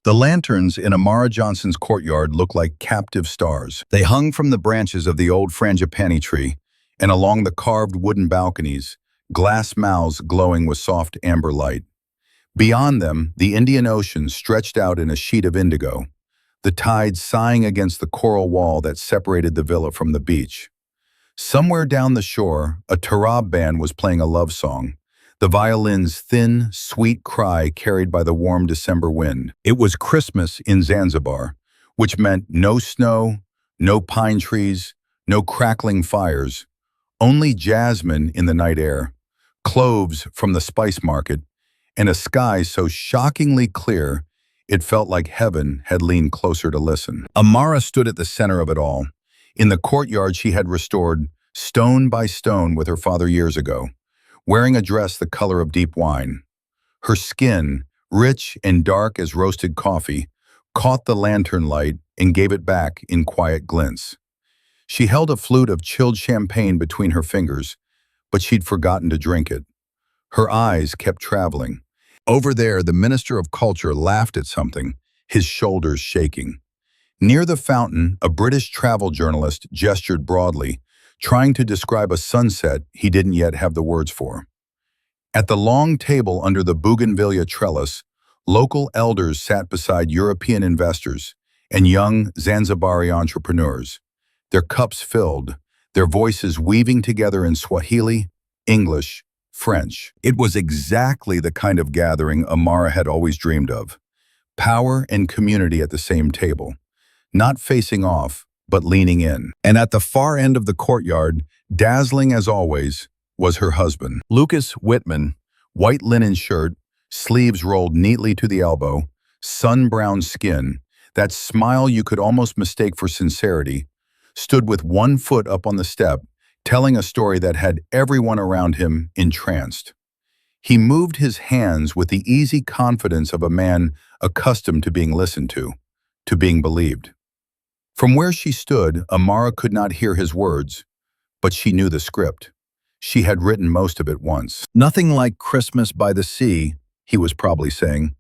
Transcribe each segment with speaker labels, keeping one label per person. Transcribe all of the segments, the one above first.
Speaker 1: The lanterns in Amara Johnson's courtyard looked like captive stars. They hung from the branches of the old frangipani tree, and along the carved wooden balconies, glass mouths glowing with soft amber light. Beyond them, the Indian Ocean stretched out in a sheet of indigo, the tide sighing against the coral wall that separated the villa from the beach. Somewhere down the shore, a tarab band was playing a love song, the violin's thin, sweet cry carried by the warm December wind. It was Christmas in Zanzibar, which meant no snow, no pine trees, no crackling fires, only jasmine in the night air, cloves from the spice market, and a sky so shockingly clear it felt like heaven had leaned closer to listen. Amara stood at the center of it all, in the courtyard she had restored stone by stone with her father years ago, wearing a dress the color of deep wine. Her skin, rich and dark as roasted coffee, caught the lantern light and gave it back in quiet glints. She held a flute of chilled champagne between her fingers, but she'd forgotten to drink it. Her eyes kept traveling. Over there, the Minister of Culture laughed at something, his shoulders shaking. Near the fountain, a British travel journalist gestured broadly, trying to describe a sunset he didn't yet have the words for. At the long table under the bougainvillea trellis, local elders sat beside European investors and young Zanzibari entrepreneurs, their cups filled, their voices weaving together in Swahili, English, French. It was exactly the kind of gathering Amara had always dreamed of. Power and community at the same table, not facing off, but leaning in. And at the far end of the courtyard, dazzling as always, was her husband. Lucas Whitman, white linen shirt, sleeves rolled neatly to the elbow, sun-browned skin, that smile you could almost mistake for sincerity, stood with one foot up on the step, telling a story that had everyone around him entranced. He moved his hands with the easy confidence of a man accustomed to being listened to being believed. From where she stood, Amara could not hear his words, but she knew the script. She had written most of it once. "Nothing like Christmas by the sea," he was probably saying.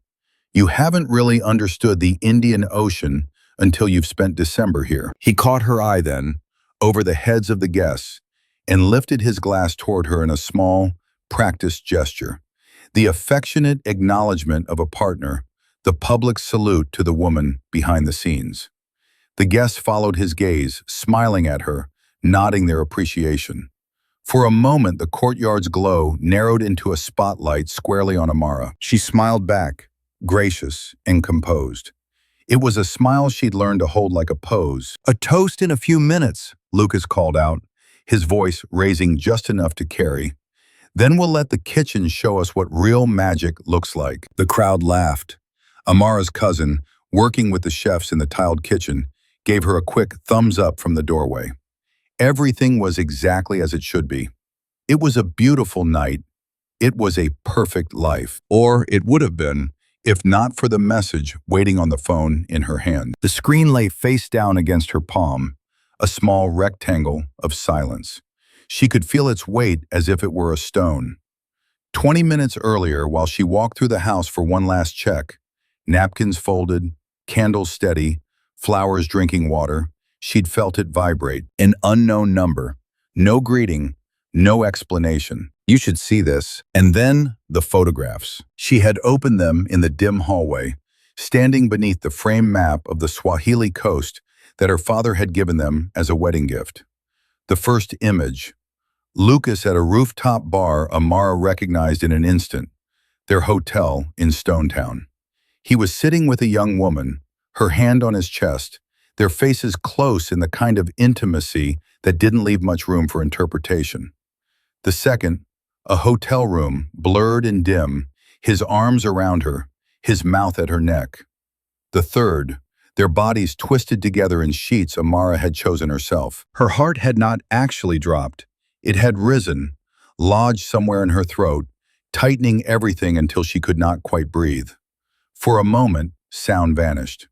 Speaker 1: "You haven't really understood the Indian Ocean until you've spent December here." He caught her eye then, over the heads of the guests, and lifted his glass toward her in a small, practiced gesture. The affectionate acknowledgement of a partner, the public salute to the woman behind the scenes. The guests followed his gaze, smiling at her, nodding their appreciation. For a moment, the courtyard's glow narrowed into a spotlight squarely on Amara. She smiled back, gracious and composed. It was a smile she'd learned to hold like a pose. "A toast in a few minutes," Lucas called out, his voice raising just enough to carry. "Then we'll let the kitchen show us what real magic looks like." The crowd laughed. Amara's cousin, working with the chefs in the tiled kitchen, gave her a quick thumbs up from the doorway. Everything was exactly as it should be. It was a beautiful night. It was a perfect life. Or it would have been, if not for the message waiting on the phone in her hand. The screen lay face down against her palm, a small rectangle of silence. She could feel its weight as if it were a stone. 20 minutes earlier, while she walked through the house for one last check, napkins folded, candles steady, flowers drinking water, she'd felt it vibrate. An unknown number. No greeting, no explanation. "You should see this." And then the photographs. She had opened them in the dim hallway, standing beneath the framed map of the Swahili coast that her father had given them as a wedding gift. The first image. Lucas at a rooftop bar Amara recognized in an instant, their hotel in Stonetown. He was sitting with a young woman, her hand on his chest, their faces close in the kind of intimacy that didn't leave much room for interpretation. The second, a hotel room, blurred and dim, his arms around her, his mouth at her neck. The third, their bodies twisted together in sheets Amara had chosen herself. Her heart had not actually dropped. It had risen, lodged somewhere in her throat, tightening everything until she could not quite breathe. For a moment, sound vanished.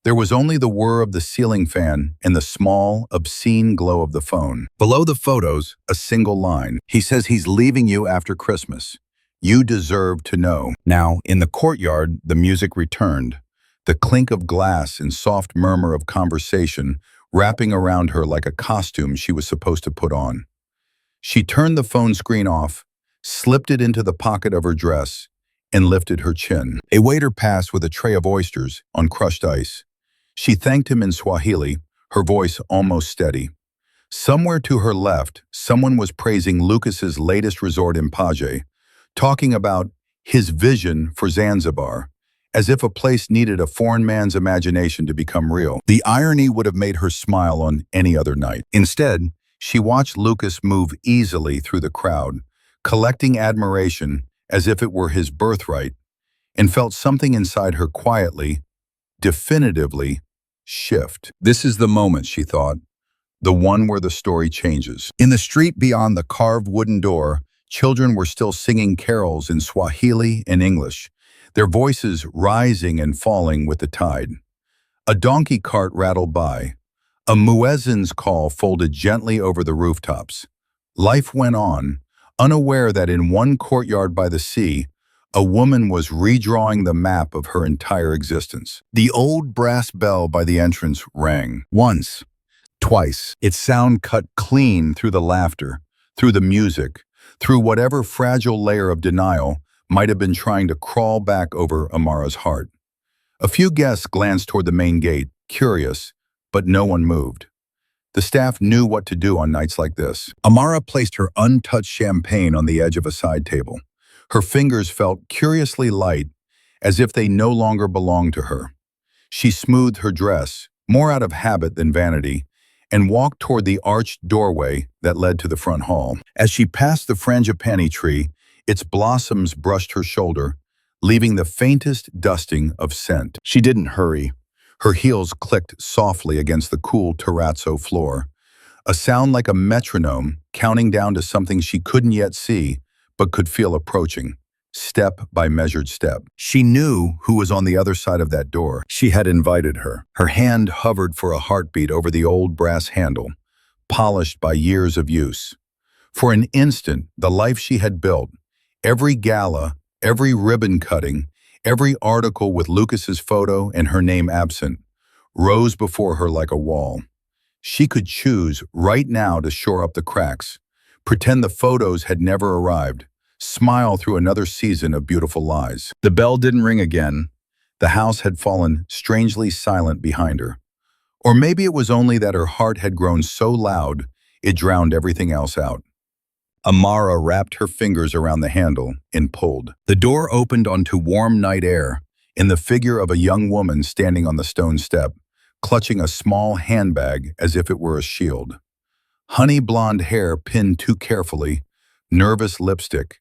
Speaker 1: There was only the whir of the ceiling fan and the small, obscene glow of the phone. Below the photos, a single line. "He says he's leaving you after Christmas. You deserve to know." Now, in the courtyard, the music returned. the clink of glass and soft murmur of conversation wrapping around her like a costume she was supposed to put on. She turned the phone screen off, slipped it into the pocket of her dress, and lifted her chin. A waiter passed with a tray of oysters on crushed ice. She thanked him in Swahili, her voice almost steady. Somewhere to her left, someone was praising Lucas's latest resort in Paje, talking about his vision for Zanzibar, as if a place needed a foreign man's imagination to become real. The irony would have made her smile on any other night. Instead, she watched Lucas move easily through the crowd, collecting admiration as if it were his birthright, and felt something inside her quietly, definitively, shift. This is the moment, she thought, the one where the story changes. In the street beyond the carved wooden door, children were still singing carols in Swahili and English, their voices rising and falling with the tide. A donkey cart rattled by. A muezzin's call folded gently over the rooftops. Life went on, unaware that in one courtyard by the sea, a woman was redrawing the map of her entire existence. The old brass bell by the entrance rang. Once, twice, its sound cut clean through the laughter, through the music, through whatever fragile layer of denial might have been trying to crawl back over Amara's heart. A few guests glanced toward the main gate, curious, but no one moved. The staff knew what to do on nights like this. Amara placed her untouched champagne on the edge of a side table. Her fingers felt curiously light, as if they no longer belonged to her. She smoothed her dress, more out of habit than vanity, and walked toward the arched doorway that led to the front hall. As she passed the frangipani tree, its blossoms brushed her shoulder, leaving the faintest dusting of scent. She didn't hurry. Her heels clicked softly against the cool terrazzo floor, a sound like a metronome counting down to something she couldn't yet see, but could feel approaching, step by measured step. She knew who was on the other side of that door. She had invited her. Her hand hovered for a heartbeat over the old brass handle, polished by years of use. For an instant, the life she had built, every gala, every ribbon cutting, every article with Lucas's photo and her name absent, rose before her like a wall. She could choose right now to shore up the cracks, pretend the photos had never arrived, smile through another season of beautiful lies. The bell didn't ring again. The house had fallen strangely silent behind her. Or maybe it was only that her heart had grown so loud it drowned everything else out. Amara wrapped her fingers around the handle and pulled. The door opened onto warm night air, in the figure of a young woman standing on the stone step, clutching a small handbag as if it were a shield. Honey blonde hair pinned too carefully, nervous lipstick,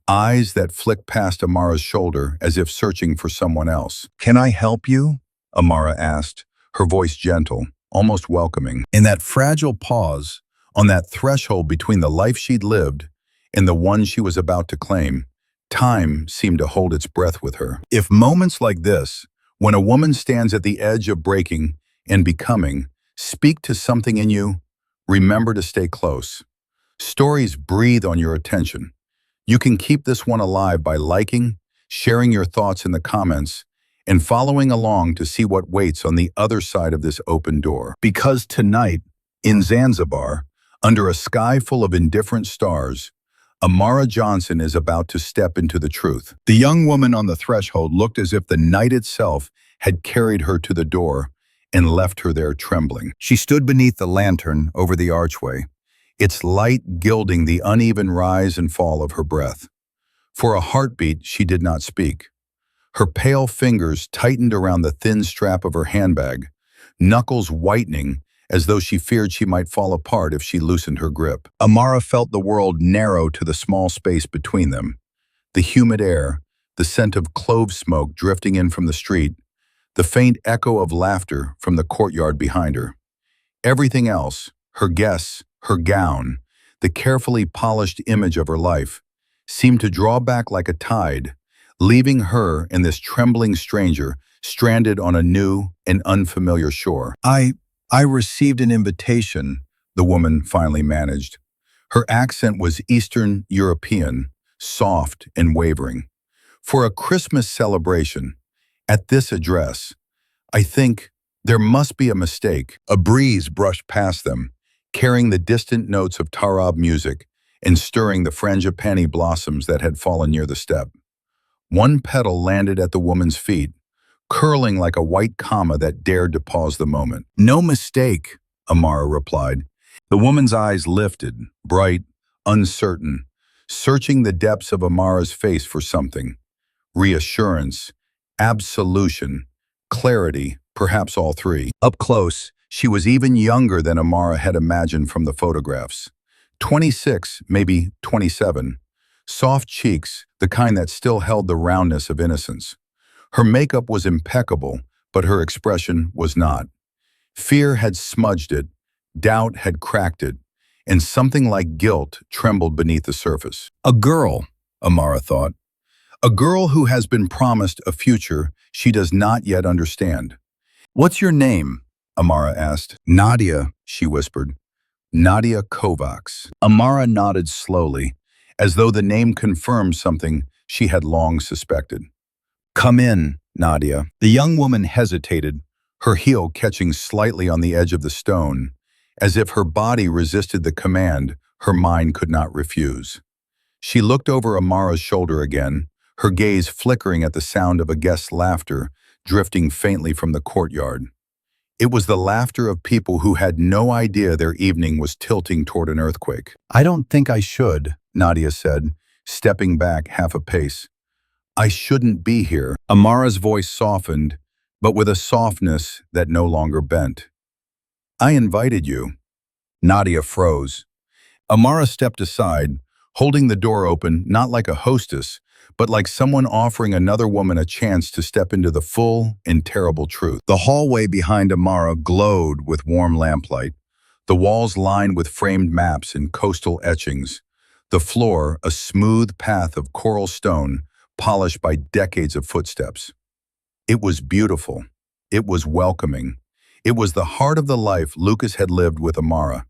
Speaker 1: eyes that flicked past Amara's shoulder as if searching for someone else. "Can I help you?" Amara asked, her voice gentle, almost welcoming. In that fragile pause, on that threshold between the life she'd lived and the one she was about to claim, time seemed to hold its breath with her. If moments like this, when a woman stands at the edge of breaking and becoming, speak to something in you, remember to stay close. Stories breathe on your attention. You can keep this one alive by liking, sharing your thoughts in the comments, and following along to see what waits on the other side of this open door. Because tonight, in Zanzibar, under a sky full of indifferent stars, Amara Johnson is about to step into the truth. The young woman on the threshold looked as if the night itself had carried her to the door and left her there trembling. She stood beneath the lantern over the archway, its light gilding the uneven rise and fall of her breath. For a heartbeat, she did not speak. Her pale fingers tightened around the thin strap of her handbag, knuckles whitening as though she feared she might fall apart if she loosened her grip. Amara felt the world narrow to the small space between them. The humid air, the scent of clove smoke drifting in from the street, the faint echo of laughter from the courtyard behind her. Everything else, her guests, her gown, the carefully polished image of her life, seemed to draw back like a tide, leaving her and this trembling stranger stranded on a new and unfamiliar shore. I received an invitation, the woman finally managed. Her accent was Eastern European, soft and wavering. For a Christmas celebration. At this address, I think there must be a mistake. A breeze brushed past them, carrying the distant notes of tarab music and stirring the frangipani blossoms that had fallen near the step. One petal landed at the woman's feet, curling like a white comma that dared to pause the moment. No mistake, Amara replied. The woman's eyes lifted, bright, uncertain, searching the depths of Amara's face for something. Reassurance, absolution, clarity, perhaps all three. Up close, she was even younger than Amara had imagined from the photographs. 26, maybe 27. Soft cheeks, the kind that still held the roundness of innocence. Her makeup was impeccable, but her expression was not. Fear had smudged it, doubt had cracked it, and something like guilt trembled beneath the surface. A girl, Amara thought. A girl who has been promised a future she does not yet understand. What's your name? Amara asked. Nadia, she whispered. Nadia Kovacs. Amara nodded slowly, as though the name confirmed something she had long suspected. Come in, Nadia. The young woman hesitated, her heel catching slightly on the edge of the stone, as if her body resisted the command her mind could not refuse. She looked over Amara's shoulder again, her gaze flickering at the sound of a guest's laughter drifting faintly from the courtyard. It was the laughter of people who had no idea their evening was tilting toward an earthquake. I don't think I should, Nadia said, stepping back half a pace. I shouldn't be here. Amara's voice softened, but with a softness that no longer bent. I invited you. Nadia froze. Amara stepped aside, holding the door open not like a hostess, but like someone offering another woman a chance to step into the full and terrible truth. The hallway behind Amara glowed with warm lamplight, the walls lined with framed maps and coastal etchings, the floor a smooth path of coral stone polished by decades of footsteps. It was beautiful. It was welcoming. It was the heart of the life Lucas had lived with Amara,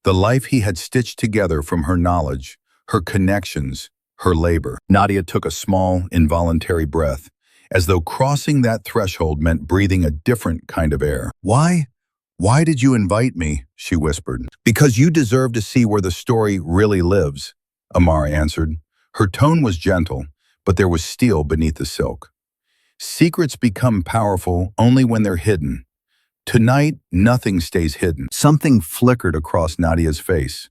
Speaker 1: the life he had stitched together from her knowledge, her connections, her labor. Nadia took a small, involuntary breath, as though crossing that threshold meant breathing a different kind of air. Why? Why did you invite me? She whispered. Because you deserve to see where the story really lives, Amara answered. Her tone was gentle, but there was steel beneath the silk. Secrets become powerful only when they're hidden. Tonight, nothing stays hidden. Something flickered across Nadia's face.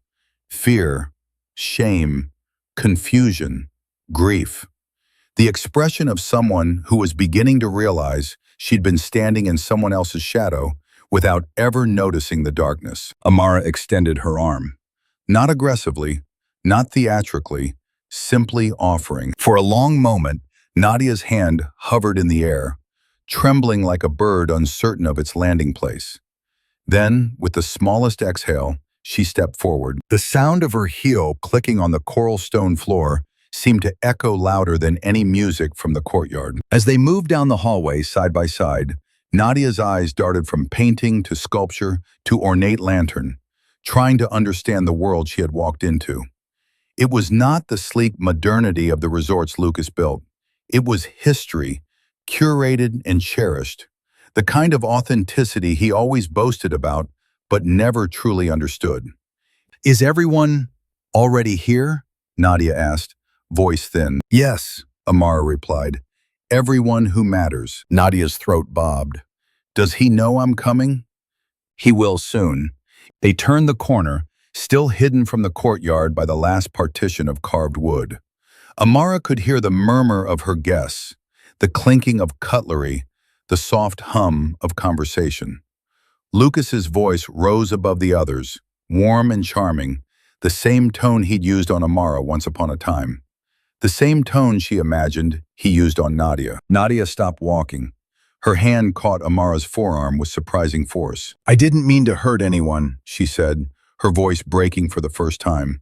Speaker 1: Fear, shame, confusion, grief. The expression of someone who was beginning to realize she'd been standing in someone else's shadow without ever noticing the darkness. Amara extended her arm. Not aggressively, not theatrically, simply offering. For a long moment, Nadia's hand hovered in the air, trembling like a bird uncertain of its landing place. Then, with the smallest exhale, she stepped forward. The sound of her heel clicking on the coral stone floor seemed to echo louder than any music from the courtyard. As they moved down the hallway side by side, Nadia's eyes darted from painting to sculpture to ornate lantern, trying to understand the world she had walked into. It was not the sleek modernity of the resorts Lucas built. It was history, curated and cherished, the kind of authenticity he always boasted about but never truly understood. Is everyone already here? Nadia asked, voice thin. Yes, Amara replied. Everyone who matters. Nadia's throat bobbed. Does he know I'm coming? He will soon. They turned the corner, still hidden from the courtyard by the last partition of carved wood. Amara could hear the murmur of her guests, the clinking of cutlery, the soft hum of conversation. Lucas's voice rose above the others, warm and charming, the same tone he'd used on Amara once upon a time. The same tone she imagined he used on Nadia. Nadia stopped walking. Her hand caught Amara's forearm with surprising force. I didn't mean to hurt anyone, she said, her voice breaking for the first time.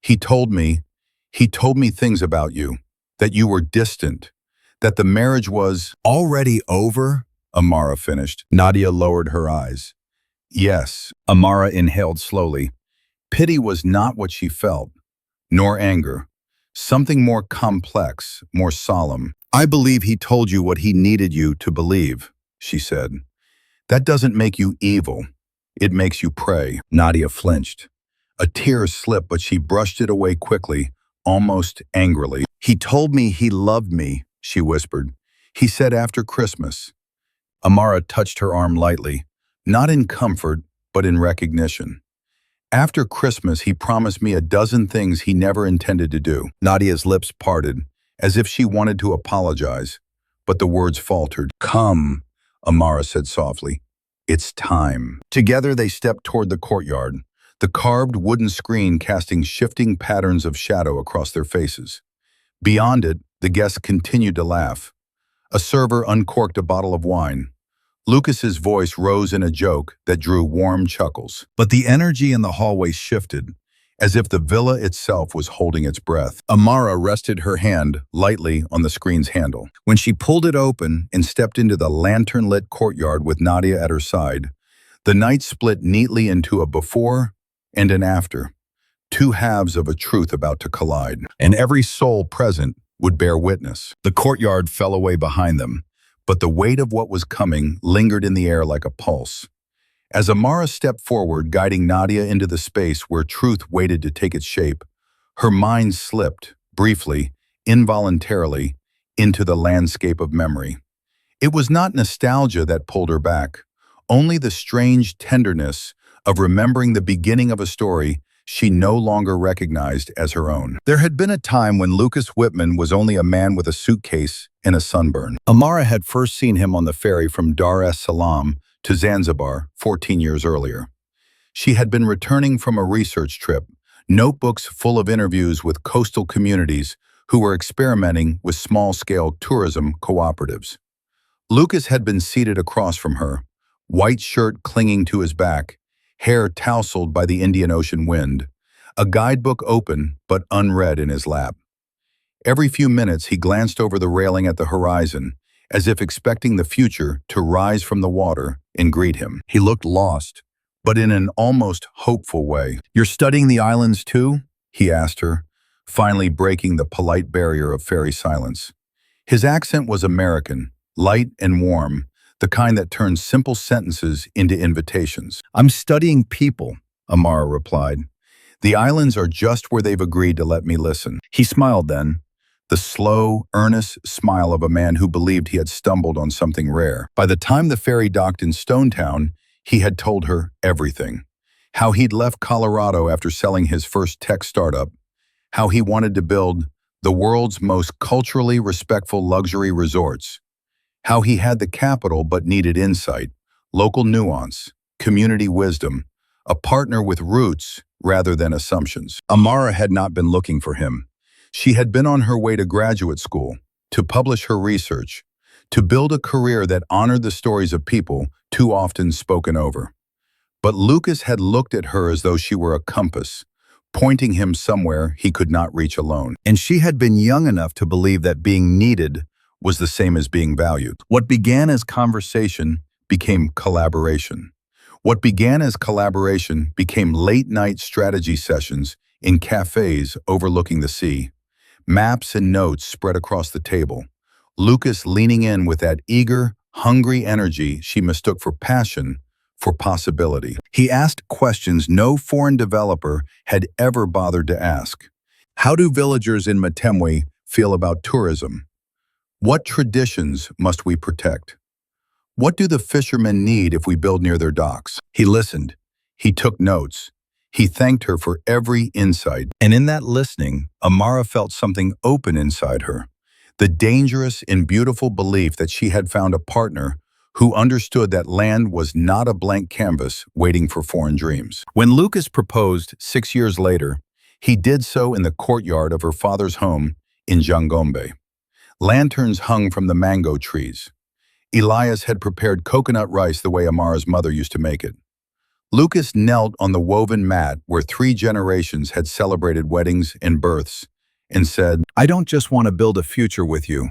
Speaker 1: He told me things about you, that you were distant, that the marriage was already over, Amara finished. Nadia lowered her eyes. Yes, Amara inhaled slowly. Pity was not what she felt, nor anger. Something more complex, more solemn. I believe he told you what he needed you to believe. she said. That doesn't make you evil. It makes you prey. Nadia flinched. A tear slipped, but she brushed it away quickly, almost angrily. He told me he loved me, she whispered. He said after Christmas. Amara touched her arm lightly, not in comfort, but in recognition. After Christmas, he promised me a dozen things he never intended to do. Nadia's lips parted, as if she wanted to apologize, but the words faltered. Come, Amara said softly. It's time. Together they stepped toward the courtyard, the carved wooden screen casting shifting patterns of shadow across their faces. Beyond it, the guests continued to laugh. A server uncorked a bottle of wine. Lucas's voice rose in a joke that drew warm chuckles. But the energy in the hallway shifted, as if the villa itself was holding its breath. Amara rested her hand lightly on the screen's handle. When she pulled it open and stepped into the lantern-lit courtyard with Nadia at her side, the night split neatly into a before and an after, two halves of a truth about to collide. And every soul present would bear witness. The courtyard fell away behind them, but the weight of what was coming lingered in the air like a pulse. As Amara stepped forward, guiding Nadia into the space where truth waited to take its shape, her mind slipped, briefly, involuntarily, into the landscape of memory. It was not nostalgia that pulled her back, only the strange tenderness of remembering the beginning of a story she no longer recognized as her own. There had been a time when Lucas Whitman was only a man with a suitcase and a sunburn. Amara had first seen him on the ferry from Dar es Salaam to Zanzibar 14 years earlier. She had been returning from a research trip, notebooks full of interviews with coastal communities who were experimenting with small-scale tourism cooperatives. Lucas had been seated across from her, white shirt clinging to his back, hair tousled by the Indian Ocean wind, a guidebook open but unread in his lap. Every few minutes he glanced over the railing at the horizon, as if expecting the future to rise from the water and greet him. He looked lost, but in an almost hopeful way. You're studying the islands too? He asked her, finally breaking the polite barrier of ferry silence. His accent was American, light and warm, the kind that turns simple sentences into invitations. I'm studying people, Amara replied. The islands are just where they've agreed to let me listen. He smiled then, the slow, earnest smile of a man who believed he had stumbled on something rare. By the time the ferry docked in Stonetown, he had told her everything. How he'd left Colorado after selling his first tech startup, how he wanted to build the world's most culturally respectful luxury resorts, how he had the capital but needed insight, local nuance, community wisdom, a partner with roots rather than assumptions. Amara had not been looking for him. She had been on her way to graduate school, to publish her research, to build a career that honored the stories of people too often spoken over. But Lucas had looked at her as though she were a compass, pointing him somewhere he could not reach alone. And she had been young enough to believe that being needed was the same as being valued. What began as conversation became collaboration. What began as collaboration became late-night strategy sessions in cafes overlooking the sea. Maps and notes spread across the table. Lucas leaning in with that eager, hungry energy she mistook for passion, for possibility. He asked questions no foreign developer had ever bothered to ask. How do villagers in Matemwe feel about tourism? What traditions must we protect? What do the fishermen need if we build near their docks? He listened. He took notes. He thanked her for every insight. And in that listening, Amara felt something open inside her. The dangerous and beautiful belief that she had found a partner who understood that land was not a blank canvas waiting for foreign dreams. When Lucas proposed 6 years later, he did so in the courtyard of her father's home in Jangombe. Lanterns hung from the mango trees. Elias had prepared coconut rice the way Amara's mother used to make it. Lucas knelt on the woven mat where 3 generations had celebrated weddings and births and said, I don't just want to build a future with you.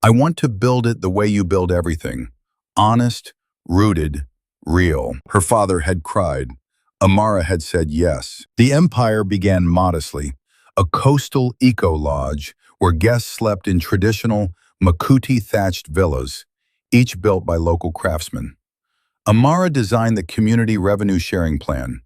Speaker 1: I want to build it the way you build everything. Honest, rooted, real. Her father had cried. Amara had said yes. The empire began modestly, a coastal eco-lodge where guests slept in traditional Makuti-thatched villas, each built by local craftsmen. Amara designed the community revenue sharing plan.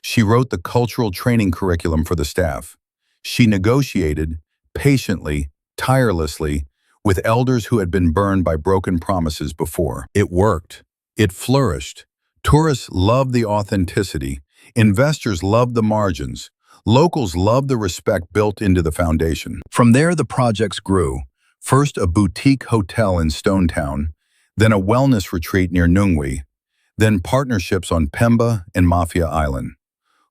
Speaker 1: She wrote the cultural training curriculum for the staff. She negotiated, patiently, tirelessly, with elders who had been burned by broken promises before. It worked. It flourished. Tourists loved the authenticity. Investors loved the margins. Locals loved the respect built into the foundation. From there, the projects grew. First, a boutique hotel in Stonetown, then a wellness retreat near Nungwi, then partnerships on Pemba and Mafia Island.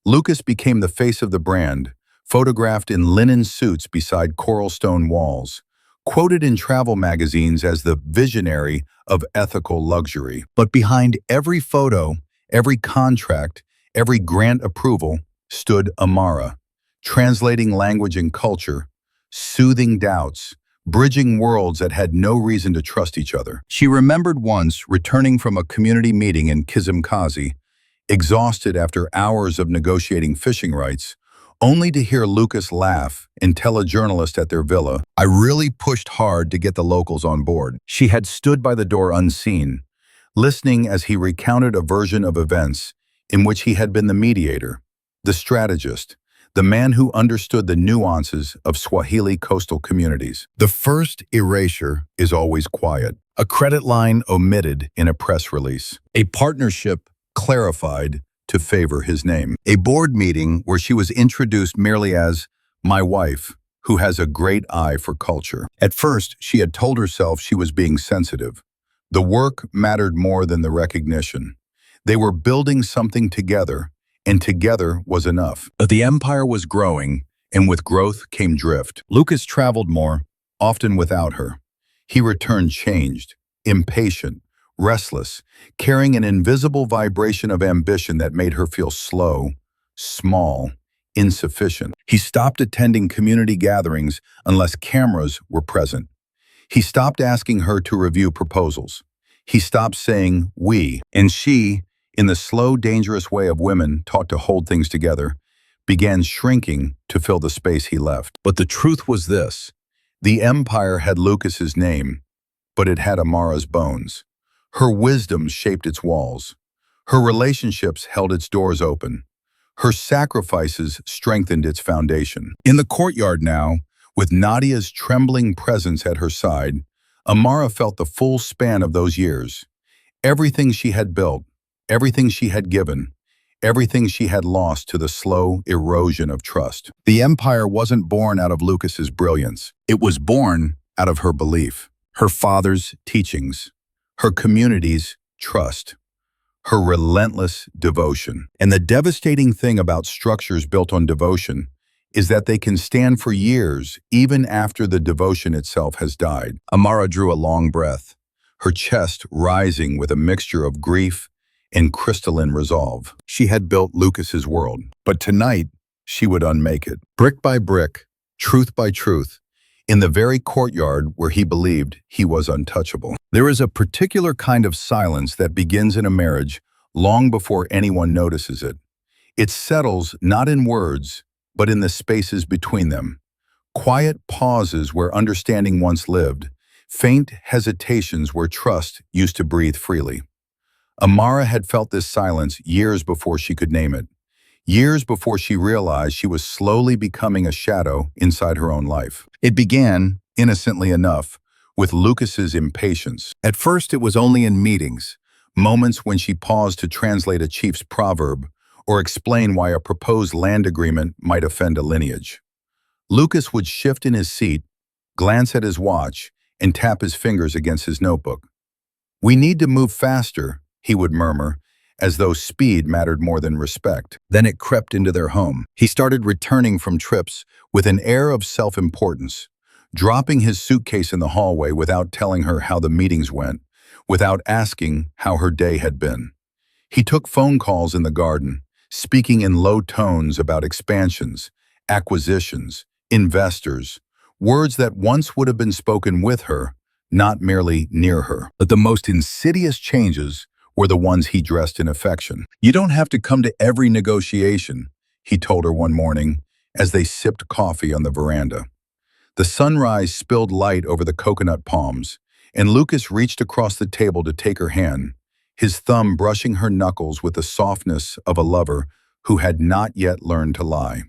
Speaker 1: Lucas became the face of the brand, photographed in linen suits beside coral stone walls, quoted in travel magazines as the visionary of ethical luxury. But behind every photo, every contract, every grant approval stood Amara, translating language and culture, soothing doubts, bridging worlds that had no reason to trust each other. She remembered once returning from a community meeting in Kizimkazi, exhausted after hours of negotiating fishing rights, only to hear Lucas laugh and tell a journalist at their villa, "I really pushed hard to get the locals on board." She had stood by the door unseen, listening as he recounted a version of events in which he had been the mediator, the strategist, the man who understood the nuances of Swahili coastal communities. The first erasure is always quiet. A credit line omitted in a press release. A partnership clarified to favor his name. A board meeting where she was introduced merely as "my wife, who has a great eye for culture." At first, she had told herself she was being sensitive. The work mattered more than the recognition. They were building something together, and together was enough. But the empire was growing, and with growth came drift. Lucas traveled more, often without her. He returned changed, impatient, restless, carrying an invisible vibration of ambition that made her feel slow, small, insufficient. He stopped attending community gatherings unless cameras were present. He stopped asking her to review proposals. He stopped saying "we," and she, in the slow, dangerous way of women taught to hold things together, began shrinking to fill the space he left. But the truth was this: the empire had Lucas's name, but it had Amara's bones. Her wisdom shaped its walls. Her relationships held its doors open. Her sacrifices strengthened its foundation. In the courtyard now, with Nadia's trembling presence at her side, Amara felt the full span of those years. Everything she had built, everything she had given, everything she had lost to the slow erosion of trust. The empire wasn't born out of Lucas's brilliance. It was born out of her belief, her father's teachings, her community's trust, her relentless devotion. And the devastating thing about structures built on devotion is that they can stand for years even after the devotion itself has died. Amara drew a long breath, her chest rising with a mixture of grief and crystalline resolve. She had built Lucas's world, but tonight she would unmake it. Brick by brick, truth by truth, in the very courtyard where he believed he was untouchable. There is a particular kind of silence that begins in a marriage long before anyone notices it. It settles not in words, but in the spaces between them. Quiet pauses where understanding once lived, faint hesitations where trust used to breathe freely. Amara had felt this silence years before she could name it, years before she realized she was slowly becoming a shadow inside her own life. It began, innocently enough, with Lucas's impatience. At first, it was only in meetings, moments when she paused to translate a chief's proverb or explain why a proposed land agreement might offend a lineage. Lucas would shift in his seat, glance at his watch, and tap his fingers against his notebook. "We need to move faster," he would murmur, as though speed mattered more than respect. Then it crept into their home. He started returning from trips with an air of self-importance, dropping his suitcase in the hallway without telling her how the meetings went, without asking how her day had been. He took phone calls in the garden, speaking in low tones about expansions, acquisitions, investors, words that once would have been spoken with her, not merely near her. But the most insidious changes were the ones he dressed in affection. "You don't have to come to every negotiation," he told her one morning as they sipped coffee on the veranda. The sunrise spilled light over the coconut palms, and Lucas reached across the table to take her hand, his thumb brushing her knuckles with the softness of a lover who had not yet learned to lie.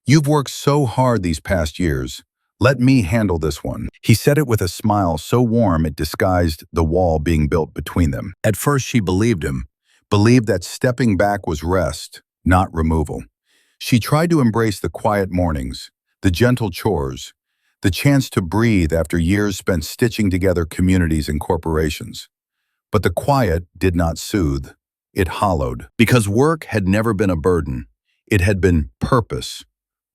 Speaker 1: "You've worked so hard these past years. Let me handle this one." He said it with a smile so warm it disguised the wall being built between them. At first she believed him, believed that stepping back was rest, not removal. She tried to embrace the quiet mornings, the gentle chores, the chance to breathe after years spent stitching together communities and corporations. But the quiet did not soothe. It hollowed. Because work had never been a burden. It had been purpose,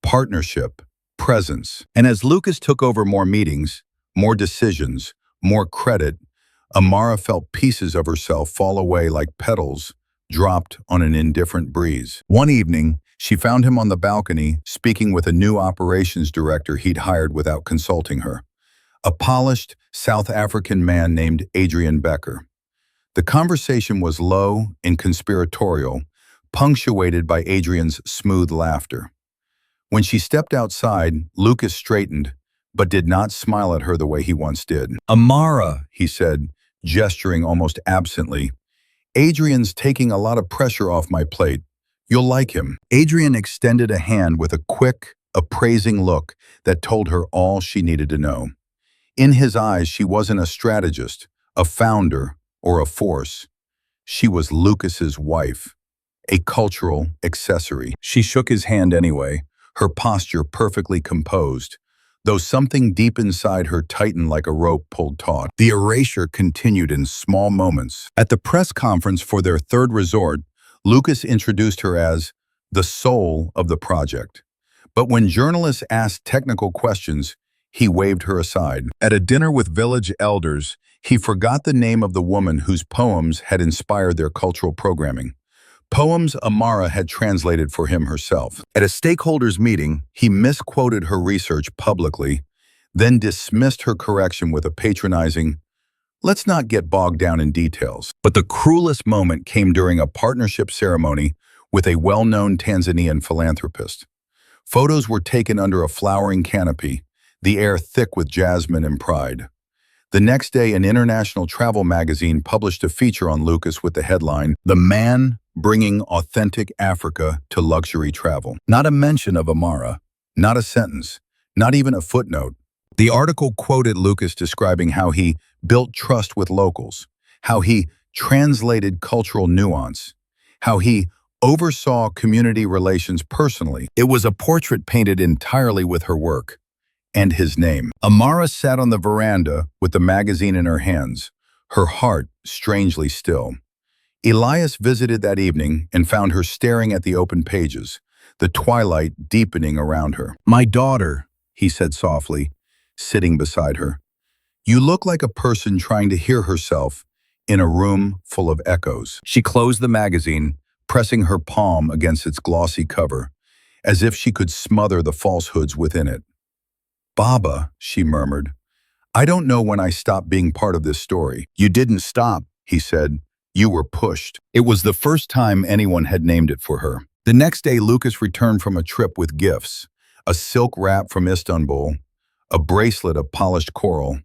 Speaker 1: partnership, presence. And as Lucas took over more meetings, more decisions, more credit, Amara felt pieces of herself fall away like petals dropped on an indifferent breeze. One evening, she found him on the balcony speaking with a new operations director he'd hired without consulting her, a polished South African man named Adrian Becker. The conversation was low and conspiratorial, punctuated by Adrian's smooth laughter. When she stepped outside, Lucas straightened, but did not smile at her the way he once did. "Amara," he said, gesturing almost absently, "Adrian's taking a lot of pressure off my plate. You'll like him." Adrian extended a hand with a quick, appraising look that told her all she needed to know. In his eyes, she wasn't a strategist, a founder, or a force. She was Lucas's wife, a cultural accessory. She shook his hand anyway, her posture perfectly composed, though something deep inside her tightened like a rope pulled taut. The erasure continued in small moments. At the press conference for their third resort, Lucas introduced her as the soul of the project. But when journalists asked technical questions, he waved her aside. At a dinner with village elders, he forgot the name of the woman whose poems had inspired their cultural programming. Poems Amara had translated for him herself. At a stakeholders meeting, he misquoted her research publicly, then dismissed her correction with a patronizing, "Let's not get bogged down in details." But the cruelest moment came during a partnership ceremony with a well-known Tanzanian philanthropist. Photos were taken under a flowering canopy, the air thick with jasmine and pride. The next day, an international travel magazine published a feature on Lucas with the headline, "The Man Bringing Authentic Africa to Luxury Travel." Not a mention of Amara, not a sentence, not even a footnote. The article quoted Lucas describing how he built trust with locals, how he translated cultural nuance, how he oversaw community relations personally. It was a portrait painted entirely with her work and his name. Amara sat on the veranda with the magazine in her hands, her heart strangely still. Elias visited that evening and found her staring at the open pages, the twilight deepening around her. "My daughter," he said softly, sitting beside her. "You look like a person trying to hear herself in a room full of echoes." She closed the magazine, pressing her palm against its glossy cover, as if she could smother the falsehoods within it. "Baba," she murmured, "I don't know when I stopped being part of this story." "You didn't stop," he said. "You were pushed." It was the first time anyone had named it for her. The next day, Lucas returned from a trip with gifts, a silk wrap from Istanbul, a bracelet of polished coral,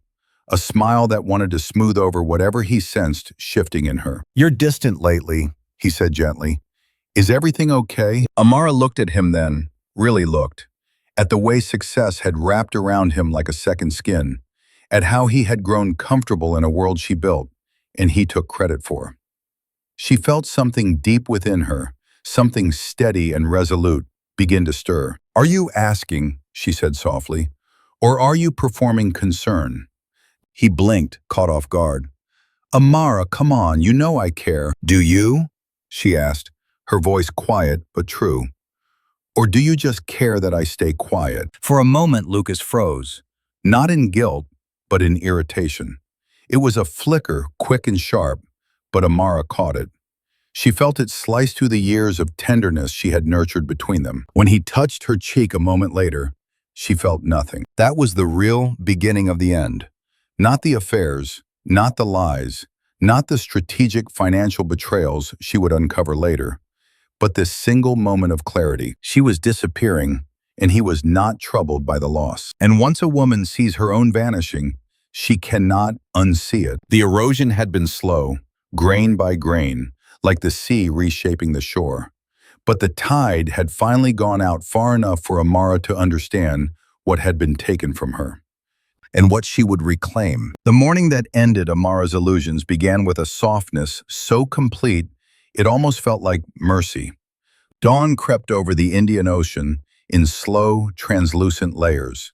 Speaker 1: a smile that wanted to smooth over whatever he sensed shifting in her. "You're distant lately," he said gently. "Is everything okay?" Amara looked at him then, really looked, at the way success had wrapped around him like a second skin, at how he had grown comfortable in a world she built, and he took credit for. She felt something deep within her, something steady and resolute, begin to stir. "Are you asking," she said softly, "or are you performing concern?" He blinked, caught off guard. "Amara, come on, you know I care." "Do you?" she asked, her voice quiet but true. "Or do you just care that I stay quiet?" For a moment, Lucas froze, not in guilt, but in irritation. It was a flicker, quick and sharp, but Amara caught it. She felt it slice through the years of tenderness she had nurtured between them. When he touched her cheek a moment later, she felt nothing. That was the real beginning of the end. Not the affairs, not the lies, not the strategic financial betrayals she would uncover later, but this single moment of clarity. She was disappearing, and he was not troubled by the loss. And once a woman sees her own vanishing, She cannot unsee it. The erosion had been slow, grain by grain, like the sea reshaping the shore. But the tide had finally gone out far enough for Amara to understand what had been taken from her and what she would reclaim. The morning that ended Amara's illusions began with a softness so complete it almost felt like mercy. Dawn crept over the Indian Ocean in slow, translucent layers,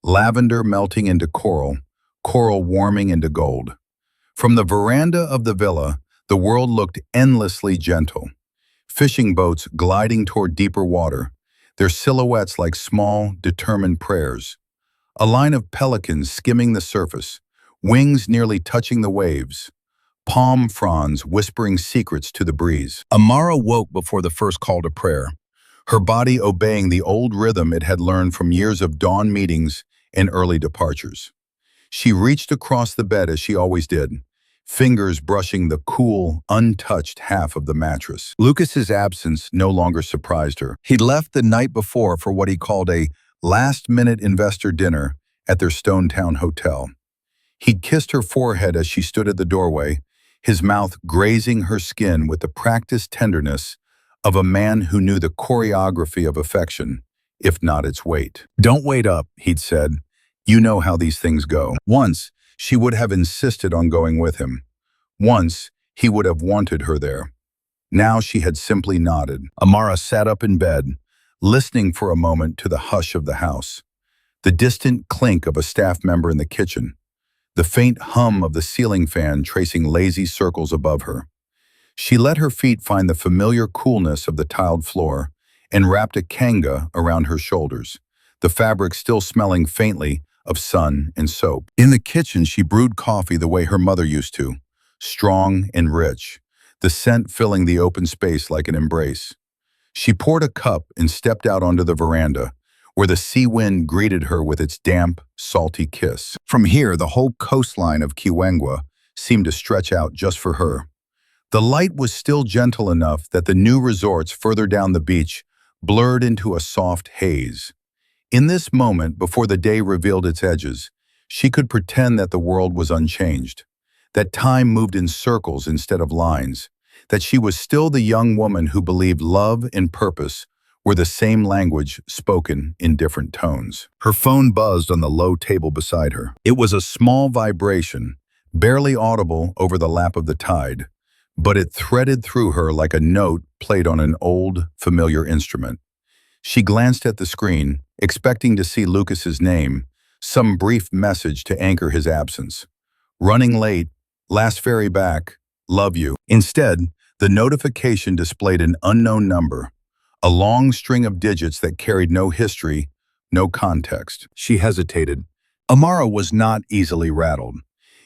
Speaker 1: lavender melting into coral, coral warming into gold. From the veranda of the villa, the world looked endlessly gentle. Fishing boats gliding toward deeper water, their silhouettes like small, determined prayers. A line of pelicans skimming the surface, wings nearly touching the waves. Palm fronds whispering secrets to the breeze. Amara woke before the first call to prayer, her body obeying the old rhythm it had learned from years of dawn meetings and early departures. She reached across the bed as she always did, fingers brushing the cool, untouched half of the mattress. Lucas's absence no longer surprised her. He'd left the night before for what he called a last-minute investor dinner at their Stone Town hotel. He'd kissed her forehead as she stood at the doorway, his mouth grazing her skin with the practiced tenderness of a man who knew the choreography of affection, if not its weight. "Don't wait up," he'd said. "You know how these things go." Once, she would have insisted on going with him. Once, he would have wanted her there. Now she had simply nodded. Amara sat up in bed, listening for a moment to the hush of the house. The distant clink of a staff member in the kitchen. The faint hum of the ceiling fan tracing lazy circles above her. She let her feet find the familiar coolness of the tiled floor and wrapped a kanga around her shoulders, the fabric still smelling faintly of sun and soap. In the kitchen, she brewed coffee the way her mother used to, strong and rich, the scent filling the open space like an embrace. She poured a cup and stepped out onto the veranda, where the sea wind greeted her with its damp, salty kiss. From here, the whole coastline of Kiwengwa seemed to stretch out just for her. The light was still gentle enough that the new resorts further down the beach blurred into a soft haze. In this moment, before the day revealed its edges, she could pretend that the world was unchanged, that time moved in circles instead of lines, that she was still the young woman who believed love and purpose were the same language spoken in different tones. Her phone buzzed on the low table beside her. It was a small vibration, barely audible over the lap of the tide, but it threaded through her like a note played on an old, familiar instrument. She glanced at the screen, expecting to see Lucas's name, some brief message to anchor his absence. "Running late, last ferry back, love you." Instead, the notification displayed an unknown number, a long string of digits that carried no history, no context. She hesitated. Amara was not easily rattled.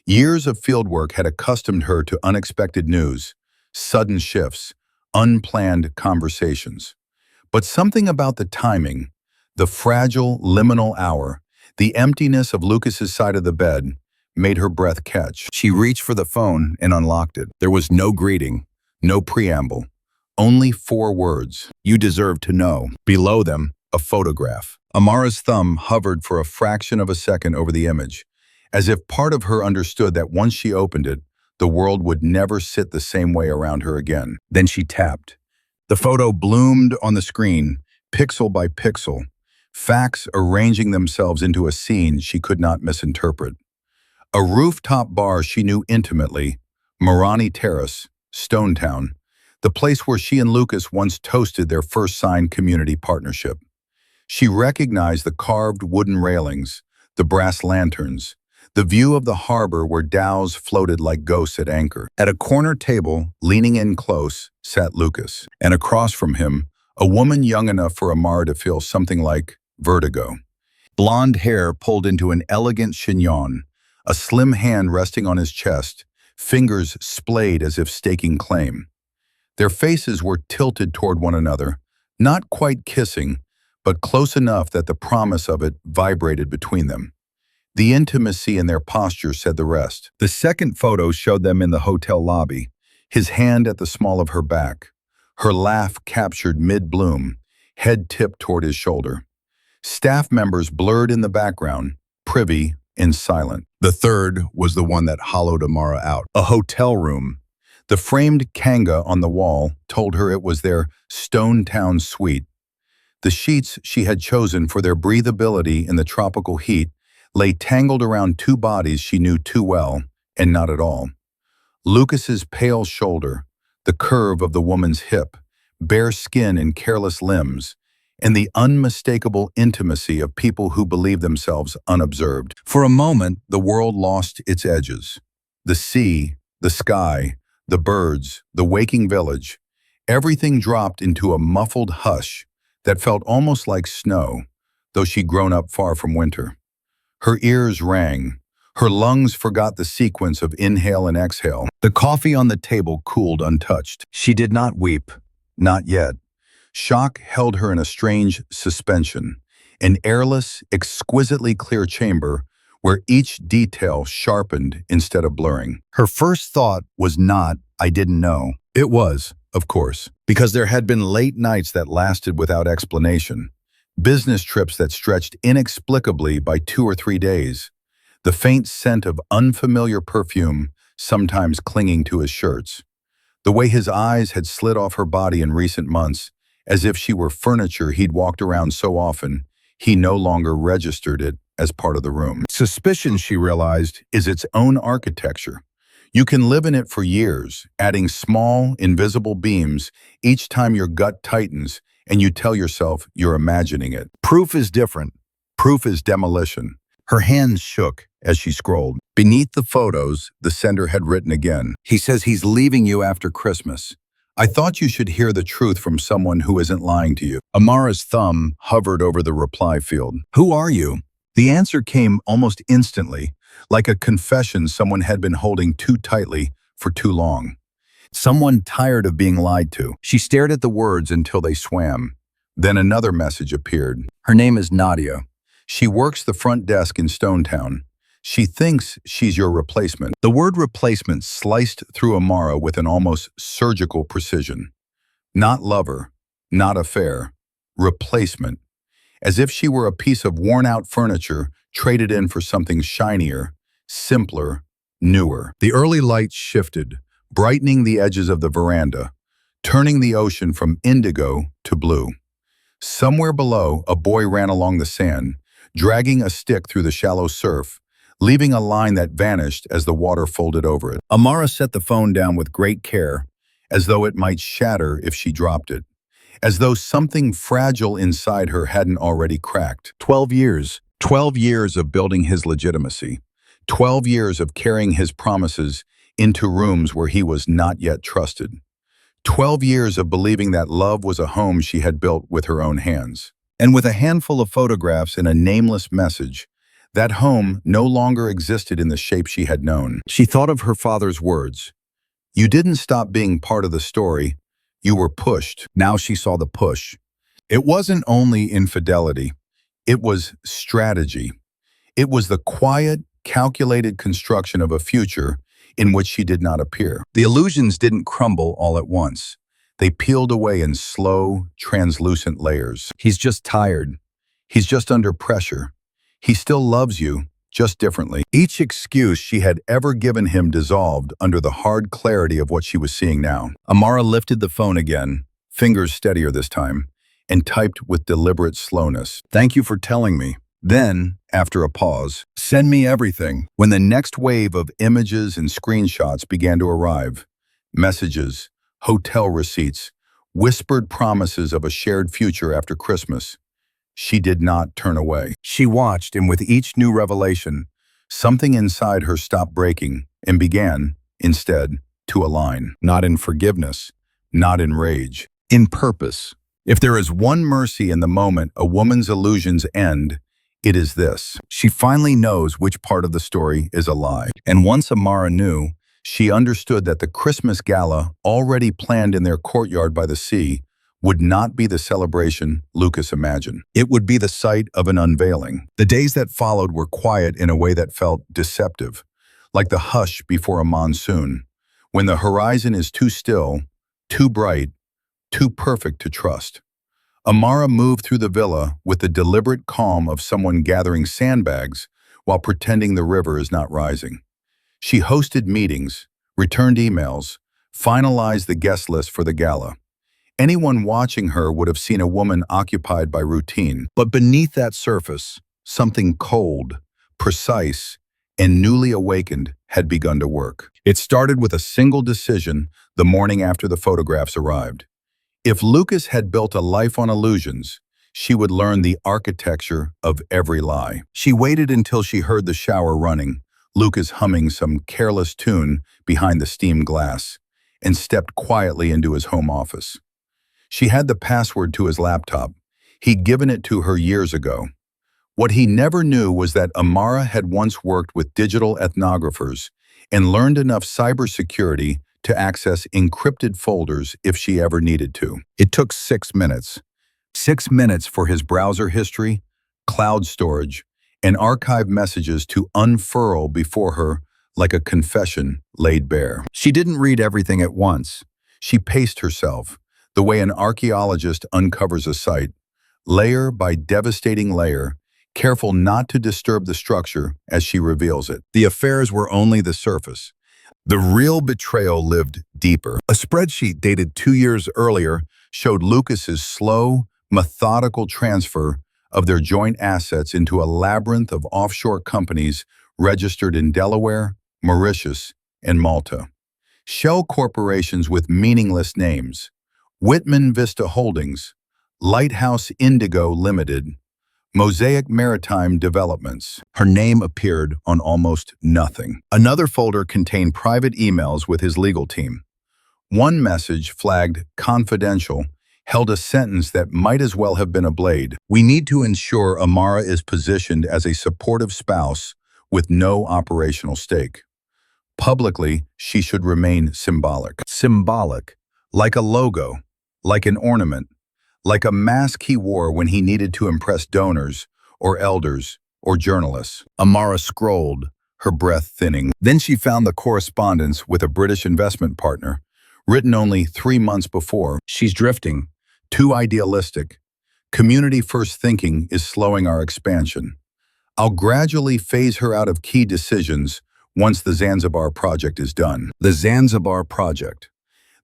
Speaker 1: Years of fieldwork had accustomed her to unexpected news, sudden shifts, unplanned conversations. But something about the timing, the fragile, liminal hour, the emptiness of Lucas's side of the bed, made her breath catch. She reached for the phone and unlocked it. There was no greeting, no preamble, only 4 words. "You deserve to know." Below them, a photograph. Amara's thumb hovered for a fraction of a second over the image, as if part of her understood that once she opened it, the world would never sit the same way around her again. Then she tapped. The photo bloomed on the screen, pixel by pixel, facts arranging themselves into a scene she could not misinterpret. A rooftop bar she knew intimately, Marani Terrace, Stone Town, the place where she and Lucas once toasted their first signed community partnership. She recognized the carved wooden railings, the brass lanterns, the view of the harbor where dhows floated like ghosts at anchor. At a corner table, leaning in close, sat Lucas, and across from him, a woman young enough for Amara to feel something like vertigo. Blonde hair pulled into an elegant chignon, a slim hand resting on his chest, fingers splayed as if staking claim. Their faces were tilted toward one another, not quite kissing, but close enough that the promise of it vibrated between them. The intimacy in their posture said the rest. The second photo showed them in the hotel lobby, his hand at the small of her back, her laugh captured mid-bloom, head tipped toward his shoulder. Staff members blurred in the background, privy, and silent. The third was the one that hollowed Amara out. A hotel room. The framed kanga on the wall told her it was their Stone Town suite. The sheets she had chosen for their breathability in the tropical heat lay tangled around two bodies she knew too well, and not at all. Lucas's pale shoulder, the curve of the woman's hip, bare skin and careless limbs, and the unmistakable intimacy of people who believe themselves unobserved. For a moment, the world lost its edges. The sea, the sky, the birds, the waking village, everything dropped into a muffled hush that felt almost like snow, though she'd grown up far from winter. Her ears rang. Her lungs forgot the sequence of inhale and exhale. The coffee on the table cooled untouched. She did not weep. Not yet. Shock held her in a strange suspension, an airless, exquisitely clear chamber where each detail sharpened instead of blurring. Her first thought was not, "I didn't know." It was, of course, because there had been late nights that lasted without explanation, business trips that stretched inexplicably by 2 or 3 days, the faint scent of unfamiliar perfume sometimes clinging to his shirts, the way his eyes had slid off her body in recent months, as if she were furniture he'd walked around so often, he no longer registered it as part of the room. Suspicion, she realized, is its own architecture. You can live in it for years, adding small, invisible beams each time your gut tightens and you tell yourself you're imagining it. Proof is different. Proof is demolition. Her hands shook as she scrolled. Beneath the photos, the sender had written again, "He says he's leaving you after Christmas. I thought you should hear the truth from someone who isn't lying to you." Amara's thumb hovered over the reply field. "Who are you?" The answer came almost instantly, like a confession someone had been holding too tightly for too long. Someone tired of being lied to. She stared at the words until they swam. Then another message appeared. "Her name is Nadia. She works the front desk in Stone Town. She thinks she's your replacement." The word replacement sliced through Amara with an almost surgical precision. Not lover, not affair, replacement. As if she were a piece of worn-out furniture traded in for something shinier, simpler, newer. The early lights shifted, brightening the edges of the veranda, turning the ocean from indigo to blue. Somewhere below, a boy ran along the sand, dragging a stick through the shallow surf, leaving a line that vanished as the water folded over it. Amara set the phone down with great care, as though it might shatter if she dropped it, as though something fragile inside her hadn't already cracked. 12 years. 12 years of building his legitimacy. 12 years of carrying his promises into rooms where he was not yet trusted. 12 years of believing that love was a home she had built with her own hands. And with a handful of photographs and a nameless message, that home no longer existed in the shape she had known. She thought of her father's words. "You didn't stop being part of the story. You were pushed." Now she saw the push. It wasn't only infidelity. It was strategy. It was the quiet, calculated construction of a future in which she did not appear. The illusions didn't crumble all at once. They peeled away in slow, translucent layers. He's just tired. He's just under pressure. He still loves you, just differently. Each excuse she had ever given him dissolved under the hard clarity of what she was seeing now. Amara lifted the phone again, fingers steadier this time, and typed with deliberate slowness. "Thank you for telling me." Then, after a pause, "Send me everything." When the next wave of images and screenshots began to arrive, messages, hotel receipts, whispered promises of a shared future after Christmas, she did not turn away. She watched, and with each new revelation, something inside her stopped breaking and began, instead, to align. Not in forgiveness, not in rage, in purpose. If there is one mercy in the moment a woman's illusions end, it is this. She finally knows which part of the story is a lie. And once Amara knew, she understood that the Christmas gala, already planned in their courtyard by the sea, would not be the celebration Lucas imagined. It would be the site of an unveiling. The days that followed were quiet in a way that felt deceptive, like the hush before a monsoon, when the horizon is too still, too bright, too perfect to trust. Amara moved through the villa with the deliberate calm of someone gathering sandbags while pretending the river is not rising. She hosted meetings, returned emails, finalized the guest list for the gala. Anyone watching her would have seen a woman occupied by routine. But beneath that surface, something cold, precise, and newly awakened had begun to work. It started with a single decision the morning after the photographs arrived. If Lucas had built a life on illusions, she would learn the architecture of every lie. She waited until she heard the shower running, Lucas humming some careless tune behind the steamed glass, and stepped quietly into his home office. She had the password to his laptop. He'd given it to her years ago. What he never knew was that Amara had once worked with digital ethnographers and learned enough cybersecurity to access encrypted folders if she ever needed to. It took 6 minutes. 6 minutes for his browser history, cloud storage, and archived messages to unfurl before her like a confession laid bare. She didn't read everything at once. She paced herself, the way an archaeologist uncovers a site, layer by devastating layer, careful not to disturb the structure as she reveals it. The affairs were only the surface. The real betrayal lived deeper. A spreadsheet dated 2 years earlier showed Lucas's slow, methodical transfer of their joint assets into a labyrinth of offshore companies registered in Delaware, Mauritius, and Malta. Shell corporations with meaningless names: Whitman Vista Holdings, Lighthouse Indigo Limited, Mosaic Maritime Developments. Her name appeared on almost nothing. Another folder contained private emails with his legal team. One message, flagged confidential, held a sentence that might as well have been a blade. "We need to ensure Amara is positioned as a supportive spouse with no operational stake. Publicly, she should remain symbolic." Symbolic, like a logo, like an ornament, like a mask he wore when he needed to impress donors or elders or journalists. Amara scrolled, her breath thinning. Then she found the correspondence with a British investment partner, written only 3 months before. "She's drifting. Too idealistic. Community-first thinking is slowing our expansion. I'll gradually phase her out of key decisions once the Zanzibar project is done." The Zanzibar project,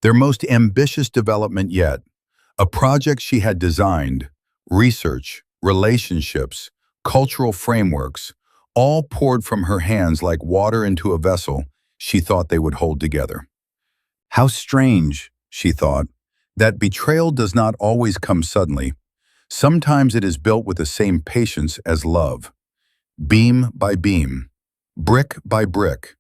Speaker 1: their most ambitious development yet, a project she had designed, research, relationships, cultural frameworks, all poured from her hands like water into a vessel she thought they would hold together. How strange, she thought, that betrayal does not always come suddenly. Sometimes it is built with the same patience as love, beam by beam, brick by brick,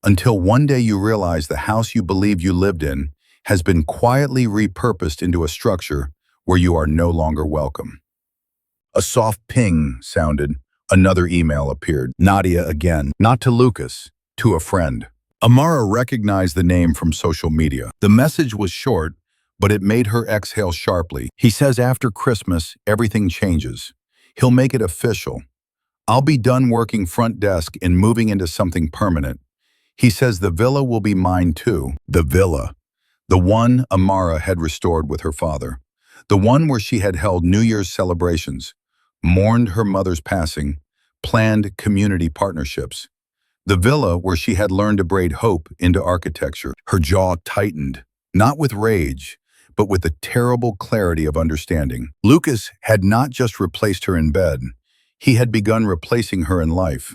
Speaker 1: until one day you realize the house you believed you lived in has been quietly repurposed into a structure where you are no longer welcome. A soft ping sounded. Another email appeared. Nadia again, not to Lucas, to a friend. Amara recognized the name from social media. The message was short, but it made her exhale sharply. "He says after Christmas, everything changes. He'll make it official. I'll be done working front desk and moving into something permanent. He says the villa will be mine too." The villa. The one Amara had restored with her father. The one where she had held New Year's celebrations, mourned her mother's passing, planned community partnerships. The villa where she had learned to braid hope into architecture. Her jaw tightened, not with rage, but with the terrible clarity of understanding. Lucas had not just replaced her in bed. He had begun replacing her in life.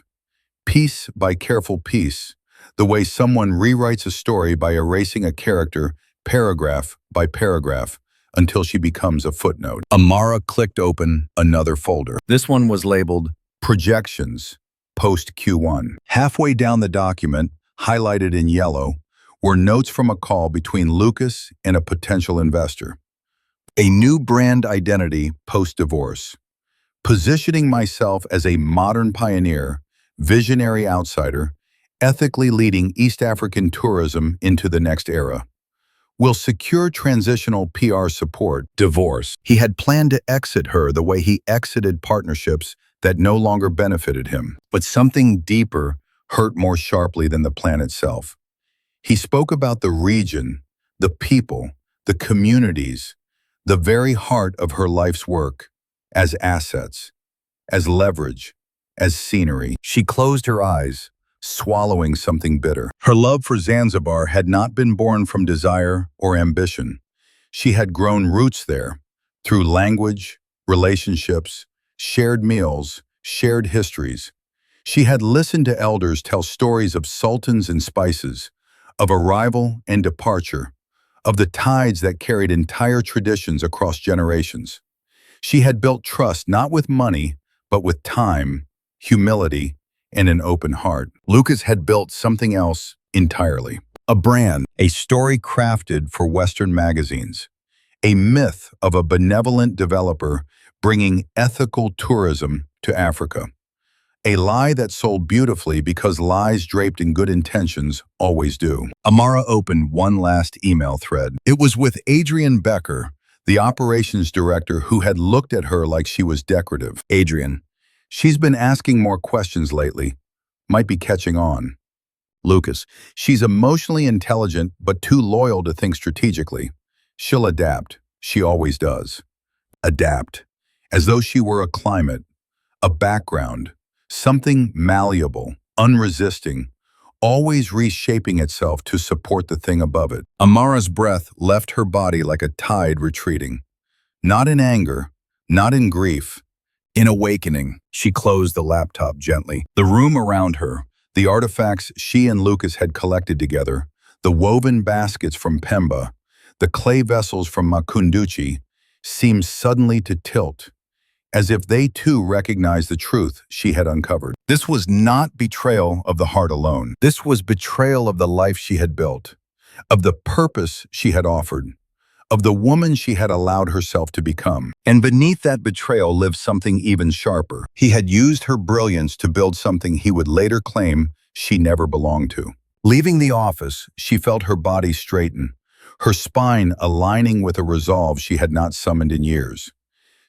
Speaker 1: Piece by careful piece, the way someone rewrites a story by erasing a character paragraph by paragraph until she becomes a footnote. Amara clicked open another folder. This one was labeled Projections, Post Q1. Halfway down the document, highlighted in yellow, were notes from a call between Lucas and a potential investor. A new brand identity post-divorce. Positioning myself as a modern pioneer, visionary outsider, ethically leading East African tourism into the next era. Will secure transitional PR support. Divorce. He had planned to exit her the way he exited partnerships that no longer benefited him. But something deeper hurt more sharply than the plan itself. He spoke about the region, the people, the communities, the very heart of her life's work, as assets, as leverage, as scenery. She closed her eyes, swallowing something bitter. Her love for Zanzibar had not been born from desire or ambition. She had grown roots there, through language, relationships, shared meals, shared histories. She had listened to elders tell stories of sultans and spices, of arrival and departure, of the tides that carried entire traditions across generations. She had built trust not with money, but with time, humility, and an open heart. Lucas had built something else entirely. A brand, a story crafted for Western magazines, a myth of a benevolent developer bringing ethical tourism to Africa. A lie that sold beautifully because lies draped in good intentions always do. Amara opened one last email thread. It was with Adrian Becker, the operations director, who had looked at her like she was decorative. Adrian, she's been asking more questions lately. Might be catching on. Lucas, she's emotionally intelligent but too loyal to think strategically. She'll adapt. She always does. Adapt. As though she were a climate, a background, something malleable, unresisting, always reshaping itself to support the thing above it. Amara's breath left her body like a tide retreating. Not in anger, not in grief, in awakening. She closed the laptop gently. The room around her, the artifacts she and Lucas had collected together, the woven baskets from Pemba, the clay vessels from Makunduchi, seemed suddenly to tilt, as if they too recognized the truth she had uncovered. This was not betrayal of the heart alone. This was betrayal of the life she had built, of the purpose she had offered, of the woman she had allowed herself to become. And beneath that betrayal lived something even sharper. He had used her brilliance to build something he would later claim she never belonged to. Leaving the office, she felt her body straighten, her spine aligning with a resolve she had not summoned in years.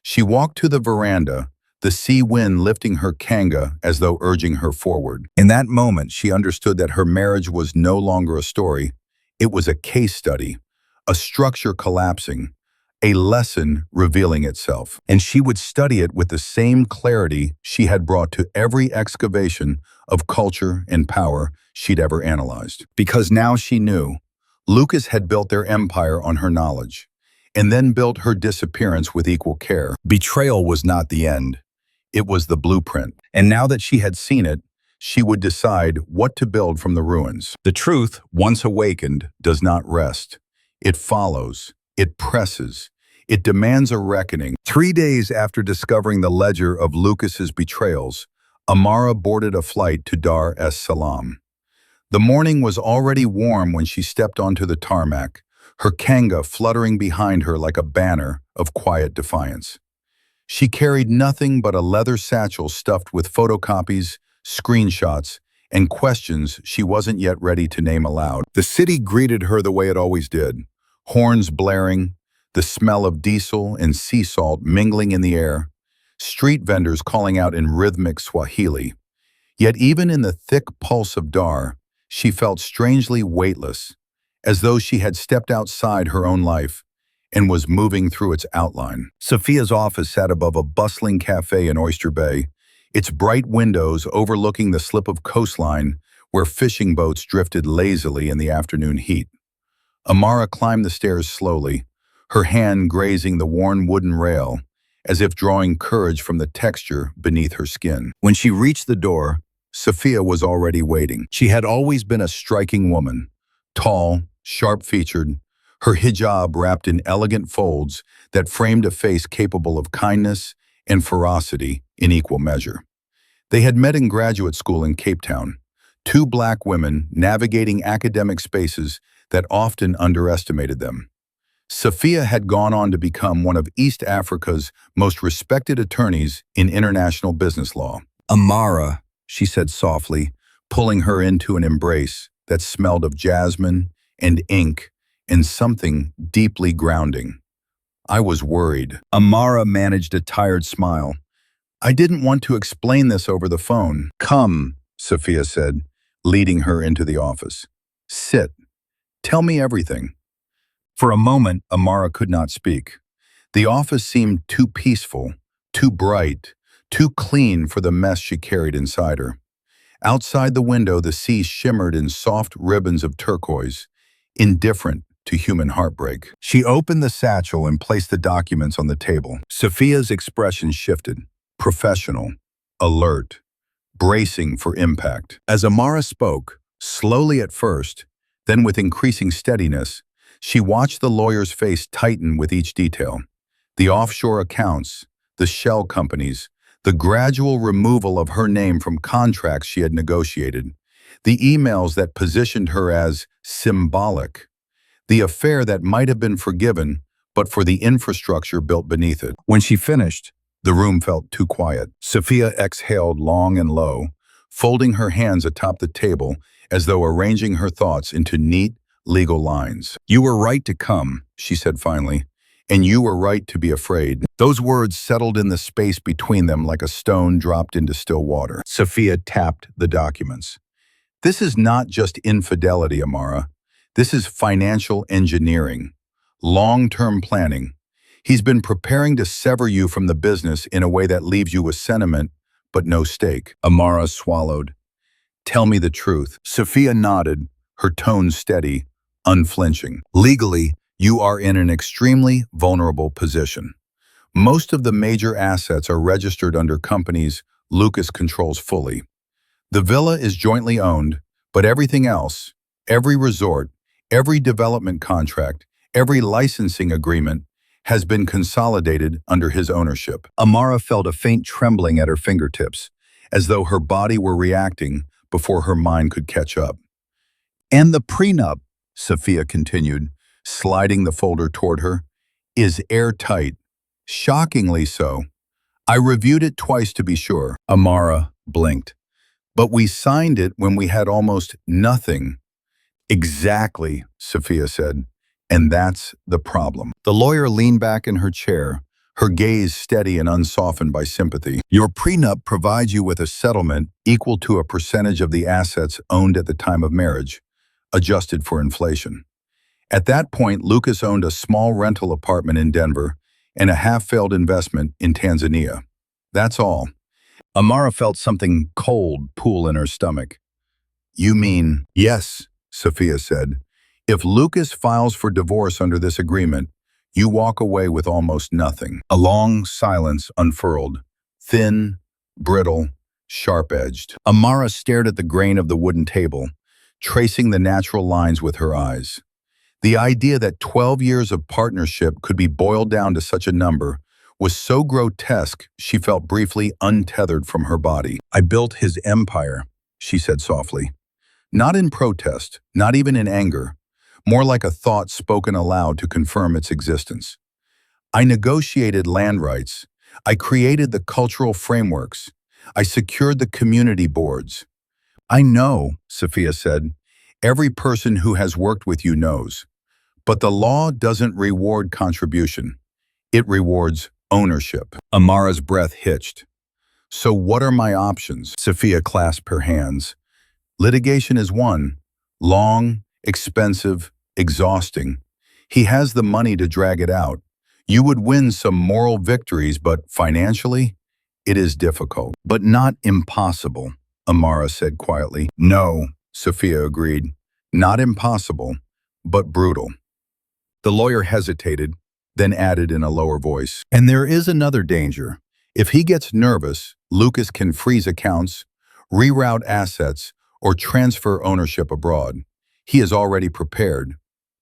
Speaker 1: She walked to the veranda, the sea wind lifting her kanga as though urging her forward. In that moment, she understood that her marriage was no longer a story. It was a case study, a structure collapsing, a lesson revealing itself. And she would study it with the same clarity she had brought to every excavation of culture and power she'd ever analyzed. Because now she knew Lucas had built their empire on her knowledge, and then built her disappearance with equal care. Betrayal was not the end. It was the blueprint. And now that she had seen it, she would decide what to build from the ruins. The truth, once awakened, does not rest. It follows. It presses. It demands a reckoning. 3 days after discovering the ledger of Lucas's betrayals, Amara boarded a flight to Dar es Salaam. The morning was already warm when she stepped onto the tarmac, her kanga fluttering behind her like a banner of quiet defiance. She carried nothing but a leather satchel stuffed with photocopies, screenshots, and questions she wasn't yet ready to name aloud. The city greeted her the way it always did, horns blaring, the smell of diesel and sea salt mingling in the air, street vendors calling out in rhythmic Swahili. Yet even in the thick pulse of Dar, she felt strangely weightless, as though she had stepped outside her own life and was moving through its outline. Sophia's office sat above a bustling cafe in Oyster Bay, its bright windows overlooking the slip of coastline where fishing boats drifted lazily in the afternoon heat. Amara climbed the stairs slowly, her hand grazing the worn wooden rail, as if drawing courage from the texture beneath her skin. When she reached the door, Sophia was already waiting. She had always been a striking woman, tall, sharp-featured, her hijab wrapped in elegant folds that framed a face capable of kindness and ferocity in equal measure. They had met in graduate school in Cape Town, two black women navigating academic spaces that often underestimated them. Sophia had gone on to become one of East Africa's most respected attorneys in international business law. Amara, she said softly, pulling her into an embrace that smelled of jasmine and ink and something deeply grounding. I was worried. Amara managed a tired smile. I didn't want to explain this over the phone. Come, Sophia said, leading her into the office. Sit. Tell me everything. For a moment, Amara could not speak. The office seemed too peaceful, too bright, too clean for the mess she carried inside her. Outside the window, the sea shimmered in soft ribbons of turquoise, indifferent to human heartbreak. She opened the satchel and placed the documents on the table. Sophia's expression shifted, professional, alert, bracing for impact. As Amara spoke, slowly at first, then with increasing steadiness, she watched the lawyer's face tighten with each detail. The offshore accounts, the shell companies, the gradual removal of her name from contracts she had negotiated, the emails that positioned her as symbolic, the affair that might have been forgiven but for the infrastructure built beneath it. When she finished, the room felt too quiet. Sophia exhaled long and low, folding her hands atop the table as though arranging her thoughts into neat, legal lines. "You were right to come," she said finally, "and you were right to be afraid." Those words settled in the space between them like a stone dropped into still water. Sophia tapped the documents. "This is not just infidelity, Amara. This is financial engineering, long-term planning. He's been preparing to sever you from the business in a way that leaves you with sentiment, but no stake." Amara swallowed. "Tell me the truth." Sophia nodded, her tone steady, unflinching. "Legally, you are in an extremely vulnerable position. Most of the major assets are registered under companies Lucas controls fully. The villa is jointly owned, but everything else, every resort, every development contract, every licensing agreement, has been consolidated under his ownership." Amara felt a faint trembling at her fingertips, as though her body were reacting before her mind could catch up. "And the prenup," Sophia continued, sliding the folder toward her, "is airtight. Shockingly so. I reviewed it twice to be sure." Amara blinked. "But we signed it when we had almost nothing." "Exactly," Sophia said. "And that's the problem." The lawyer leaned back in her chair, her gaze steady and unsoftened by sympathy. "Your prenup provides you with a settlement equal to a percentage of the assets owned at the time of marriage, adjusted for inflation. At that point, Lucas owned a small rental apartment in Denver and a half-failed investment in Tanzania. That's all." Amara felt something cold pool in her stomach. "You mean—" "Yes," Sophia said. "If Lucas files for divorce under this agreement, you walk away with almost nothing." A long silence unfurled, thin, brittle, sharp-edged. Amara stared at the grain of the wooden table, tracing the natural lines with her eyes. The idea that 12 years of partnership could be boiled down to such a number was so grotesque she felt briefly untethered from her body. "I built his empire," she said softly. Not in protest, not even in anger, more like a thought spoken aloud to confirm its existence. "I negotiated land rights. I created the cultural frameworks. I secured the community boards." "I know," Sophia said. "Every person who has worked with you knows. But the law doesn't reward contribution. It rewards ownership." Amara's breath hitched. "So what are my options?" Sophia clasped her hands. "Litigation is one. Long, expensive, exhausting. He has the money to drag it out. You would win some moral victories, but financially, it is difficult." "But not impossible," Amara said quietly. "No," Sophia agreed. "Not impossible, but brutal." The lawyer hesitated, then added in a lower voice, "And there is another danger. If he gets nervous, Lucas can freeze accounts, reroute assets, or transfer ownership abroad. He is already prepared.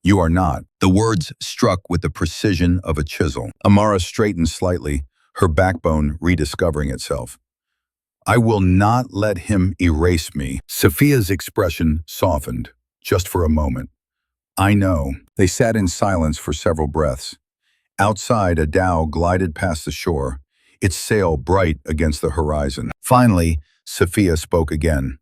Speaker 1: You are not." The words struck with the precision of a chisel. Amara straightened slightly, her backbone rediscovering itself. "I will not let him erase me." Sophia's expression softened, just for a moment. "I know." They sat in silence for several breaths. Outside, a dhow glided past the shore, its sail bright against the horizon. Finally, Sophia spoke again.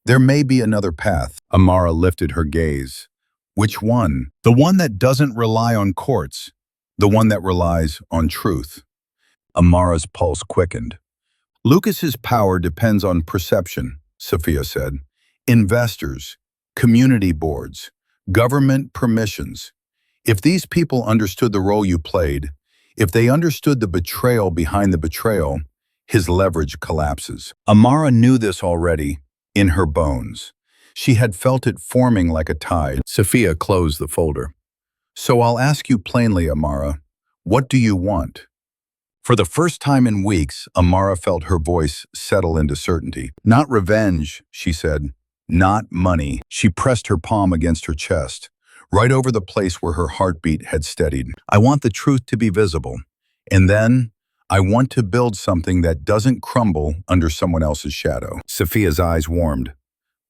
Speaker 1: "There may be another path." Amara lifted her gaze. "Which one?" "The one that doesn't rely on courts. The one that relies on truth." Amara's pulse quickened. "Lucas's power depends on perception," Sophia said. "Investors, community boards, government permissions. If these people understood the role you played, if they understood the betrayal behind the betrayal, his leverage collapses. Amara knew this already, in her bones. She had felt it forming like a tide. Sophia closed the folder. So I'll ask you plainly, Amara, what do you want? For the first time in weeks, Amara felt her voice settle into certainty. Not revenge, she said. Not money. She pressed her palm against her chest, right over the place where her heartbeat had steadied. I want the truth to be visible. And then, I want to build something that doesn't crumble under someone else's shadow. Sophia's eyes warmed.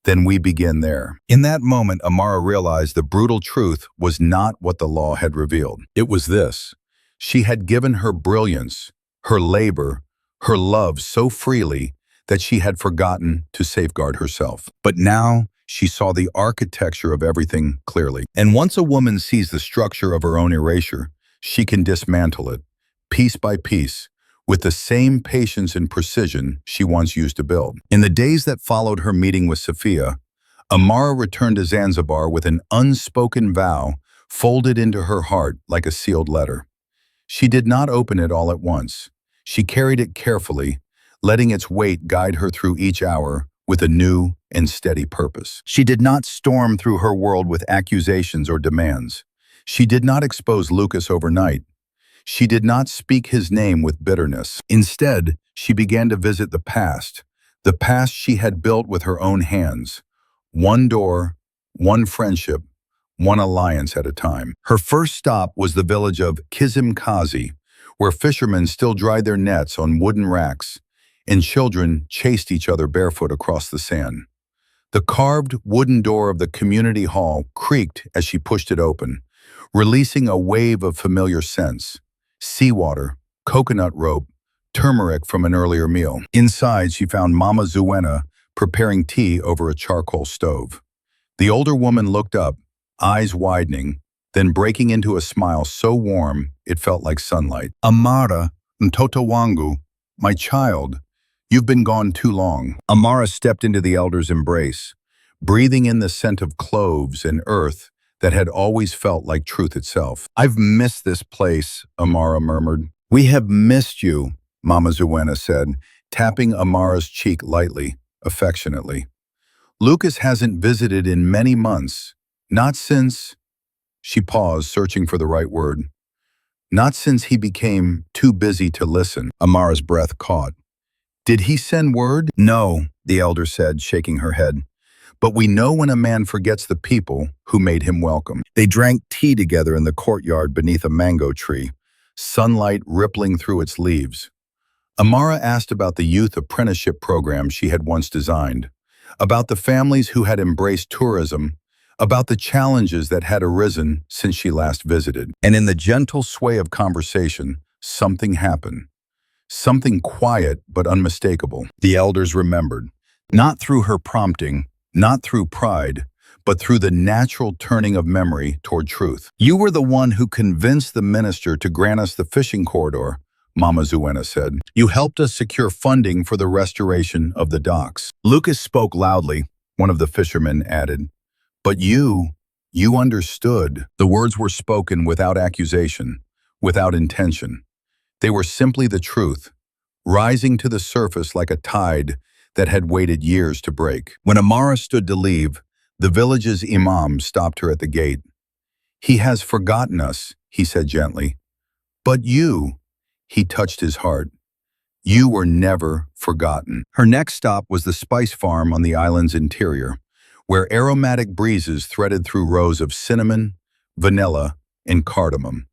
Speaker 1: Then we begin there. In that moment, Amara realized the brutal truth was not what the law had revealed. It was this. She had given her brilliance, her labor, her love so freely that she had forgotten to safeguard herself. But now, she saw the architecture of everything clearly. And once a woman sees the structure of her own erasure, she can dismantle it, piece by piece, with the same patience and precision she once used to build. In the days that followed her meeting with Sophia, Amara returned to Zanzibar with an unspoken vow folded into her heart like a sealed letter. She did not open it all at once. She carried it carefully, letting its weight guide her through each hour with a new and steady purpose. She did not storm through her world with accusations or demands. She did not expose Lucas overnight. She did not speak his name with bitterness. Instead, she began to visit the past she had built with her own hands. One door, one friendship, one alliance at a time. Her first stop was the village of Kizimkazi, where fishermen still dried their nets on wooden racks, and children chased each other barefoot across the sand. The carved wooden door of the community hall creaked as she pushed it open, releasing a wave of familiar scents. Seawater, coconut rope, turmeric from an earlier meal. Inside, she found Mama Zuena preparing tea over a charcoal stove. The older woman looked up, eyes widening, then breaking into a smile so warm it felt like sunlight. Amara, Mtoto wangu, my child, you've been gone too long. Amara stepped into the elder's embrace, breathing in the scent of cloves and earth that had always felt like truth itself. I've missed this place, Amara murmured. We have missed you, Mama Zuena said, tapping Amara's cheek lightly, affectionately. Lucas hasn't visited in many months, not since... She paused, searching for the right word. Not since he became too busy to listen. Amara's breath caught. Did he send word? No, the elder said, shaking her head. But we know when a man forgets the people who made him welcome. They drank tea together in the courtyard beneath a mango tree, sunlight rippling through its leaves. Amara asked about the youth apprenticeship program she had once designed, about the families who had embraced tourism, about the challenges that had arisen since she last visited. And in the gentle sway of conversation, something happened. Something quiet but unmistakable. The elders remembered, not through her prompting, not through pride, but through the natural turning of memory toward truth. You were the one who convinced the minister to grant us the fishing corridor, Mama Zuena said. You helped us secure funding for the restoration of the docks. Lucas spoke loudly, one of the fishermen added. But you understood. The words were spoken without accusation, without intention. They were simply the truth, rising to the surface like a tide that had waited years to break. When Amara stood to leave, the village's imam stopped her at the gate. He has forgotten us, he said gently. But you, he touched his heart. You were never forgotten. Her next stop was the spice farm on the island's interior, where aromatic breezes threaded through rows of cinnamon, vanilla, and cardamom.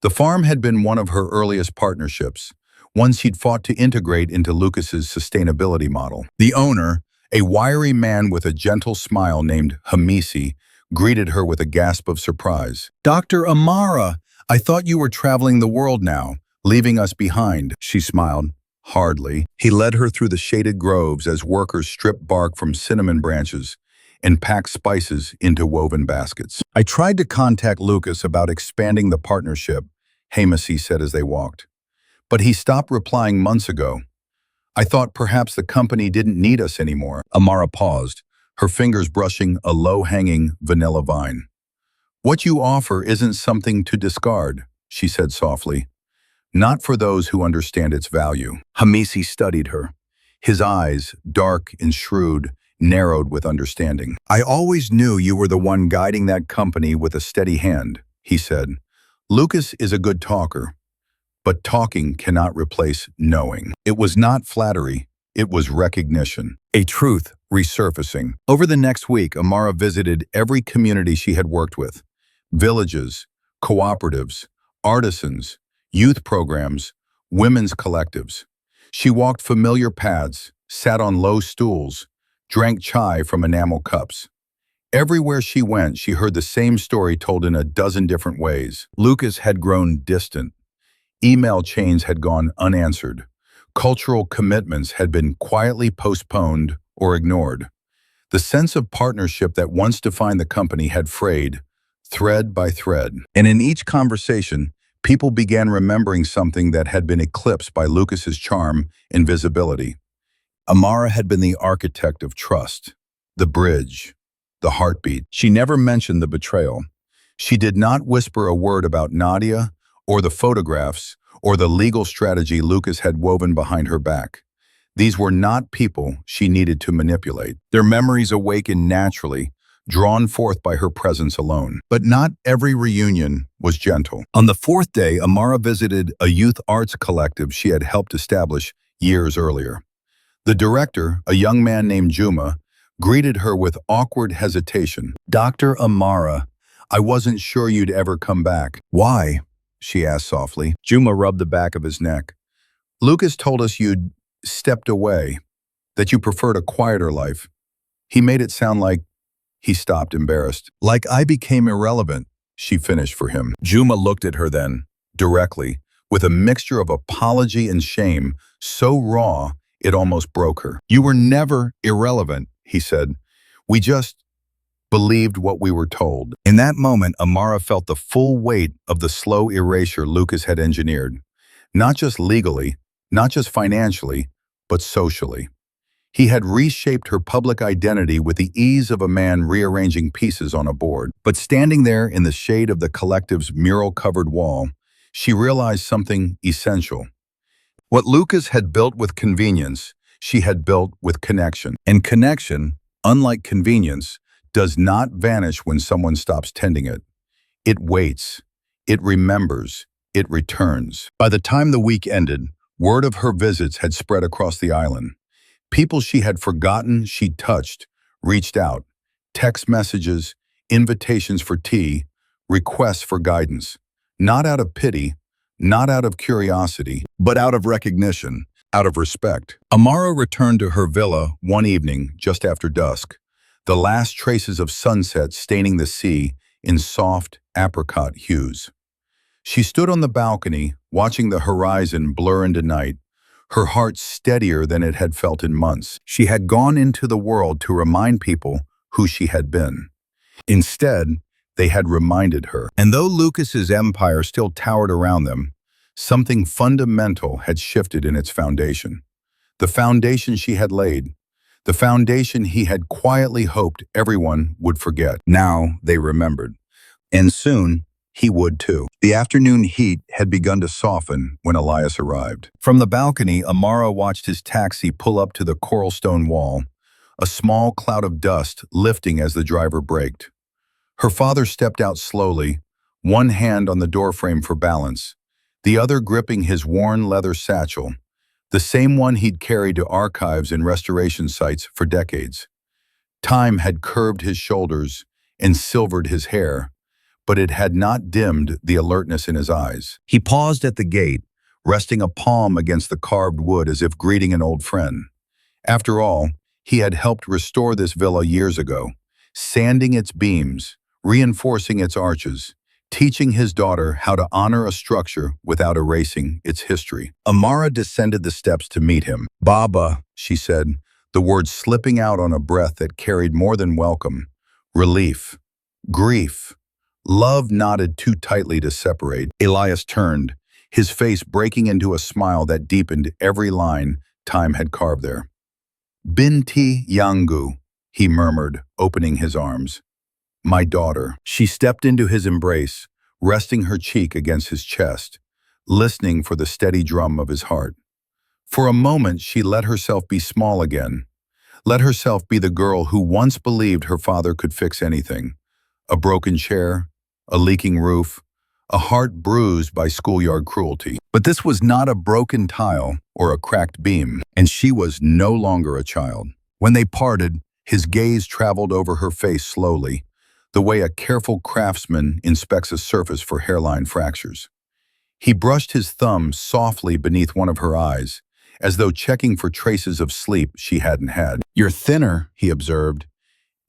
Speaker 1: The farm had been one of her earliest partnerships, one she'd fought to integrate into Lucas's sustainability model. The owner, a wiry man with a gentle smile named Hamisi, greeted her with a gasp of surprise. Dr. Amara, I thought you were traveling the world now, leaving us behind, she smiled. Hardly. He led her through the shaded groves as workers stripped bark from cinnamon branches and packed spices into woven baskets. I tried to contact Lucas about expanding the partnership, Hamisi said as they walked. But he stopped replying months ago. I thought perhaps the company didn't need us anymore. Amara paused, her fingers brushing a low-hanging vanilla vine. What you offer isn't something to discard, she said softly. not for those who understand its value. Hamisi studied her. His eyes, dark and shrewd, narrowed with understanding. "I always knew you were the one guiding that company with a steady hand," he said. "Lucas is a good talker, but talking cannot replace knowing." It was not flattery, it was recognition. A truth resurfacing. Over the next week, Amara visited every community she had worked with. Villages, cooperatives, artisans, youth programs, women's collectives. She walked familiar paths, sat on low stools, drank chai from enamel cups. Everywhere she went, she heard the same story told in a dozen different ways. Lucas had grown distant. Email chains had gone unanswered. Cultural commitments had been quietly postponed or ignored. The sense of partnership that once defined the company had frayed, thread by thread. And in each conversation, people began remembering something that had been eclipsed by Lucas's charm and visibility. Amara had been the architect of trust, the bridge, the heartbeat. She never mentioned the betrayal. She did not whisper a word about Nadia or the photographs or the legal strategy Lucas had woven behind her back. These were not people she needed to manipulate. Their memories awakened naturally, drawn forth by her presence alone. But not every reunion was gentle. On the fourth day, Amara visited a youth arts collective she had helped establish years earlier. The director, a young man named Juma, greeted her with awkward hesitation. "Dr. Amara, I wasn't sure you'd ever come back." "Why?" she asked softly. Juma rubbed the back of his neck. "Lucas told us you'd stepped away, that you preferred a quieter life. He made it sound like—" He stopped, embarrassed. "Like I became irrelevant," she finished for him. Juma looked at her then, directly, with a mixture of apology and shame, so raw it almost broke her. "You were never irrelevant," he said. "We just believed what we were told." In that moment, Amara felt the full weight of the slow erasure Lucas had engineered. Not just legally, not just financially, but socially. He had reshaped her public identity with the ease of a man rearranging pieces on a board. But standing there in the shade of the collective's mural-covered wall, she realized something essential. What Lucas had built with convenience, she had built with connection. And connection, unlike convenience, does not vanish when someone stops tending it. It waits, it remembers, it returns. By the time the week ended, word of her visits had spread across the island. People she had forgotten she'd touched reached out. Text messages, invitations for tea, requests for guidance. Not out of pity, not out of curiosity, but out of recognition, out of respect. Amara returned to her villa one evening just after dusk, the last traces of sunset staining the sea in soft apricot hues. She stood on the balcony, watching the horizon blur into night, her heart steadier than it had felt in months. She had gone into the world to remind people who she had been. Instead, they had reminded her. And though Lucas's empire still towered around them, something fundamental had shifted in its foundation. The foundation she had laid, the foundation he had quietly hoped everyone would forget. Now they remembered. And soon, he would too. The afternoon heat had begun to soften when Elias arrived. From the balcony, Amara watched his taxi pull up to the coral stone wall, a small cloud of dust lifting as the driver braked. Her father stepped out slowly, one hand on the doorframe for balance, the other gripping his worn leather satchel, the same one he'd carried to archives and restoration sites for decades. Time had curved his shoulders and silvered his hair, but it had not dimmed the alertness in his eyes. He paused at the gate, resting a palm against the carved wood as if greeting an old friend. After all, he had helped restore this villa years ago, sanding its beams, reinforcing its arches, teaching his daughter how to honor a structure without erasing its history. Amara descended the steps to meet him. "Baba," she said, the words slipping out on a breath that carried more than welcome, relief, grief. Love knotted too tightly to separate. Elias turned, his face breaking into a smile that deepened every line time had carved there. "Binti Yangu," he murmured, opening his arms. "My daughter." She stepped into his embrace, resting her cheek against his chest. listening for the steady drum of his heart. For a moment, she let herself be small again, let herself be the girl who once believed her father could fix anything. A broken chair, a leaking roof, a heart bruised by schoolyard cruelty. But this was not a broken tile or a cracked beam, and she was no longer a child. When they parted, his gaze traveled over her face slowly, the way a careful craftsman inspects a surface for hairline fractures. He brushed his thumb softly beneath one of her eyes, as though checking for traces of sleep she hadn't had. "You're thinner," he observed,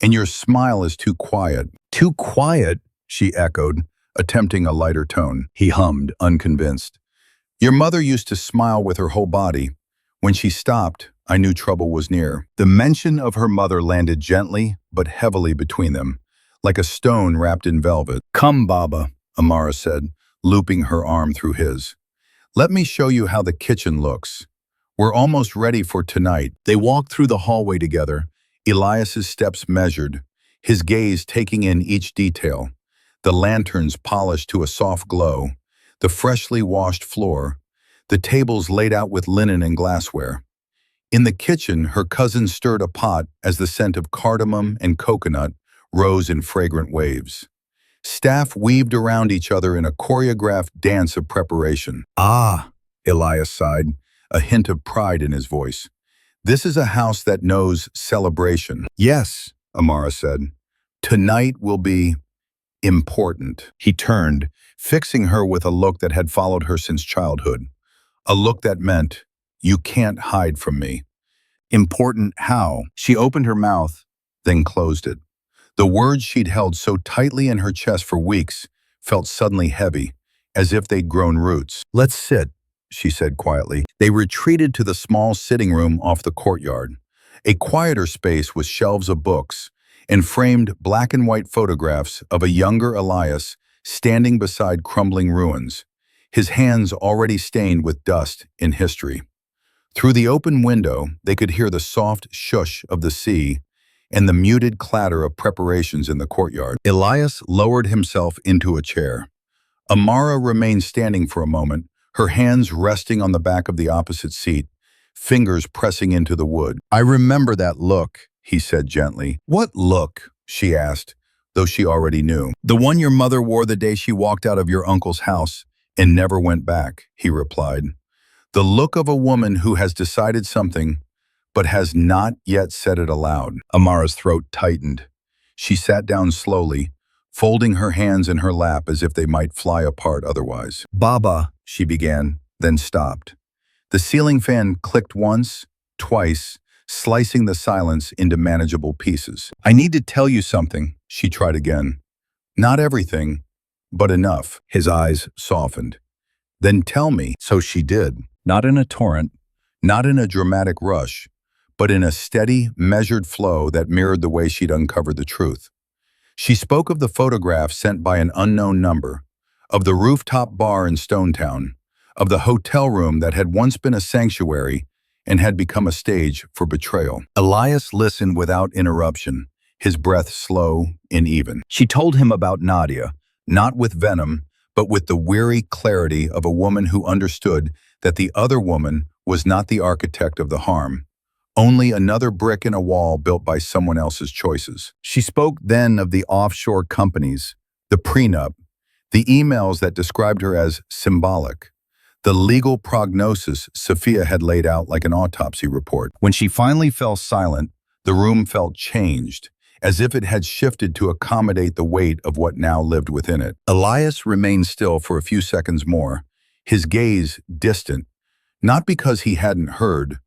Speaker 1: "and your smile is too quiet." "Too quiet?" she echoed, attempting a lighter tone. He hummed, unconvinced. "Your mother used to smile with her whole body. When she stopped, I knew trouble was near." The mention of her mother landed gently but heavily between them, like a stone wrapped in velvet. "Come, Baba," Amara said, looping her arm through his. "Let me show you how the kitchen looks. We're almost ready for tonight." They walked through the hallway together, Elias's steps measured, his gaze taking in each detail. The lanterns polished to a soft glow, the freshly washed floor, the tables laid out with linen and glassware. In the kitchen, her cousin stirred a pot as the scent of cardamom and coconut rose in fragrant waves. Staff weaved around each other in a choreographed dance of preparation. "Ah," Elias sighed, a hint of pride in his voice. "This is a house that knows celebration." "Yes," Amara said. "Tonight will be important." He turned, fixing her with a look that had followed her since childhood. A look that meant, "You can't hide from me." "Important how?" She opened her mouth, then closed it. The words she'd held so tightly in her chest for weeks felt suddenly heavy, as if they'd grown roots. "Let's sit," she said quietly. They retreated to the small sitting room off the courtyard, a quieter space with shelves of books and framed black and white photographs of a younger Elias standing beside crumbling ruins, his hands already stained with dust in history. Through the open window, they could hear the soft shush of the sea and the muted clatter of preparations in the courtyard. Elias lowered himself into a chair. Amara remained standing for a moment, her hands resting on the back of the opposite seat, fingers pressing into the wood. "I remember that look," he said gently. "What look?" she asked, though she already knew. "The one your mother wore the day she walked out of your uncle's house and never went back," he replied. "The look of a woman who has decided something, but has not yet said it aloud." Amara's throat tightened. She sat down slowly, folding her hands in her lap as if they might fly apart otherwise. "Baba," she began, then stopped. The ceiling fan clicked once, twice, slicing the silence into manageable pieces. "I need to tell you something," she tried again. "Not everything, but enough." His eyes softened. "Then tell me." So she did, not in a torrent, not in a dramatic rush, but in a steady, measured flow that mirrored the way she'd uncovered the truth. She spoke of the photograph sent by an unknown number, of the rooftop bar in Stonetown, of the hotel room that had once been a sanctuary and had become a stage for betrayal. Elias listened without interruption, his breath slow and even. She told him about Nadia, not with venom, but with the weary clarity of a woman who understood that the other woman was not the architect of the harm, only another brick in a wall built by someone else's choices. She spoke then of the offshore companies, the prenup, the emails that described her as symbolic, the legal prognosis Sophia had laid out like an autopsy report. When she finally fell silent, the room felt changed, as if it had shifted to accommodate the weight of what now lived within it. Elias remained still for a few seconds more, his gaze distant, not because he hadn't heard,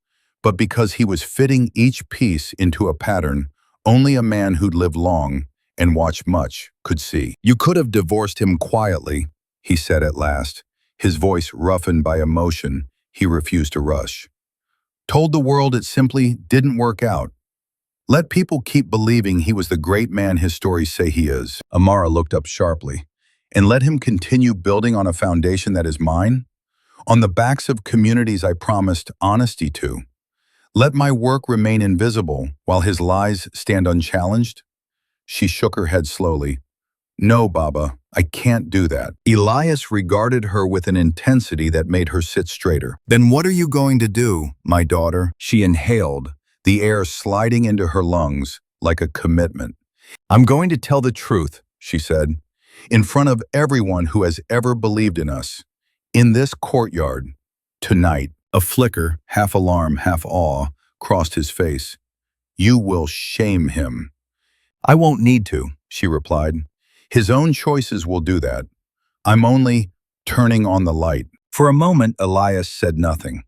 Speaker 1: but because he was fitting each piece into a pattern only a man who'd lived long and watched much could see. "You could have divorced him quietly," he said at last, his voice roughened by emotion he refused to rush. "Told the world it simply didn't work out. Let people keep believing he was the great man his stories say he is." Amara looked up sharply. "And let him continue building on a foundation that is mine? On the backs of communities I promised honesty to? Let my work remain invisible while his lies stand unchallenged?" She shook her head slowly. No, Baba, I can't do that. Elias regarded her with an intensity that made her sit straighter. Then what are you going to do, my daughter? She inhaled, the air sliding into her lungs like a commitment. I'm going to tell the truth, she said, in front of everyone who has ever believed in us. In this courtyard, tonight, a flicker, half alarm, half awe, crossed his face. You will shame him. I won't need to, she replied. His own choices will do that. I'm only turning on the light. For a moment, Elias said nothing.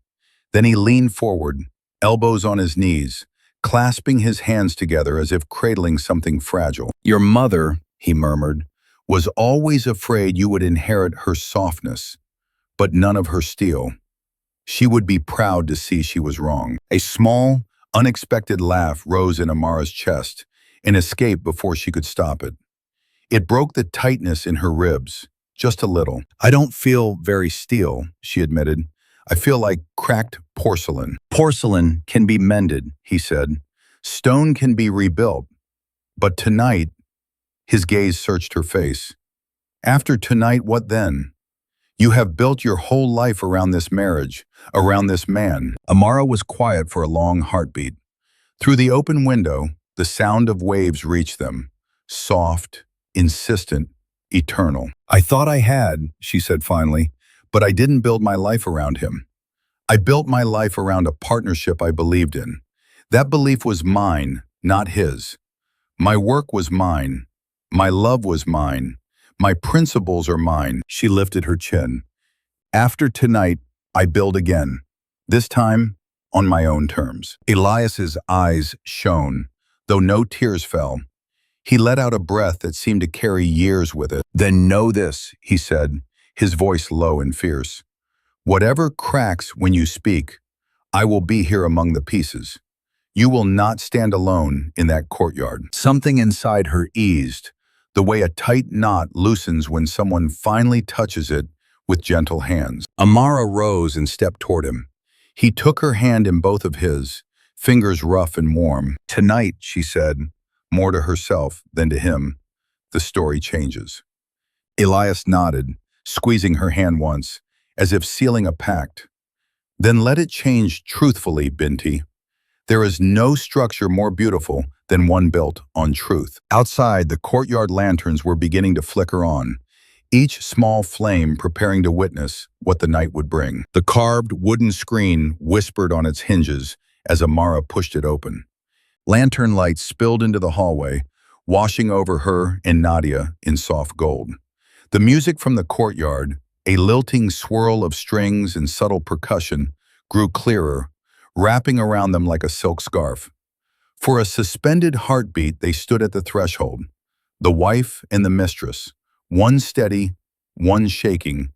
Speaker 1: Then he leaned forward, elbows on his knees, clasping his hands together as if cradling something fragile. Your mother, he murmured, was always afraid you would inherit her softness, but none of her steel. She would be proud to see she was wrong. A small, unexpected laugh rose in Amara's chest and escaped before she could stop it. It broke the tightness in her ribs, just a little. I don't feel very steel, she admitted. I feel like cracked porcelain. Porcelain can be mended, he said. Stone can be rebuilt. But tonight, his gaze searched her face. After tonight, what then? You have built your whole life around this marriage, around this man. Amara was quiet for a long heartbeat. Through the open window, the sound of waves reached them, soft, insistent, eternal. I thought I had, she said finally, but I didn't build my life around him. I built my life around a partnership I believed in. That belief was mine, not his. My work was mine. My love was mine. My principles are mine. She lifted her chin. After tonight, I build again. This time, on my own terms. Elias's eyes shone, though no tears fell. He let out a breath that seemed to carry years with it. Then know this, he said, his voice low and fierce. Whatever cracks when you speak, I will be here among the pieces. You will not stand alone in that courtyard. Something inside her eased, the way a tight knot loosens when someone finally touches it with gentle hands. Amara rose and stepped toward him. He took her hand in both of his, fingers rough and warm. Tonight, she said, more to herself than to him, the story changes. Elias nodded, squeezing her hand once, as if sealing a pact. Then let it change truthfully, Binti. There is no structure more beautiful than one built on truth. Outside, the courtyard lanterns were beginning to flicker on, each small flame preparing to witness what the night would bring. The carved wooden screen whispered on its hinges as Amara pushed it open. Lantern lights spilled into the hallway, washing over her and Nadia in soft gold. The music from the courtyard, a lilting swirl of strings and subtle percussion, grew clearer, wrapping around them like a silk scarf. For a suspended heartbeat, they stood at the threshold, the wife and the mistress, one steady, one shaking,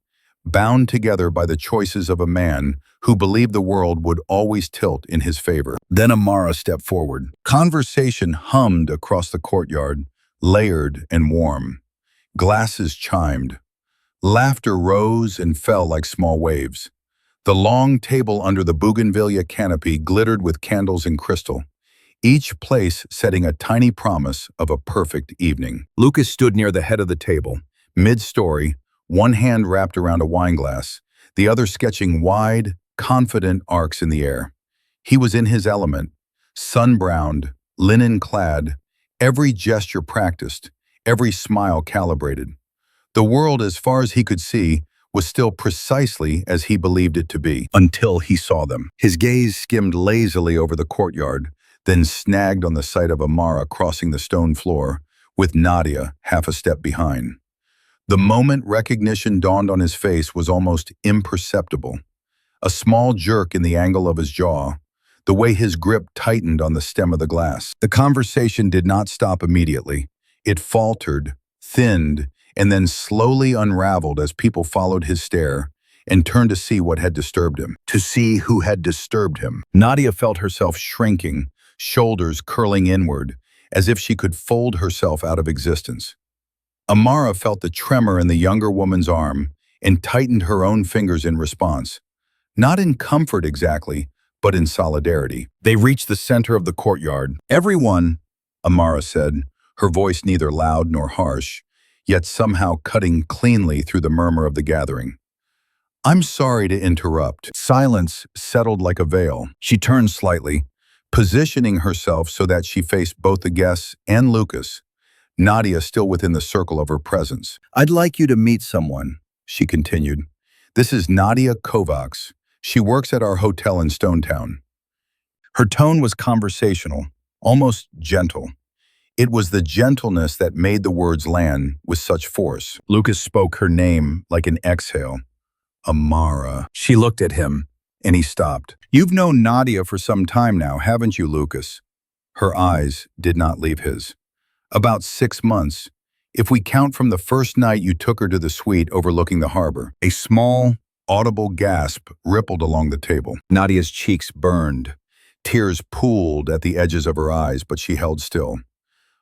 Speaker 1: bound together by the choices of a man who believed the world would always tilt in his favor. Then Amara stepped forward. Conversation hummed across the courtyard, layered and warm. Glasses chimed. Laughter rose and fell like small waves. The long table under the bougainvillea canopy glittered with candles and crystal, each place setting a tiny promise of a perfect evening. Lucas stood near the head of the table, mid-story, one hand wrapped around a wineglass, the other sketching wide, confident arcs in the air. He was in his element, sun-browned, linen-clad, every gesture practiced, every smile calibrated. The world, as far as he could see, was still precisely as he believed it to be, until he saw them. His gaze skimmed lazily over the courtyard, then snagged on the sight of Amara crossing the stone floor, with Nadia half a step behind. The moment recognition dawned on his face was almost imperceptible. A small jerk in the angle of his jaw, the way his grip tightened on the stem of the glass. The conversation did not stop immediately. It faltered, thinned, and then slowly unraveled as people followed his stare and turned to see what had disturbed him, to see who had disturbed him. Nadia felt herself shrinking, shoulders curling inward, as if she could fold herself out of existence. Amara felt the tremor in the younger woman's arm and tightened her own fingers in response. Not in comfort exactly, but in solidarity. They reached the center of the courtyard. Everyone, Amara said, her voice neither loud nor harsh, yet somehow cutting cleanly through the murmur of the gathering. "I'm sorry to interrupt." Silence settled like a veil. She turned slightly, positioning herself so that she faced both the guests and Lucas, Nadia still within the circle of her presence. "I'd like you to meet someone," she continued. "This is Nadia Kovacs. She works at our hotel in Stonetown." Her tone was conversational, almost gentle. It was the gentleness that made the words land with such force. Lucas spoke her name like an exhale. "Amara." She looked at him, and he stopped. "You've known Nadia for some time now, haven't you, Lucas?" Her eyes did not leave his. "About 6 months, if we count from the first night you took her to the suite overlooking the harbor." A small, audible gasp rippled along the table. Nadia's cheeks burned. Tears pooled at the edges of her eyes, but she held still.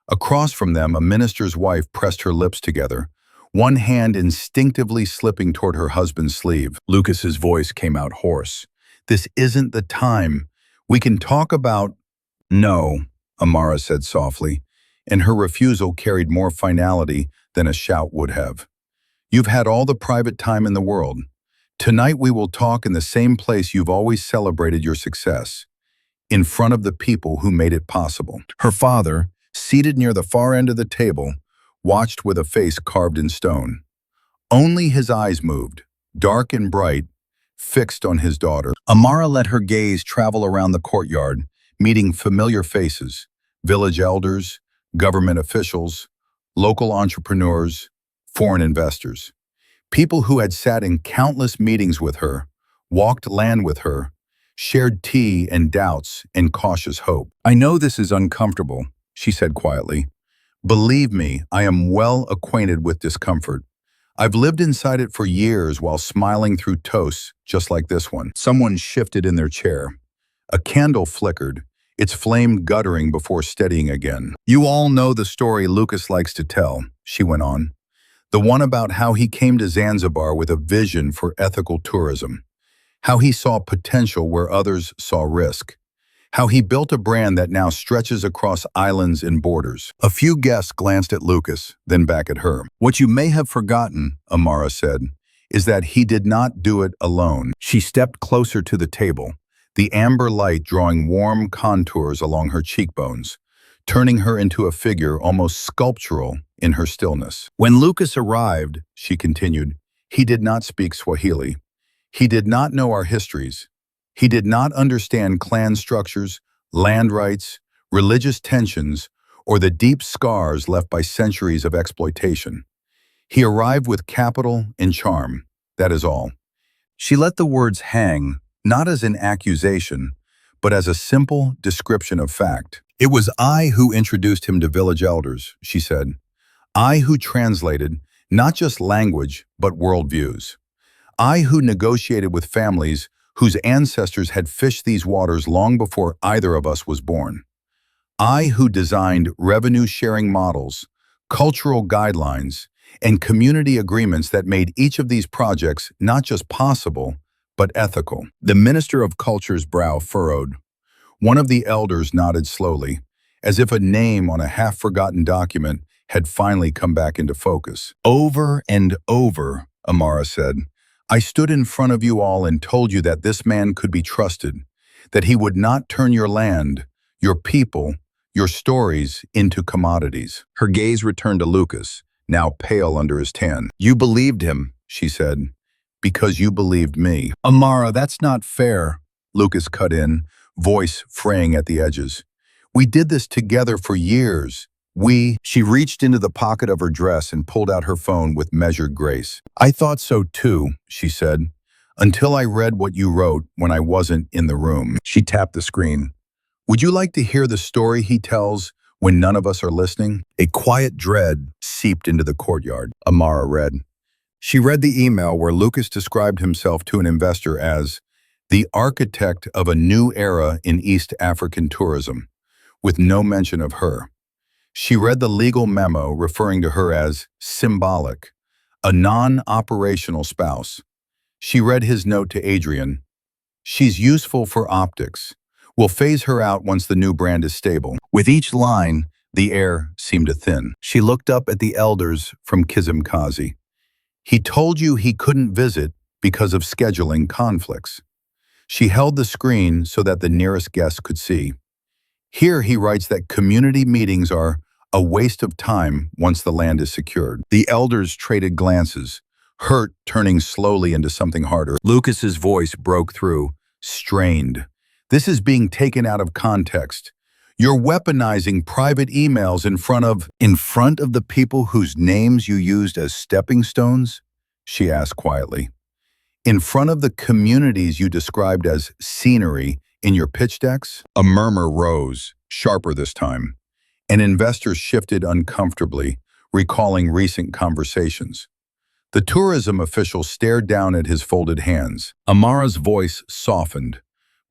Speaker 1: Across from them, a minister's wife pressed her lips together, one hand instinctively slipping toward her husband's sleeve. Lucas's voice came out hoarse. "This isn't the time. We can talk about—" "No," Amara said softly, and her refusal carried more finality than a shout would have. "You've had all the private time in the world. Tonight we will talk in the same place you've always celebrated your success, in front of the people who made it possible." Her father, seated near the far end of the table, watched with a face carved in stone. Only his eyes moved, dark and bright, fixed on his daughter. Amara let her gaze travel around the courtyard, meeting familiar faces, village elders, government officials, local entrepreneurs, foreign investors. People who had sat in countless meetings with her, walked land with her, shared tea and doubts and cautious hope. "I know this is uncomfortable," she said quietly. "Believe me, I am well acquainted with discomfort. I've lived inside it for years while smiling through toasts just like this one." Someone shifted in their chair. A candle flickered, its flame guttering before steadying again. "You all know the story Lucas likes to tell," she went on. "The one about how he came to Zanzibar with a vision for ethical tourism. How he saw potential where others saw risk. How he built a brand that now stretches across islands and borders." A few guests glanced at Lucas, then back at her. "What you may have forgotten," Amara said, "is that he did not do it alone." She stepped closer to the table, the amber light drawing warm contours along her cheekbones, turning her into a figure almost sculptural in her stillness. "When Lucas arrived," she continued, "he did not speak Swahili. He did not know our histories. He did not understand clan structures, land rights, religious tensions, or the deep scars left by centuries of exploitation. He arrived with capital and charm, that is all." She let the words hang, not as an accusation, but as a simple description of fact. "It was I who introduced him to village elders," she said. "I who translated not just language, but worldviews. I who negotiated with families whose ancestors had fished these waters long before either of us was born. I who designed revenue-sharing models, cultural guidelines, and community agreements that made each of these projects not just possible, but ethical." The Minister of Culture's brow furrowed. One of the elders nodded slowly, as if a name on a half-forgotten document had finally come back into focus. "Over and over," Amara said, "I stood in front of you all and told you that this man could be trusted, that he would not turn your land, your people, your stories into commodities." Her gaze returned to Lucas, now pale under his tan. "You believed him," she said, "because you believed me." "Amara, that's not fair," Lucas cut in, voice fraying at the edges. "We did this together for years. She reached into the pocket of her dress and pulled out her phone with measured grace. "I thought so too," she said, "until I read what you wrote when I wasn't in the room." She tapped the screen. "Would you like to hear the story he tells when none of us are listening?" A quiet dread seeped into the courtyard. Amara read. She read the email where Lucas described himself to an investor as the architect of a new era in East African tourism, with no mention of her. She read the legal memo referring to her as symbolic, a non-operational spouse. She read his note to Adrian. "She's useful for optics. We'll phase her out once the new brand is stable." With each line, The air seemed to thin. She looked up at the elders from Kizimkazi. He told you he couldn't visit because of scheduling conflicts. She held the screen so that the nearest guest could see. Here he writes that community meetings are a waste of time once the land is secured. The elders traded glances, hurt turning slowly into something harder. Lucas's voice broke through, strained. This is being taken out of context. You're weaponizing private emails in front of the people whose names you used as stepping stones? She asked quietly. In front of the communities you described as scenery in your pitch decks? A murmur rose, sharper this time, and investors shifted uncomfortably, recalling recent conversations. The tourism official stared down at his folded hands. Amara's voice softened,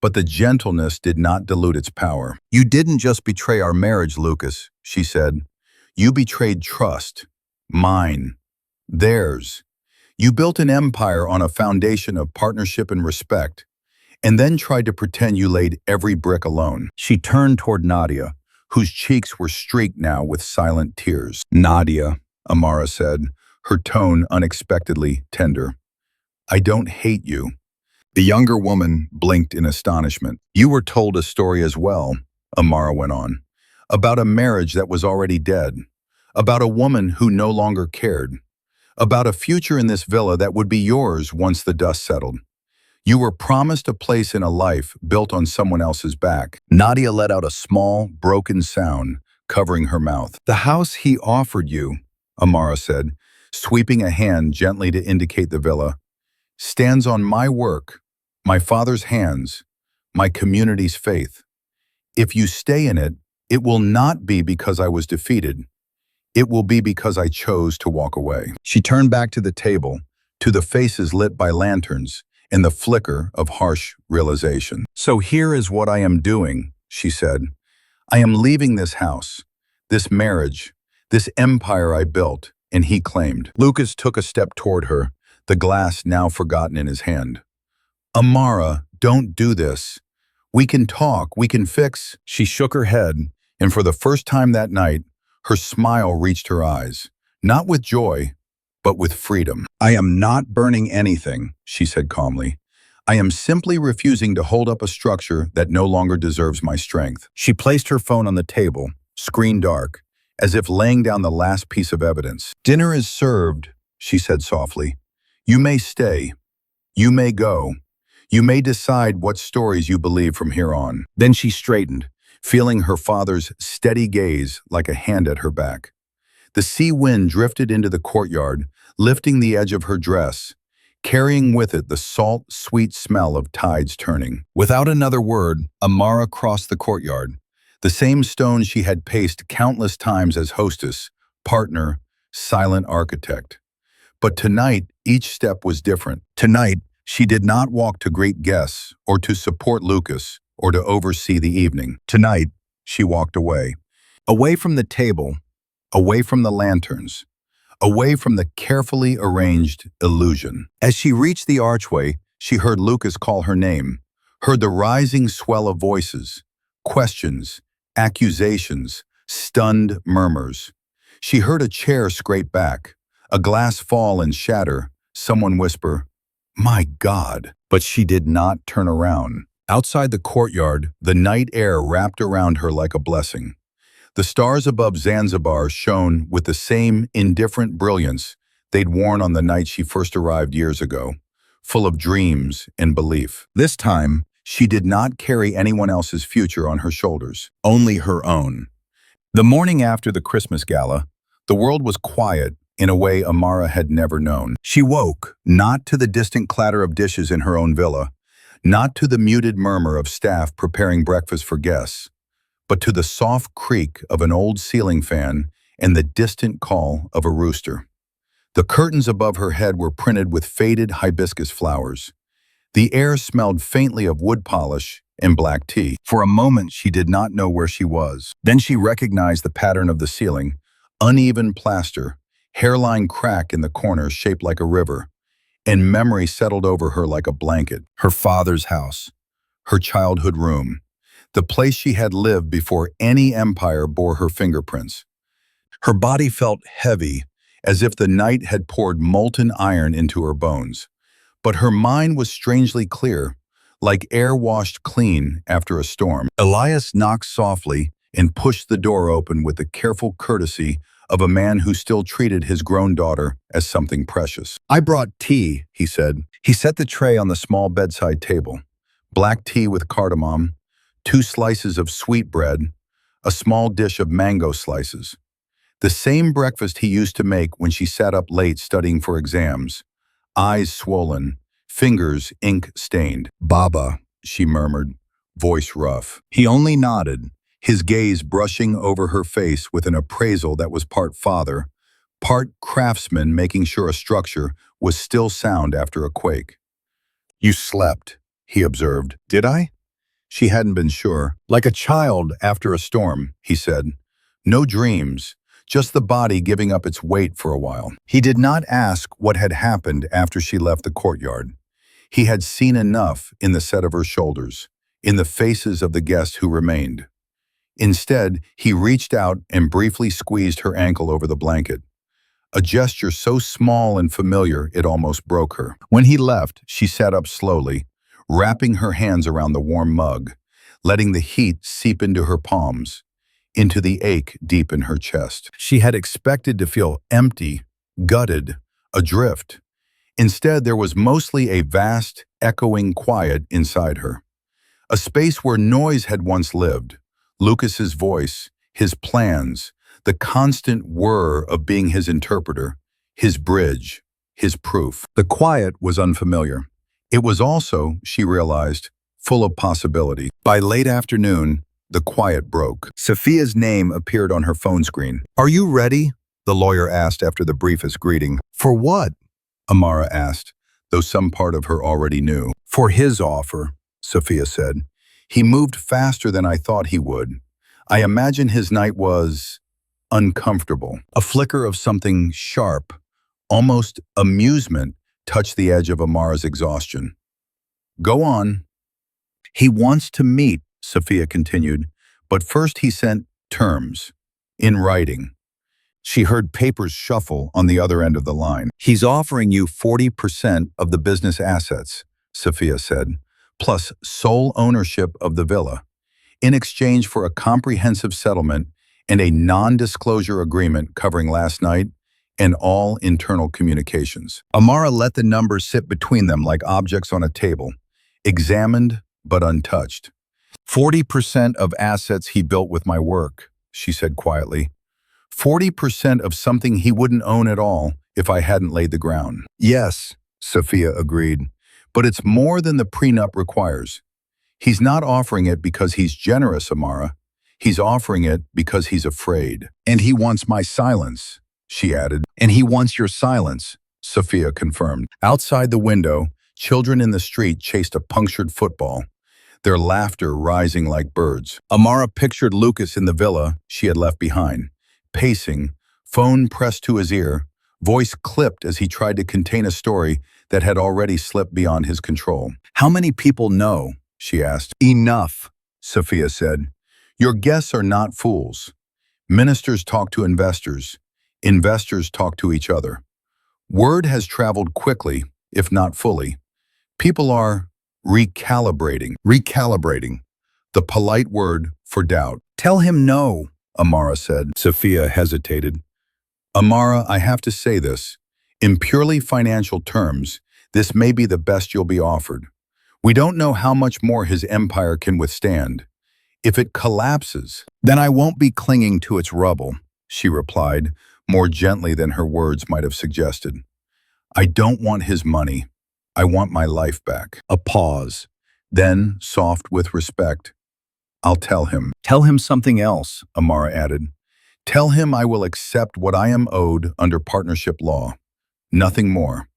Speaker 1: but the gentleness did not dilute its power. You didn't just betray our marriage, Lucas, she said. You betrayed trust. Mine. Theirs. You built an empire on a foundation of partnership and respect, and then tried to pretend you laid every brick alone. She turned toward Nadia, whose cheeks were streaked now with silent tears. Nadia, Amara said, her tone unexpectedly tender. I don't hate you. The younger woman blinked in astonishment. You were told a story as well, Amara went on, about a marriage that was already dead, about a woman who no longer cared, about a future in this villa that would be yours once the dust settled. You were promised a place in a life built on someone else's back. Nadia let out a small, broken sound, covering her mouth. The house he offered you, Amara said, sweeping a hand gently to indicate the villa, stands on my work, my father's hands, my community's faith. If you stay in it, it will not be because I was defeated. It will be because I chose to walk away. She turned back to the table, to the faces lit by lanterns, and the flicker of harsh realization. So here is what I am doing, she said. I am leaving this house, this marriage, this empire I built, and he claimed. Lucas took a step toward her, the glass now forgotten in his hand. Amara, don't do this. We can talk, we can fix. She shook her head, and for the first time that night, her smile reached her eyes, not with joy, but with freedom. I am not burning anything, she said calmly. I am simply refusing to hold up a structure that no longer deserves my strength. She placed her phone on the table, screen dark, as if laying down the last piece of evidence. Dinner is served, she said softly. You may stay. You may go. You may decide what stories you believe from here on. Then she straightened, feeling her father's steady gaze like a hand at her back. The sea wind drifted into the courtyard, lifting the edge of her dress, carrying with it the salt, sweet smell of tides turning. Without another word, Amara crossed the courtyard, the same stone she had paced countless times as hostess, partner, silent architect. But tonight, each step was different. Tonight, she did not walk to greet guests or to support Lucas or to oversee the evening. Tonight, she walked away. Away from the table, away from the lanterns, away from the carefully arranged illusion. As she reached the archway, she heard Lucas call her name, heard the rising swell of voices, questions, accusations, stunned murmurs. She heard a chair scrape back, a glass fall and shatter, someone whisper, "My God!" But she did not turn around. Outside the courtyard, the night air wrapped around her like a blessing. The stars above Zanzibar shone with the same indifferent brilliance they'd worn on the night she first arrived years ago, full of dreams and belief. This time, she did not carry anyone else's future on her shoulders, only her own. The morning after the Christmas gala, the world was quiet in a way Amara had never known. She woke, not to the distant clatter of dishes in her own villa, not to the muted murmur of staff preparing breakfast for guests, but to the soft creak of an old ceiling fan and the distant call of a rooster. The curtains above her head were printed with faded hibiscus flowers. The air smelled faintly of wood polish and black tea. For a moment, she did not know where she was. Then she recognized the pattern of the ceiling, uneven plaster, hairline crack in the corner shaped like a river, and memory settled over her like a blanket. Her father's house, her childhood room, the place she had lived before any empire bore her fingerprints. Her body felt heavy, as if the night had poured molten iron into her bones. But her mind was strangely clear, like air washed clean after a storm. Elias knocked softly and pushed the door open with the careful courtesy of a man who still treated his grown daughter as something precious. "I brought tea," he said. He set the tray on the small bedside table. Black tea with cardamom, 2 slices of sweet bread, a small dish of mango slices. The same breakfast he used to make when she sat up late studying for exams, eyes swollen, fingers ink-stained. "Baba," she murmured, voice rough. He only nodded, his gaze brushing over her face with an appraisal that was part father, part craftsman, making sure a structure was still sound after a quake. "You slept," he observed. "Did I?" She hadn't been sure. "Like a child after a storm," he said. "No dreams, just the body giving up its weight for a while." He did not ask what had happened after she left the courtyard. He had seen enough in the set of her shoulders, in the faces of the guests who remained. Instead, he reached out and briefly squeezed her ankle over the blanket, a gesture so small and familiar it almost broke her. When he left, she sat up slowly, wrapping her hands around the warm mug, letting the heat seep into her palms, into the ache deep in her chest. She had expected to feel empty, gutted, adrift. Instead, there was mostly a vast, echoing quiet inside her. A space where noise had once lived. Lucas's voice, his plans, the constant whir of being his interpreter, his bridge, his proof. The quiet was unfamiliar. It was also, she realized, full of possibility. By late afternoon, the quiet broke. Sophia's name appeared on her phone screen. "Are you ready?" the lawyer asked after the briefest greeting. "For what?" Amara asked, though some part of her already knew. "For his offer," Sophia said. "He moved faster than I thought he would. I imagine his night was uncomfortable." A flicker of something sharp, almost amusement, touched the edge of Amara's exhaustion. "Go on." "He wants to meet," Sophia continued, "but first he sent terms, in writing." She heard papers shuffle on the other end of the line. "He's offering you 40% of the business assets," Sophia said, "plus sole ownership of the villa, in exchange for a comprehensive settlement and a non-disclosure agreement covering last night and all internal communications." Amara let the numbers sit between them like objects on a table, examined but untouched. 40% of assets he built with my work," she said quietly. 40% of something he wouldn't own at all if I hadn't laid the ground. "Yes," Sophia agreed, "but it's more than the prenup requires. He's not offering it because he's generous, Amara. He's offering it because he's afraid. And he wants my silence," she added. "And he wants your silence," Sophia confirmed. Outside the window, children in the street chased a punctured football, their laughter rising like birds. Amara pictured Lucas in the villa she had left behind, pacing, phone pressed to his ear, voice clipped as he tried to contain a story that had already slipped beyond his control. "How many people know?" she asked. "Enough," Sophia said. "Your guests are not fools. Ministers talk to investors. Investors talk to each other. Word has traveled quickly, if not fully. People are recalibrating." Recalibrating, the polite word for doubt. "Tell him no," Amara said. Sophia hesitated. "Amara, I have to say this. In purely financial terms, this may be the best you'll be offered. We don't know how much more his empire can withstand. If it collapses, then I won't be clinging to its rubble," she replied, more gently than her words might have suggested. "I don't want his money. I want my life back." A pause. Then, soft with respect, "I'll tell him." "Tell him something else," Amara added. "Tell him I will accept what I am owed under partnership law. Nothing more.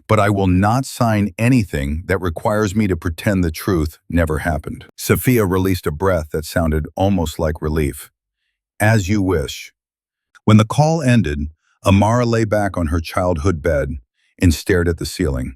Speaker 1: But I will not sign anything that requires me to pretend the truth never happened." Sophia released a breath that sounded almost like relief. "As you wish." When the call ended, Amara lay back on her childhood bed and stared at the ceiling.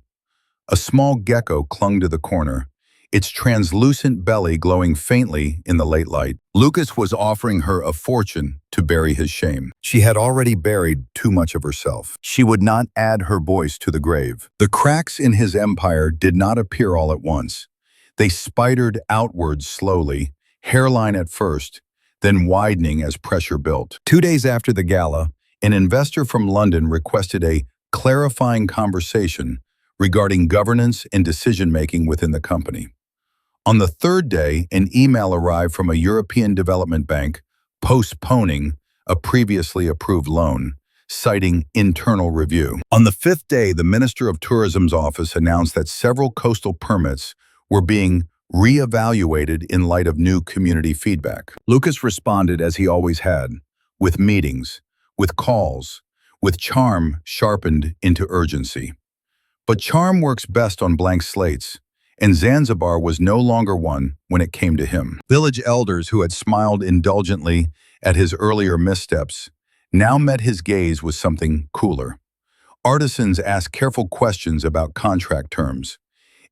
Speaker 1: A small gecko clung to the corner, its translucent belly glowing faintly in the late light. Lucas was offering her a fortune to bury his shame. She had already buried too much of herself. She would not add her voice to the grave. The cracks in his empire did not appear all at once. They spidered outwards slowly, hairline at first, then widening as pressure built. 2 days after the gala, an investor from London requested a clarifying conversation regarding governance and decision-making within the company. On the third day, an email arrived from a European development bank postponing a previously approved loan, citing internal review. On the fifth day, the Minister of Tourism's office announced that several coastal permits were being re-evaluated in light of new community feedback. Lucas responded as he always had, with meetings, with calls, with charm sharpened into urgency. But charm works best on blank slates, and Zanzibar was no longer one when it came to him. Village elders who had smiled indulgently at his earlier missteps now met his gaze with something cooler. Artisans asked careful questions about contract terms.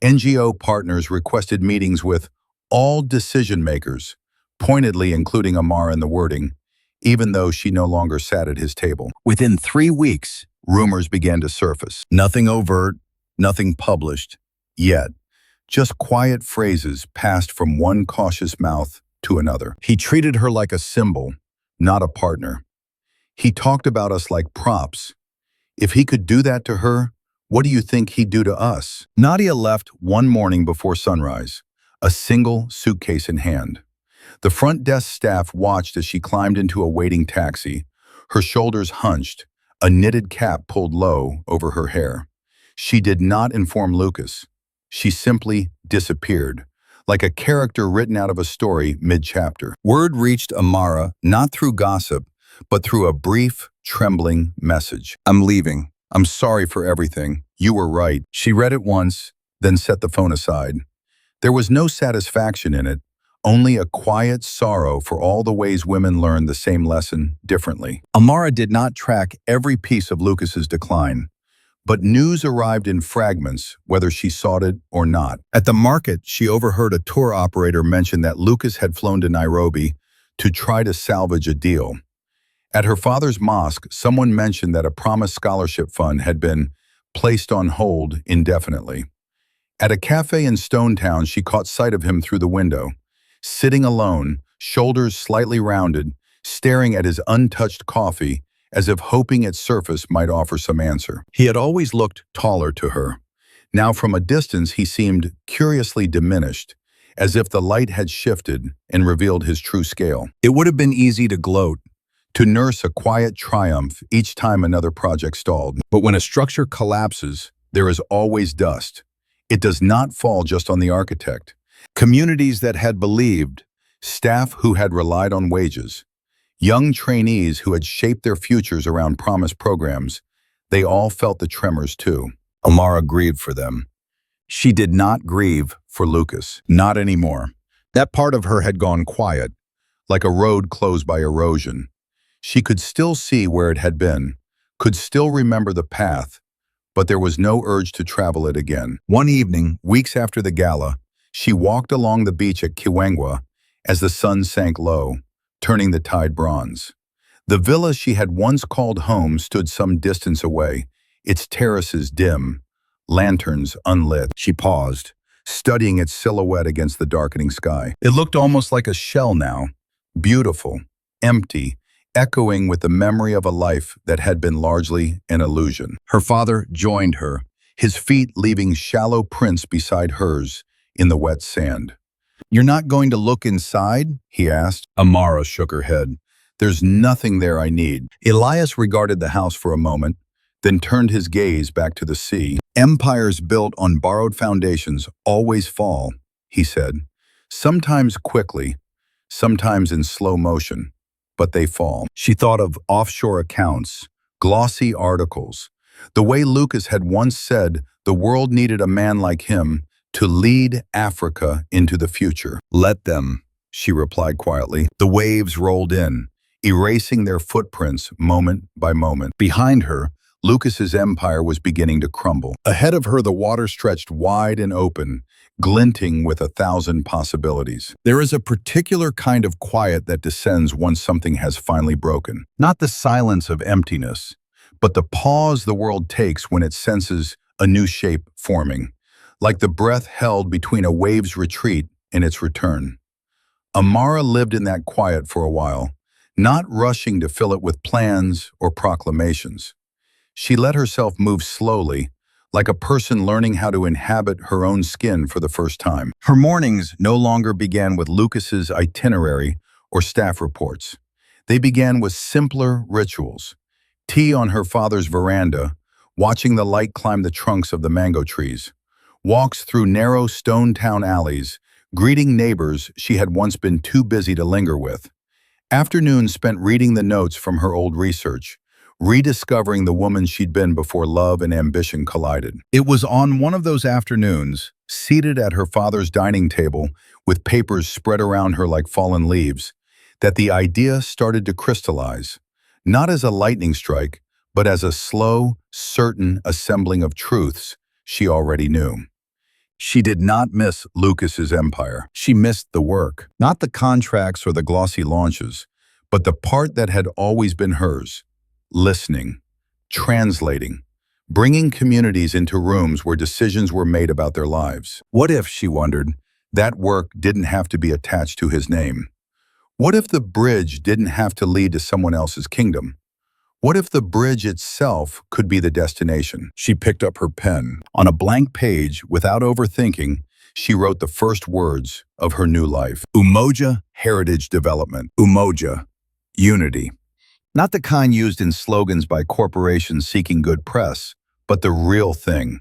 Speaker 1: NGO partners requested meetings with all decision-makers, pointedly including Amara in the wording, even though she no longer sat at his table. Within 3 weeks, rumors began to surface. Nothing overt, nothing published, yet just quiet phrases passed from one cautious mouth to another. He treated her like a symbol, not a partner. He talked about us like props. If he could do that to her, what do you think he'd do to us? Nadia left one morning before sunrise, a single suitcase in hand. The front desk staff watched as she climbed into a waiting taxi, her shoulders hunched, a knitted cap pulled low over her hair. She did not inform Lucas. She simply disappeared, like a character written out of a story mid-chapter. Word reached Amara not through gossip, but through a brief, trembling message. "I'm leaving. I'm sorry for everything. You were right." She read it once, then set the phone aside. There was no satisfaction in it, only a quiet sorrow for all the ways women learn the same lesson differently. Amara did not track every piece of Lucas's decline, but news arrived in fragments, whether she sought it or not. At the market, she overheard a tour operator mention that Lucas had flown to Nairobi to try to salvage a deal. At her father's mosque, someone mentioned that a promised scholarship fund had been placed on hold indefinitely. At a cafe in Stonetown, she caught sight of him through the window, sitting alone, shoulders slightly rounded, staring at his untouched coffee, as if hoping its surface might offer some answer. He had always looked taller to her. Now from a distance he seemed curiously diminished, as if the light had shifted and revealed his true scale. It would have been easy to gloat, to nurse a quiet triumph each time another project stalled. But when a structure collapses, there is always dust. It does not fall just on the architect. Communities that had believed, staff who had relied on wages, young trainees who had shaped their futures around promised programs, they all felt the tremors too. Amara grieved for them. She did not grieve for Lucas, not anymore. That part of her had gone quiet, like a road closed by erosion. She could still see where it had been, could still remember the path, but there was no urge to travel it again. One evening, weeks after the gala, she walked along the beach at Kiwengwa as the sun sank low, turning the tide bronze. The villa she had once called home stood some distance away, its terraces dim, lanterns unlit. She paused, studying its silhouette against the darkening sky. It looked almost like a shell now, beautiful, empty, echoing with the memory of a life that had been largely an illusion. Her father joined her, his feet leaving shallow prints beside hers in the wet sand. "You're not going to look inside?" he asked. Amara shook her head. "There's nothing there I need." Elias regarded the house for a moment, then turned his gaze back to the sea. "Empires built on borrowed foundations always fall," he said. "Sometimes quickly, sometimes in slow motion, but they fall." She thought of offshore accounts, glossy articles, the way Lucas had once said the world needed a man like him to lead Africa into the future. "Let them," she replied quietly. The waves rolled in, erasing their footprints moment by moment. Behind her, Lucas's empire was beginning to crumble. Ahead of her, the water stretched wide and open, glinting with 1,000 possibilities. There is a particular kind of quiet that descends once something has finally broken. Not the silence of emptiness, but the pause the world takes when it senses a new shape forming, like the breath held between a wave's retreat and its return. Amara lived in that quiet for a while, not rushing to fill it with plans or proclamations. She let herself move slowly, like a person learning how to inhabit her own skin for the first time. Her mornings no longer began with Lucas's itinerary or staff reports. They began with simpler rituals. Tea on her father's veranda, watching the light climb the trunks of the mango trees. Walks through narrow stone town alleys, greeting neighbors she had once been too busy to linger with. Afternoons spent reading the notes from her old research, rediscovering the woman she'd been before love and ambition collided. It was on one of those afternoons, seated at her father's dining table with papers spread around her like fallen leaves, that the idea started to crystallize, not as a lightning strike, but as a slow, certain assembling of truths she already knew. She did not miss Lucas's empire. She missed the work, not the contracts or the glossy launches, but the part that had always been hers. Listening, translating, bringing communities into rooms where decisions were made about their lives. What if, she wondered, that work didn't have to be attached to his name? What if the bridge didn't have to lead to someone else's kingdom? What if the bridge itself could be the destination? She picked up her pen. On a blank page, without overthinking, she wrote the first words of her new life. Umoja Heritage Development. Umoja, unity. Not the kind used in slogans by corporations seeking good press, but the real thing.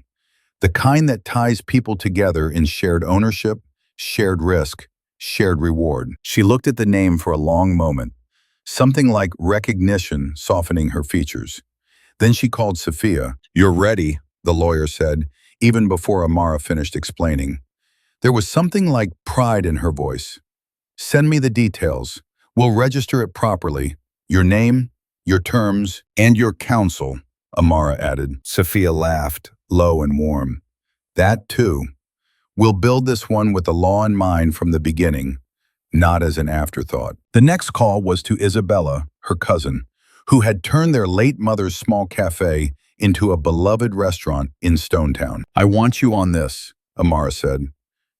Speaker 1: The kind that ties people together in shared ownership, shared risk, shared reward. She looked at the name for a long moment, something like recognition softening her features. Then she called Sophia. "You're ready," the lawyer said, even before Amara finished explaining. There was something like pride in her voice. "Send me the details. We'll register it properly. Your name, your terms, and your counsel," Amara added. Sophia laughed, low and warm. "That too. We'll build this one with the law in mind from the beginning, not as an afterthought." The next call was to Isabella, her cousin, who had turned their late mother's small cafe into a beloved restaurant in Stonetown. "I want you on this," Amara said.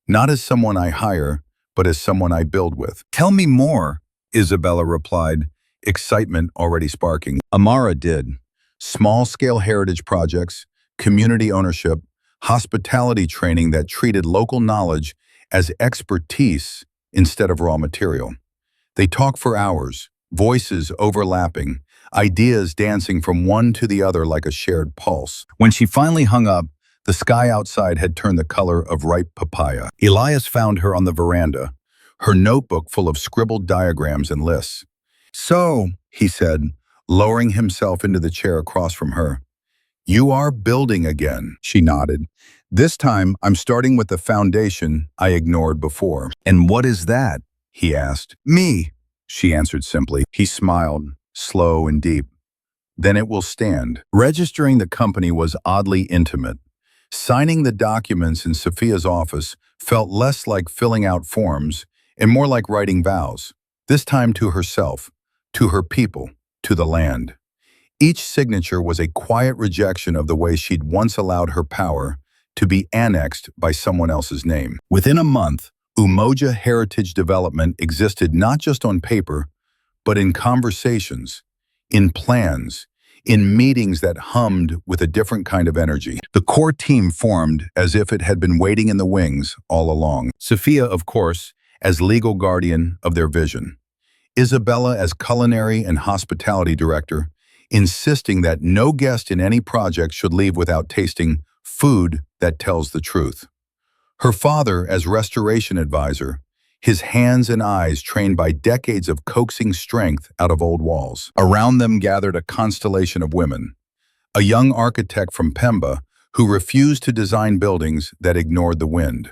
Speaker 1: "Not as someone I hire, but as someone I build with." "Tell me more," Isabella replied, excitement already sparking. Amara did. Small-scale heritage projects, community ownership, hospitality training that treated local knowledge as expertise instead of raw material. They talked for hours, voices overlapping, ideas dancing from one to the other like a shared pulse. When she finally hung up, the sky outside had turned the color of ripe papaya. Elias found her on the veranda, her notebook full of scribbled diagrams and lists. "So," he said, lowering himself into the chair across from her. "You are building again," she nodded. "This time, I'm starting with the foundation I ignored before." "And what is that?" he asked. "Me," she answered simply. He smiled, slow and deep. "Then it will stand." Registering the company was oddly intimate. Signing the documents in Sophia's office felt less like filling out forms and more like writing vows, this time to herself, to her people, to the land. Each signature was a quiet rejection of the way she'd once allowed her power to be annexed by someone else's name. Within a month, Umoja Heritage Development existed not just on paper, but in conversations, in plans, in meetings that hummed with a different kind of energy. The core team formed as if it had been waiting in the wings all along. Sophia, of course, as legal guardian of their vision. Isabella as culinary and hospitality director, insisting that no guest in any project should leave without tasting food that tells the truth. Her father as restoration advisor, his hands and eyes trained by decades of coaxing strength out of old walls. Around them gathered a constellation of women. A young architect from Pemba who refused to design buildings that ignored the wind.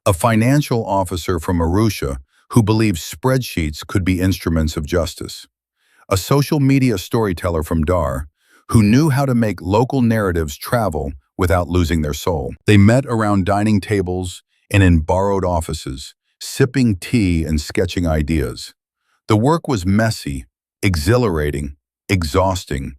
Speaker 1: A financial officer from Arusha who believed spreadsheets could be instruments of justice. A social media storyteller from Dar who knew how to make local narratives travel without losing their soul. They met around dining tables and in borrowed offices, sipping tea and sketching ideas. The work was messy, exhilarating, exhausting.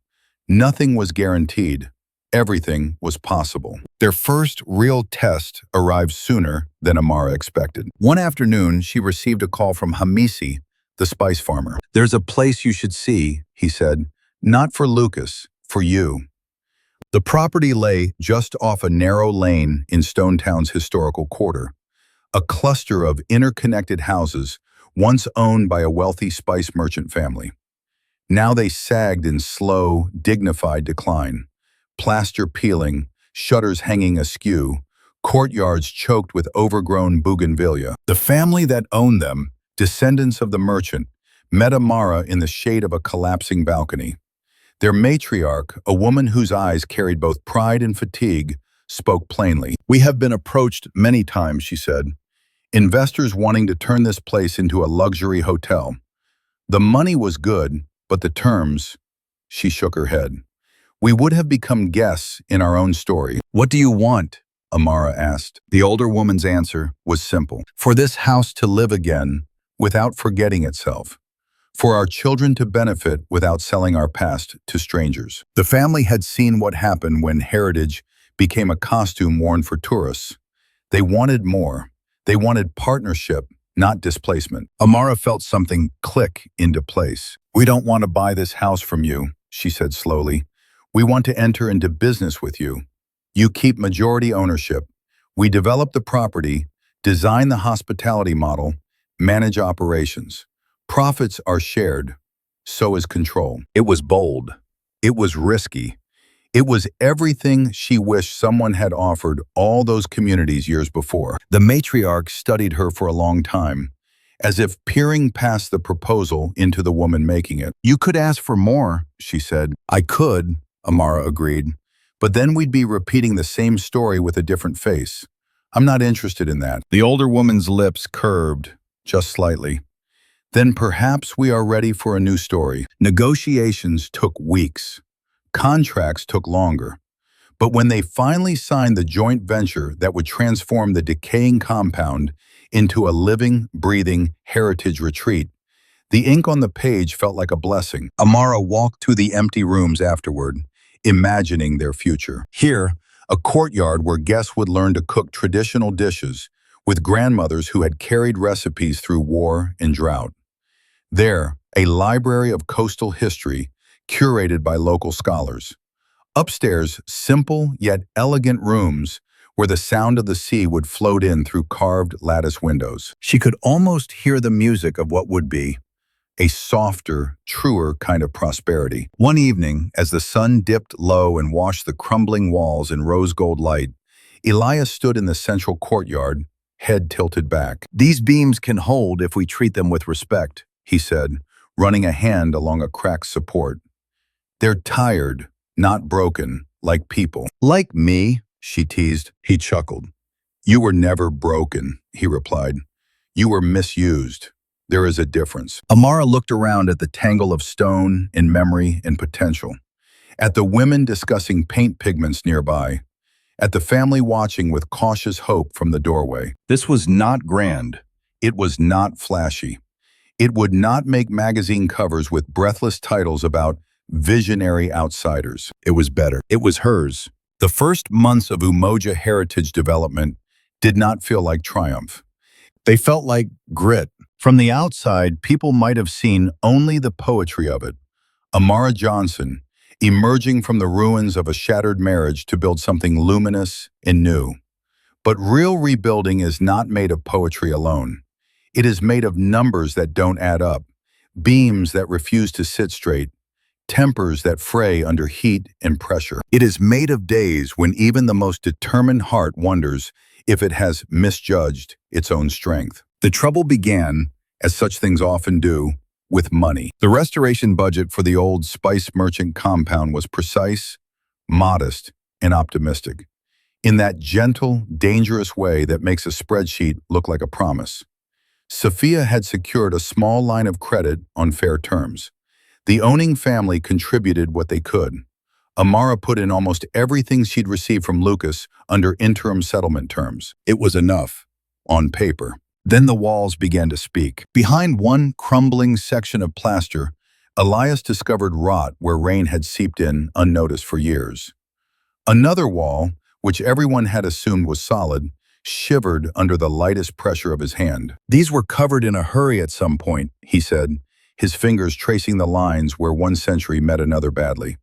Speaker 1: Nothing was guaranteed. Everything was possible. Their first real test arrived sooner than Amara expected. One afternoon, she received a call from Hamisi, the spice farmer. "There's a place you should see," he said. "Not for Lucas, for you." The property lay just off a narrow lane in Stonetown's historical quarter, a cluster of interconnected houses once owned by a wealthy spice merchant family. Now they sagged in slow, dignified decline, plaster peeling, shutters hanging askew, courtyards choked with overgrown bougainvillea. The family that owned them, descendants of the merchant, met Amara in the shade of a collapsing balcony. Their matriarch, a woman whose eyes carried both pride and fatigue, spoke plainly. "We have been approached many times," she said. "Investors wanting to turn this place into a luxury hotel. The money was good, but the terms," she shook her head. "We would have become guests in our own story." "What do you want?" Amara asked. The older woman's answer was simple. "For this house to live again without forgetting itself. For our children to benefit without selling our past to strangers." The family had seen what happened when heritage became a costume worn for tourists. They wanted more. They wanted partnership, not displacement. Amara felt something click into place. "We don't want to buy this house from you," she said slowly. "We want to enter into business with you. You keep majority ownership. We develop the property, design the hospitality model, manage operations. Profits are shared. So is control." It was bold. It was risky. It was everything she wished someone had offered all those communities years before. The matriarch studied her for a long time, as if peering past the proposal into the woman making it. "You could ask for more," she said. "I could," Amara agreed, "but then we'd be repeating the same story with a different face. I'm not interested in that." The older woman's lips curved, just slightly. "Then perhaps we are ready for a new story." Negotiations took weeks. Contracts took longer. But when they finally signed the joint venture that would transform the decaying compound into a living, breathing heritage retreat, the ink on the page felt like a blessing. Amara walked through the empty rooms afterward, imagining their future. Here, a courtyard where guests would learn to cook traditional dishes with grandmothers who had carried recipes through war and drought. There, a library of coastal history curated by local scholars. Upstairs, simple yet elegant rooms where the sound of the sea would float in through carved lattice windows. She could almost hear the music of what would be a softer, truer kind of prosperity. One evening, as the sun dipped low and washed the crumbling walls in rose gold light, Elias stood in the central courtyard, head tilted back. "These beams can hold if we treat them with respect," he said, running a hand along a cracked support. "They're tired, not broken, like people." "Like me," she teased. He chuckled. "You were never broken," he replied. "You were misused. There is a difference." Amara looked around at the tangle of stone and memory and potential, at the women discussing paint pigments nearby, at the family watching with cautious hope from the doorway. This was not grand. It was not flashy. It would not make magazine covers with breathless titles about visionary outsiders. It was better. It was hers. The first months of Umoja heritage development did not feel like triumph. They felt like grit. From the outside, people might have seen only the poetry of it. Amara Johnson, emerging from the ruins of a shattered marriage to build something luminous and new. But real rebuilding is not made of poetry alone. It is made of numbers that don't add up, beams that refuse to sit straight, tempers that fray under heat and pressure. It is made of days when even the most determined heart wonders if it has misjudged its own strength. The trouble began, as such things often do, with money. The restoration budget for the old spice merchant compound was precise, modest, and optimistic, in that gentle, dangerous way that makes a spreadsheet look like a promise. Sophia had secured a small line of credit on fair terms. The owning family contributed what they could, Amara put in almost everything she'd received from Lucas under interim settlement terms. It was enough, on paper. Then the walls began to speak. Behind one crumbling section of plaster, Elias discovered rot where rain had seeped in unnoticed for years. Another wall, which everyone had assumed was solid, shivered under the lightest pressure of his hand. These were covered in a hurry at some point, he said, his fingers tracing the lines where one century met another badly.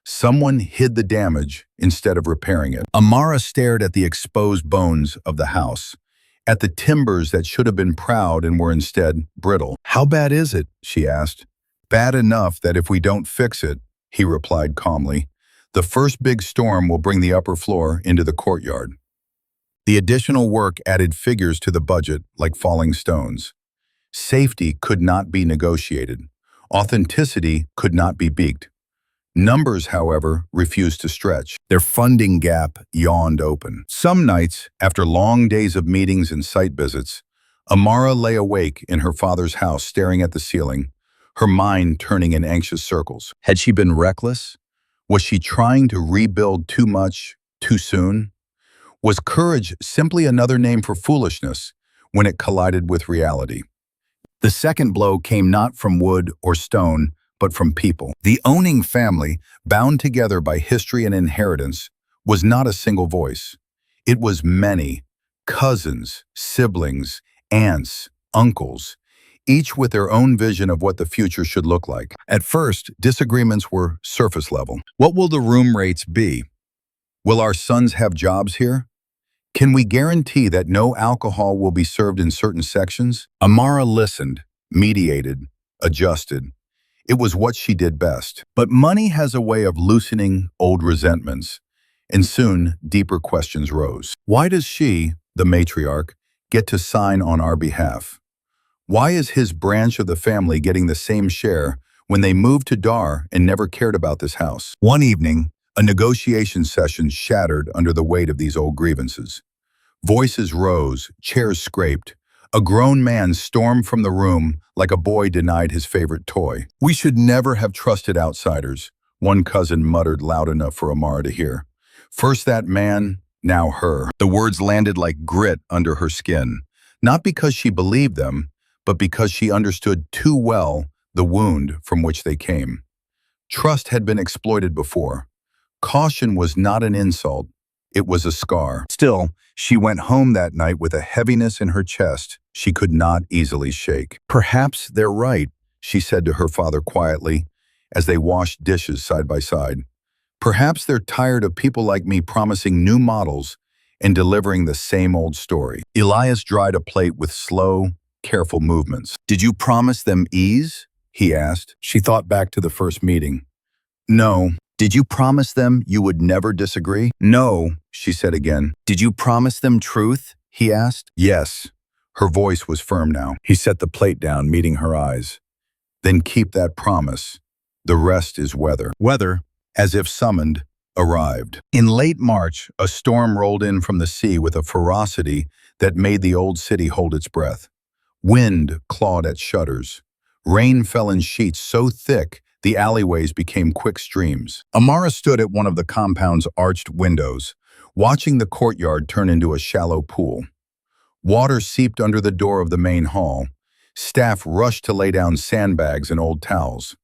Speaker 1: Someone hid the damage instead of repairing it. Amara stared at the exposed bones of the house, at the timbers that should have been proud and were instead brittle. "How bad is it?" she asked. "Bad enough that if we don't fix it," he replied calmly, "the first big storm will bring the upper floor into the courtyard." The additional work added figures to the budget like falling stones. Safety could not be negotiated. Authenticity could not be beaked. Numbers, however, refused to stretch. Their funding gap yawned open. Some nights, after long days of meetings and site visits, Amara lay awake in her father's house staring at the ceiling, her mind turning in anxious circles. Had she been reckless? Was she trying to rebuild too much, too soon? Was courage simply another name for foolishness when it collided with reality? The second blow came not from wood or stone, but from people. The owning family, bound together by history and inheritance, was not a single voice. It was many, cousins, siblings, aunts, uncles, each with their own vision of what the future should look like. At first, disagreements were surface level. What will the room rates be? Will our sons have jobs here? Can we guarantee that no alcohol will be served in certain sections? Amara listened, mediated, adjusted. It was what she did best. But money has a way of loosening old resentments, and soon deeper questions rose. Why does she, the matriarch, get to sign on our behalf? Why is his branch of the family getting the same share when they moved to Dar and never cared about this house? One evening, a negotiation session shattered under the weight of these old grievances. Voices rose, chairs scraped. A grown man stormed from the room like a boy denied his favorite toy. "We should never have trusted outsiders," one cousin muttered loud enough for Amara to hear. "First that man, now her." The words landed like grit under her skin, not because she believed them, but because she understood too well the wound from which they came. Trust had been exploited before. Caution was not an insult, it was a scar. Still, she went home that night with a heaviness in her chest she could not easily shake. "Perhaps they're right," she said to her father quietly, as they washed dishes side by side. "Perhaps they're tired of people like me promising new models and delivering the same old story." Elias dried a plate with slow, careful movements. "Did you promise them ease?" he asked. She thought back to the first meeting. "No." "Did you promise them you would never disagree?" "No," she said again. "Did you promise them truth?" he asked. "Yes." Her voice was firm now. He set the plate down, meeting her eyes. "Then keep that promise. The rest is weather." Weather, as if summoned, arrived. In late March, a storm rolled in from the sea with a ferocity that made the old city hold its breath. Wind clawed at shutters. Rain fell in sheets so thick the alleyways became quick streams. Amara stood at one of the compound's arched windows, watching the courtyard turn into a shallow pool. Water seeped under the door of the main hall. Staff rushed to lay down sandbags and old towels.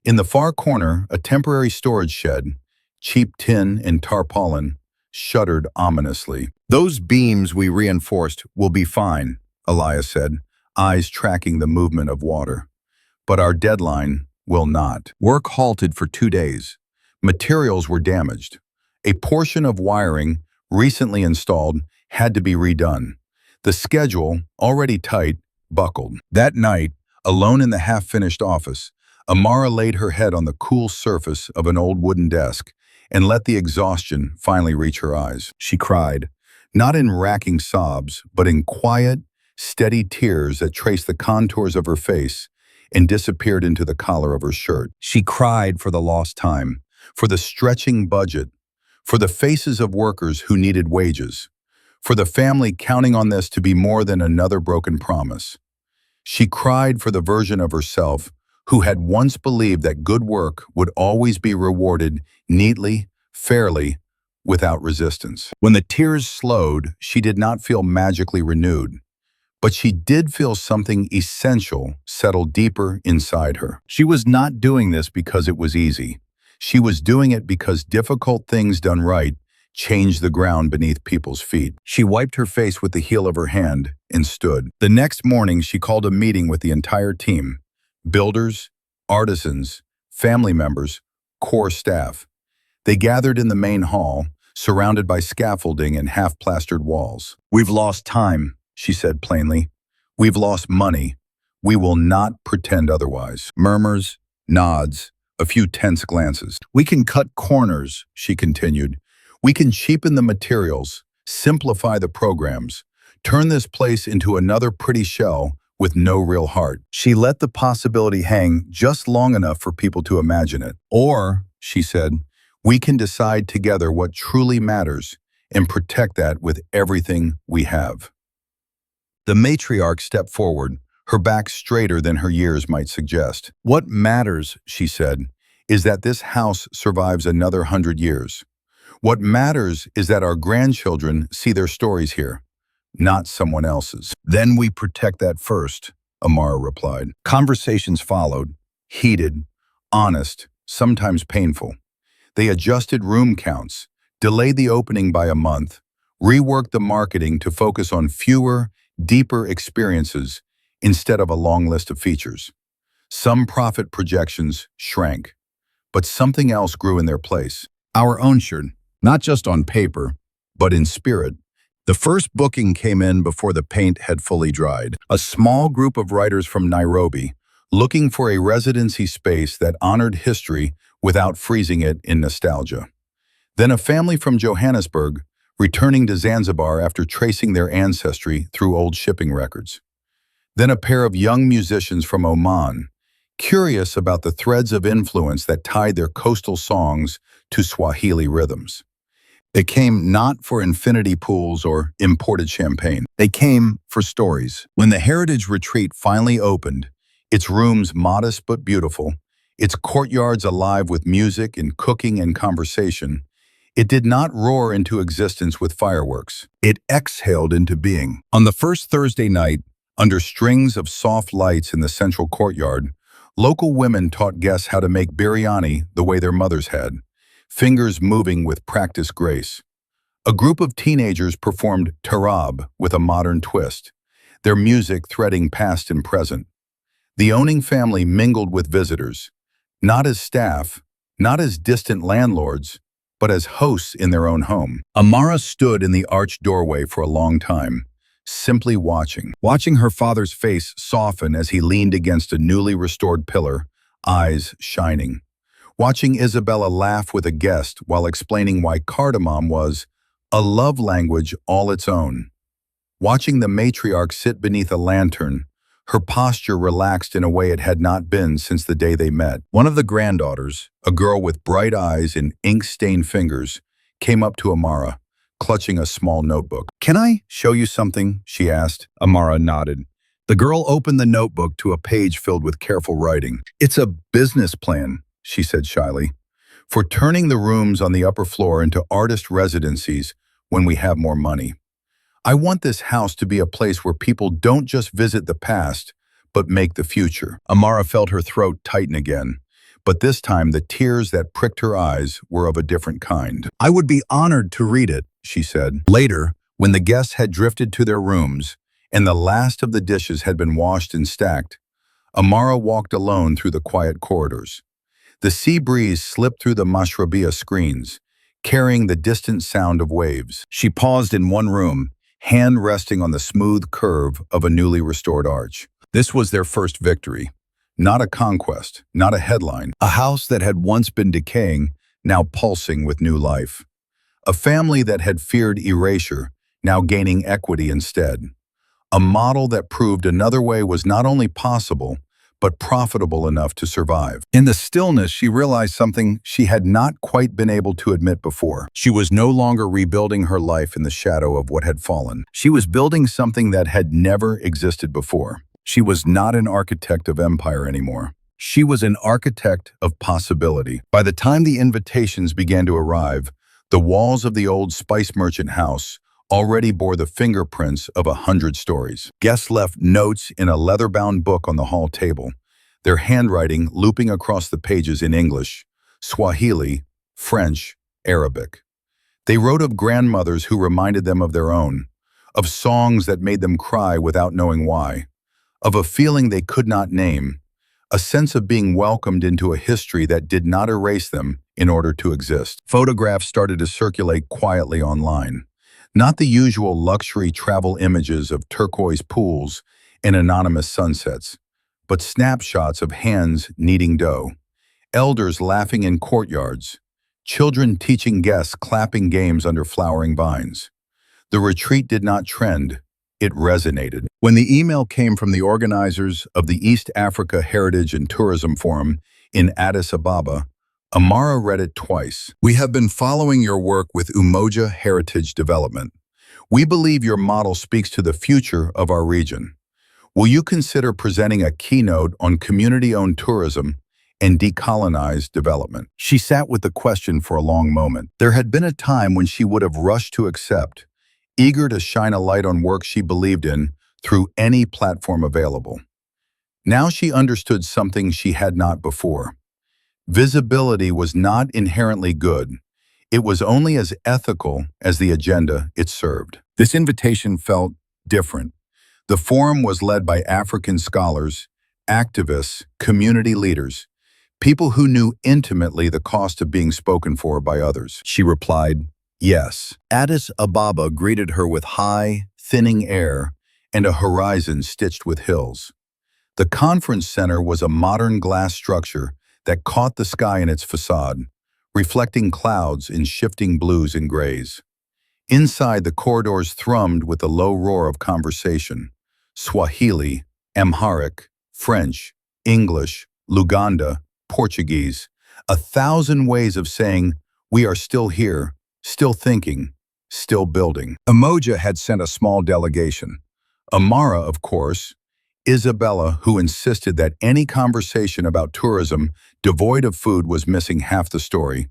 Speaker 1: In the far corner, a temporary storage shed, cheap tin and tarpaulin, shuddered ominously. "Those beams we reinforced will be fine," Elias said, eyes tracking the movement of water. "But our deadline will not." Work halted for 2 days. Materials were damaged. A portion of wiring, recently installed, had to be redone. The schedule, already tight, buckled. That night, alone in the half-finished office, Amara laid her head on the cool surface of an old wooden desk and let the exhaustion finally reach her eyes. She cried, not in racking sobs, but in quiet, steady tears that traced the contours of her face and disappeared into the collar of her shirt. She cried for the lost time, for the stretching budget, for the faces of workers who needed wages, for the family counting on this to be more than another broken promise. She cried for the version of herself who had once believed that good work would always be rewarded neatly, fairly, without resistance. When the tears slowed, she did not feel magically renewed, but she did feel something essential settle deeper inside her. She was not doing this because it was easy. She was doing it because difficult things done right changed the ground beneath people's feet. She wiped her face with the heel of her hand and stood. The next morning, she called a meeting with the entire team: builders, artisans, family members, core staff. They gathered in the main hall, surrounded by scaffolding and half-plastered walls. "We've lost time," she said plainly. "We've lost money. We will not pretend otherwise." Murmurs, nods, a few tense glances. "We can cut corners," she continued. "We can cheapen the materials, simplify the programs, turn this place into another pretty shell with no real heart." She let the possibility hang just long enough for people to imagine it. "Or," she said, "we can decide together what truly matters and protect that with everything we have." The matriarch stepped forward, her back straighter than her years might suggest. "What matters," she said, "is that this house survives another 100 years. What matters is that our grandchildren see their stories here, not someone else's." "Then we protect that first," Amara replied. Conversations followed, heated, honest, sometimes painful. They adjusted room counts, delayed the opening by a month, reworked the marketing to focus on fewer, deeper experiences instead of a long list of features. Some profit projections shrank, but something else grew in their place. Our own shirt, not just on paper, but in spirit. The first booking came in before the paint had fully dried. A small group of writers from Nairobi, looking for a residency space that honored history without freezing it in nostalgia. Then a family from Johannesburg, returning to Zanzibar after tracing their ancestry through old shipping records. Then a pair of young musicians from Oman, curious about the threads of influence that tied their coastal songs to Swahili rhythms. They came not for infinity pools or imported champagne. They came for stories. When the Heritage Retreat finally opened, its rooms modest but beautiful, its courtyards alive with music and cooking and conversation, it did not roar into existence with fireworks. It exhaled into being. On the first Thursday night, under strings of soft lights in the central courtyard, local women taught guests how to make biryani the way their mothers had, fingers moving with practiced grace. A group of teenagers performed tarab with a modern twist, their music threading past and present. The owning family mingled with visitors, not as staff, not as distant landlords, but as hosts in their own home. Amara stood in the arched doorway for a long time, simply watching her father's face soften as he leaned against a newly restored pillar, eyes shining. Watching Isabella laugh with a guest while explaining why cardamom was a love language all its own. Watching the matriarch sit beneath a lantern, her posture relaxed in a way it had not been since the day they met. One of the granddaughters, a girl with bright eyes and ink-stained fingers, came up to Amara, clutching a small notebook. "Can I show you something?" she asked. Amara nodded. The girl opened the notebook to a page filled with careful writing. "It's a business plan," she said shyly, "for turning the rooms on the upper floor into artist residencies when we have more money. I want this house to be a place where people don't just visit the past, but make the future." Amara felt her throat tighten again, but this time the tears that pricked her eyes were of a different kind. "I would be honored to read it," she said. Later, when the guests had drifted to their rooms and the last of the dishes had been washed and stacked, Amara walked alone through the quiet corridors. The sea breeze slipped through the mashrabiyah screens, carrying the distant sound of waves. She paused in one room, hand resting on the smooth curve of a newly restored arch. This was their first victory. Not a conquest, not a headline. A house that had once been decaying, now pulsing with new life. A family that had feared erasure, now gaining equity instead. A model that proved another way was not only possible, but profitable enough to survive. In the stillness, she realized something she had not quite been able to admit before. She was no longer rebuilding her life in the shadow of what had fallen. She was building something that had never existed before. She was not an architect of empire anymore. She was an architect of possibility. By the time the invitations began to arrive, the walls of the old spice merchant house already bore the fingerprints of 100 stories. Guests left notes in a leather-bound book on the hall table, their handwriting looping across the pages in English, Swahili, French, Arabic. They wrote of grandmothers who reminded them of their own, of songs that made them cry without knowing why, of a feeling they could not name, a sense of being welcomed into a history that did not erase them in order to exist. Photographs started to circulate quietly online, not the usual luxury travel images of turquoise pools and anonymous sunsets, but snapshots of hands kneading dough, elders laughing in courtyards, children teaching guests clapping games under flowering vines. The retreat did not trend, it resonated. When the email came from the organizers of the East Africa Heritage and Tourism Forum in Addis Ababa, Amara read it twice. "We have been following your work with Umoja Heritage Development. We believe your model speaks to the future of our region. Will you consider presenting a keynote on community-owned tourism and decolonized development?" She sat with the question for a long moment. There had been a time when she would have rushed to accept, eager to shine a light on work she believed in through any platform available. Now she understood something she had not before. Visibility was not inherently good. It was only as ethical as the agenda it served. This invitation felt different. The forum was led by African scholars, activists, community leaders, people who knew intimately the cost of being spoken for by others. She replied, yes. Addis Ababa greeted her with high, thinning air and a horizon stitched with hills. The conference center was a modern glass structure that caught the sky in its facade, reflecting clouds in shifting blues and grays. Inside, the corridors thrummed with the low roar of conversation. Swahili, Amharic, French, English, Luganda, Portuguese, 1,000 ways of saying, "We are still here, still thinking, still building." Umoja had sent a small delegation. Amara, of course, Isabella, who insisted that any conversation about tourism devoid of food was missing half the story,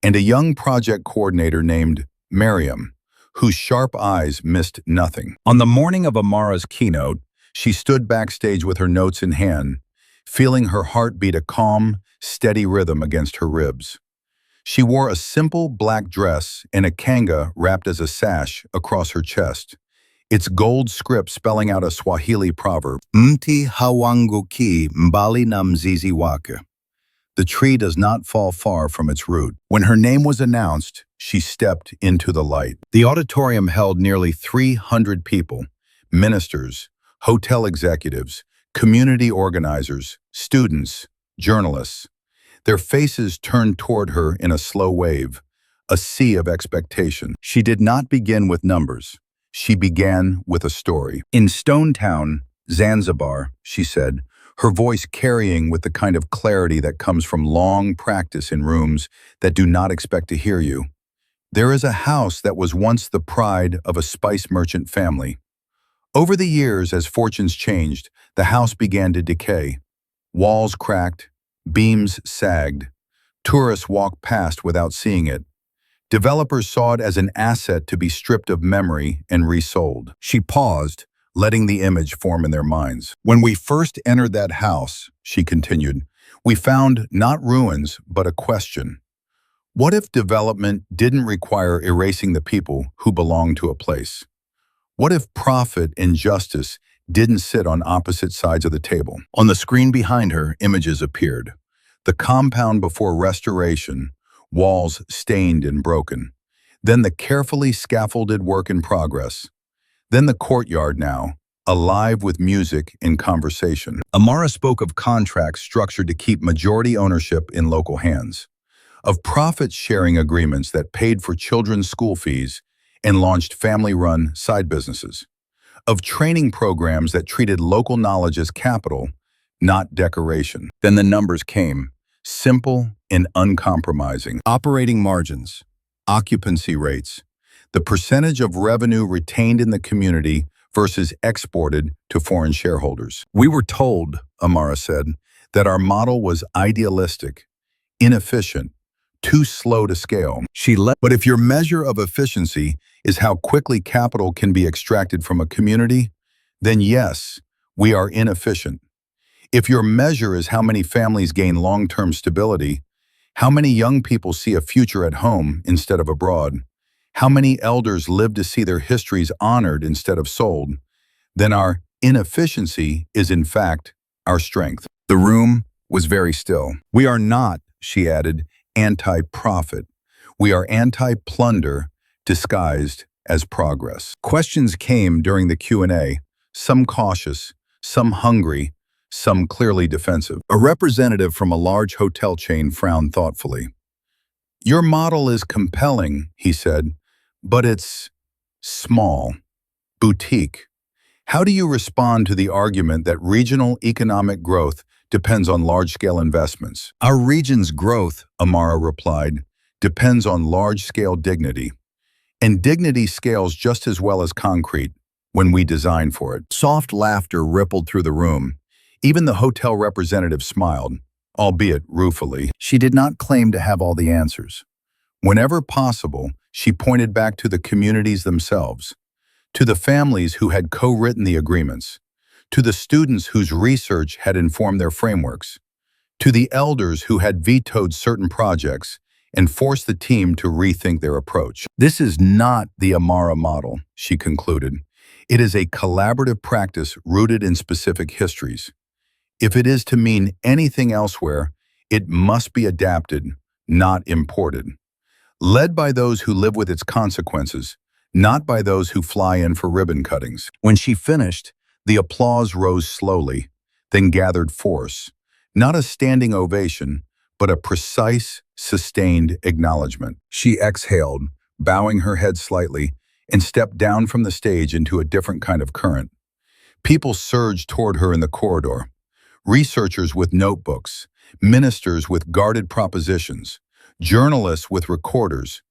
Speaker 1: and a young project coordinator named Miriam, whose sharp eyes missed nothing. On the morning of Amara's keynote, she stood backstage with her notes in hand, feeling her heart beat a calm, steady rhythm against her ribs. She wore a simple black dress and a kanga wrapped as a sash across her chest, its gold script spelling out a Swahili proverb, "Mti hawanguki mbali na mzizi wake." The tree does not fall far from its root. When her name was announced, she stepped into the light. The auditorium held nearly 300 people, ministers, hotel executives, community organizers, students, journalists. Their faces turned toward her in a slow wave, a sea of expectation. She did not begin with numbers. She began with a story. "In Stone Town, Zanzibar," she said, her voice carrying with the kind of clarity that comes from long practice in rooms that do not expect to hear you, "there is a house that was once the pride of a spice merchant family. Over the years, as fortunes changed, the house began to decay. Walls cracked, beams sagged. Tourists walked past without seeing it. Developers saw it as an asset to be stripped of memory and resold." She paused, letting the image form in their minds. "When we first entered that house," she continued, "we found not ruins, but a question. What if development didn't require erasing the people who belonged to a place? What if profit and justice didn't sit on opposite sides of the table?" On the screen behind her, images appeared. The compound before restoration, walls stained and broken. Then the carefully scaffolded work in progress. Then the courtyard now, alive with music and conversation. Amara spoke of contracts structured to keep majority ownership in local hands, of profit-sharing agreements that paid for children's school fees and launched family-run side businesses, of training programs that treated local knowledge as capital, not decoration. Then the numbers came, simple and uncompromising. Operating margins, occupancy rates, the percentage of revenue retained in the community versus exported to foreign shareholders. "We were told," Amara said, that our model was idealistic, inefficient, too slow to scale. But if your measure of efficiency is how quickly capital can be extracted from a community, then yes, we are inefficient. If your measure is how many families gain long-term stability, how many young people see a future at home instead of abroad, how many elders live to see their histories honored instead of sold, then our inefficiency is in fact our strength. The room was very still. We are not, she added, anti-profit. We are anti-plunder disguised as progress. Questions came during the Q&A, some cautious, some hungry, some clearly defensive. A representative from a large hotel chain frowned thoughtfully. Your model is compelling, he said, but it's small, boutique. How do you respond to the argument that regional economic growth depends on large-scale investments? Our region's growth, Amara replied, depends on large-scale dignity. And dignity scales just as well as concrete when we design for it. Soft laughter rippled through the room. Even the hotel representative smiled, albeit ruefully. She did not claim to have all the answers. Whenever possible, she pointed back to the communities themselves, to the families who had co-written the agreements, to the students whose research had informed their frameworks, to the elders who had vetoed certain projects and forced the team to rethink their approach. This is not the Amara model, she concluded. It is a collaborative practice rooted in specific histories. If it is to mean anything elsewhere, it must be adapted, not imported. Led by those who live with its consequences, not by those who fly in for ribbon cuttings. When she finished, the applause rose slowly, then gathered force. Not a standing ovation, but a precise, sustained acknowledgement. She exhaled, bowing her head slightly, and stepped down from the stage into a different kind of current. People surged toward her in the corridor. Researchers with notebooks, ministers with guarded propositions, journalists with recorders,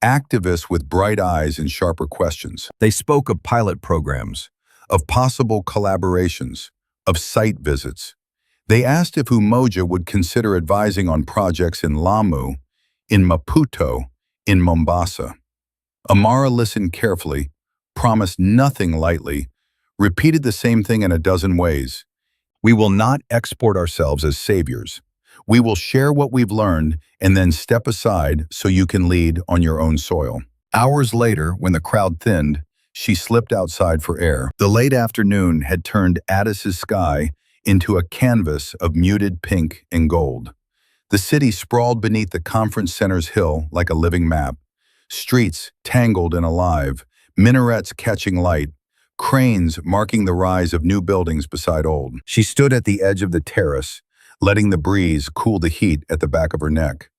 Speaker 1: activists with bright eyes and sharper questions. They spoke of pilot programs, of possible collaborations, of site visits. They asked if Umoja would consider advising on projects in Lamu, in Maputo, in Mombasa. Amara listened carefully, promised nothing lightly, repeated the same thing in a dozen ways. We will not export ourselves as saviors. We will share what we've learned and then step aside so you can lead on your own soil. Hours later, when the crowd thinned, she slipped outside for air. The late afternoon had turned Addis's sky into a canvas of muted pink and gold. The city sprawled beneath the conference center's hill like a living map. Streets tangled and alive, minarets catching light, cranes marking the rise of new buildings beside old. She stood at the edge of the terrace, letting the breeze cool the heat at the back of her neck.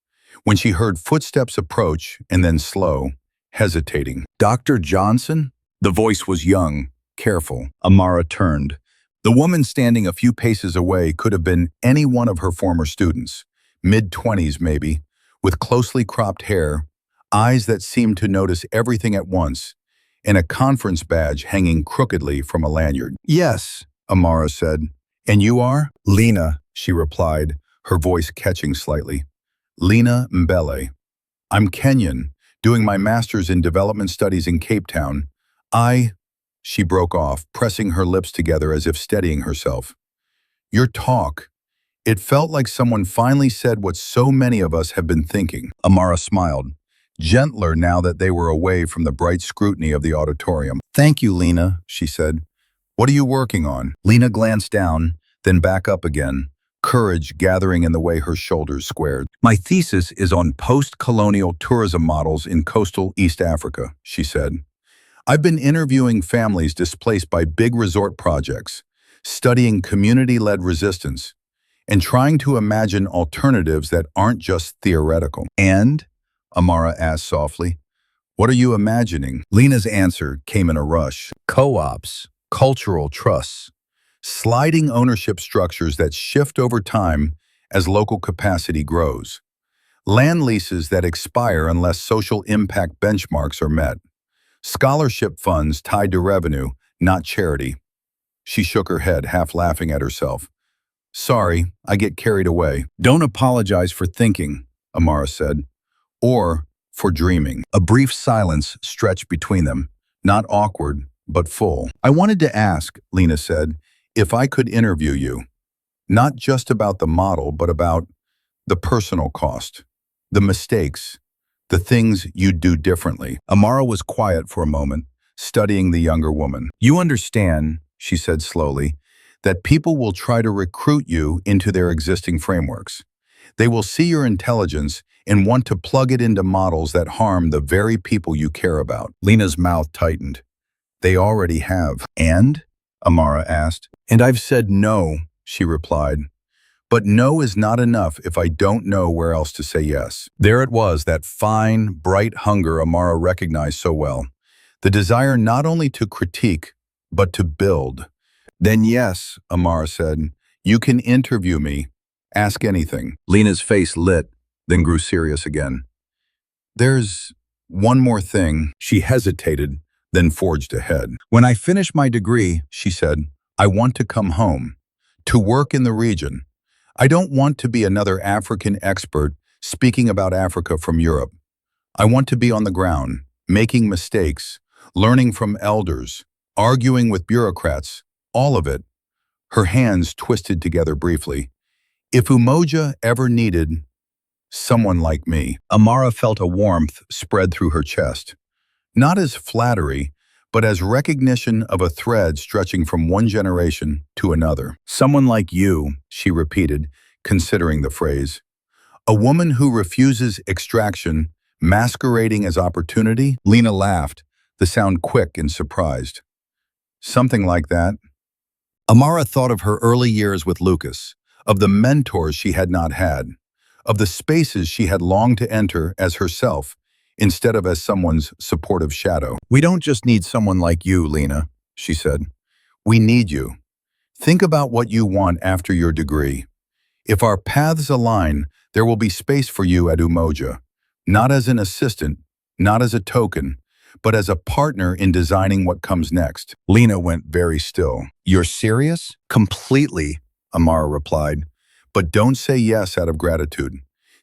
Speaker 1: When she heard footsteps approach and then slow, hesitating. Dr. Johnson? The voice was young, careful. Amara turned. The woman standing a few paces away could have been any one of her former students, mid-20s maybe, with closely cropped hair, eyes that seemed to notice everything at once, and a conference badge hanging crookedly from a lanyard. Yes, Amara said. And you are? Lena, she replied, her voice catching slightly. Lena Mbele. I'm Kenyan, doing my master's in development studies in Cape Town. She broke off, pressing her lips together as if steadying herself. Your talk. It felt like someone finally said what so many of us have been thinking. Amara smiled, gentler now that they were away from the bright scrutiny of the auditorium. Thank you, Lena, she said. What are you working on? Lena glanced down, then back up again, courage gathering in the way her shoulders squared. My thesis is on post-colonial tourism models in coastal East Africa, she said. I've been interviewing families displaced by big resort projects, studying community-led resistance, and trying to imagine alternatives that aren't just theoretical. And? Amara asked softly. What are you imagining? Lena's answer came in a rush. Co-ops, cultural trusts, sliding ownership structures that shift over time as local capacity grows. Land leases that expire unless social impact benchmarks are met. Scholarship funds tied to revenue, not charity. She shook her head, half laughing at herself. Sorry, I get carried away. Don't apologize for thinking, Amara said, or for dreaming. A brief silence stretched between them, not awkward, but full. I wanted to ask, Lena said, if I could interview you. Not just about the model, but about the personal cost, the mistakes, the things you'd do differently. Amara was quiet for a moment, studying the younger woman. You understand, she said slowly, that people will try to recruit you into their existing frameworks. They will see your intelligence and want to plug it into models that harm the very people you care about. Lena's mouth tightened. They already have. And? Amara asked. And I've said no, she replied. But no is not enough if I don't know where else to say yes. There it was, that fine, bright hunger Amara recognized so well. The desire not only to critique, but to build. Then yes, Amara said, you can interview me. Ask anything. Lena's face lit, then grew serious again. There's one more thing. She hesitated, then forged ahead. When I finish my degree, she said, I want to come home, to work in the region. I don't want to be another African expert speaking about Africa from Europe. I want to be on the ground, making mistakes, learning from elders, arguing with bureaucrats, all of it. Her hands twisted together briefly. If Umoja ever needed someone like me, Amara felt a warmth spread through her chest. Not as flattery, but as recognition of a thread stretching from one generation to another. Someone like you, she repeated, considering the phrase. A woman who refuses extraction, masquerading as opportunity? Lena laughed, the sound quick and surprised. Something like that. Amara thought of her early years with Lucas, of the mentors she had not had, of the spaces she had longed to enter as herself, instead of as someone's supportive shadow. We don't just need someone like you, Lena, she said. We need you. Think about what you want after your degree. If our paths align, there will be space for you at Umoja, not as an assistant, not as a token, but as a partner in designing what comes next. Lena went very still. You're serious? Completely, Amara replied. But don't say yes out of gratitude.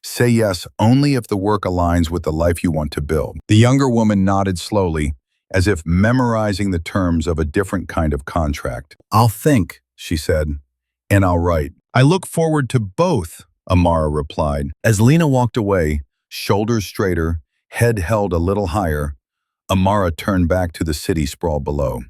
Speaker 1: Say yes only if the work aligns with the life you want to build. The younger woman nodded slowly, as if memorizing the terms of a different kind of contract. I'll think, she said, and I'll write. I look forward to both, Amara replied. As Lena walked away, shoulders straighter, head held a little higher, Amara turned back to the city sprawl below.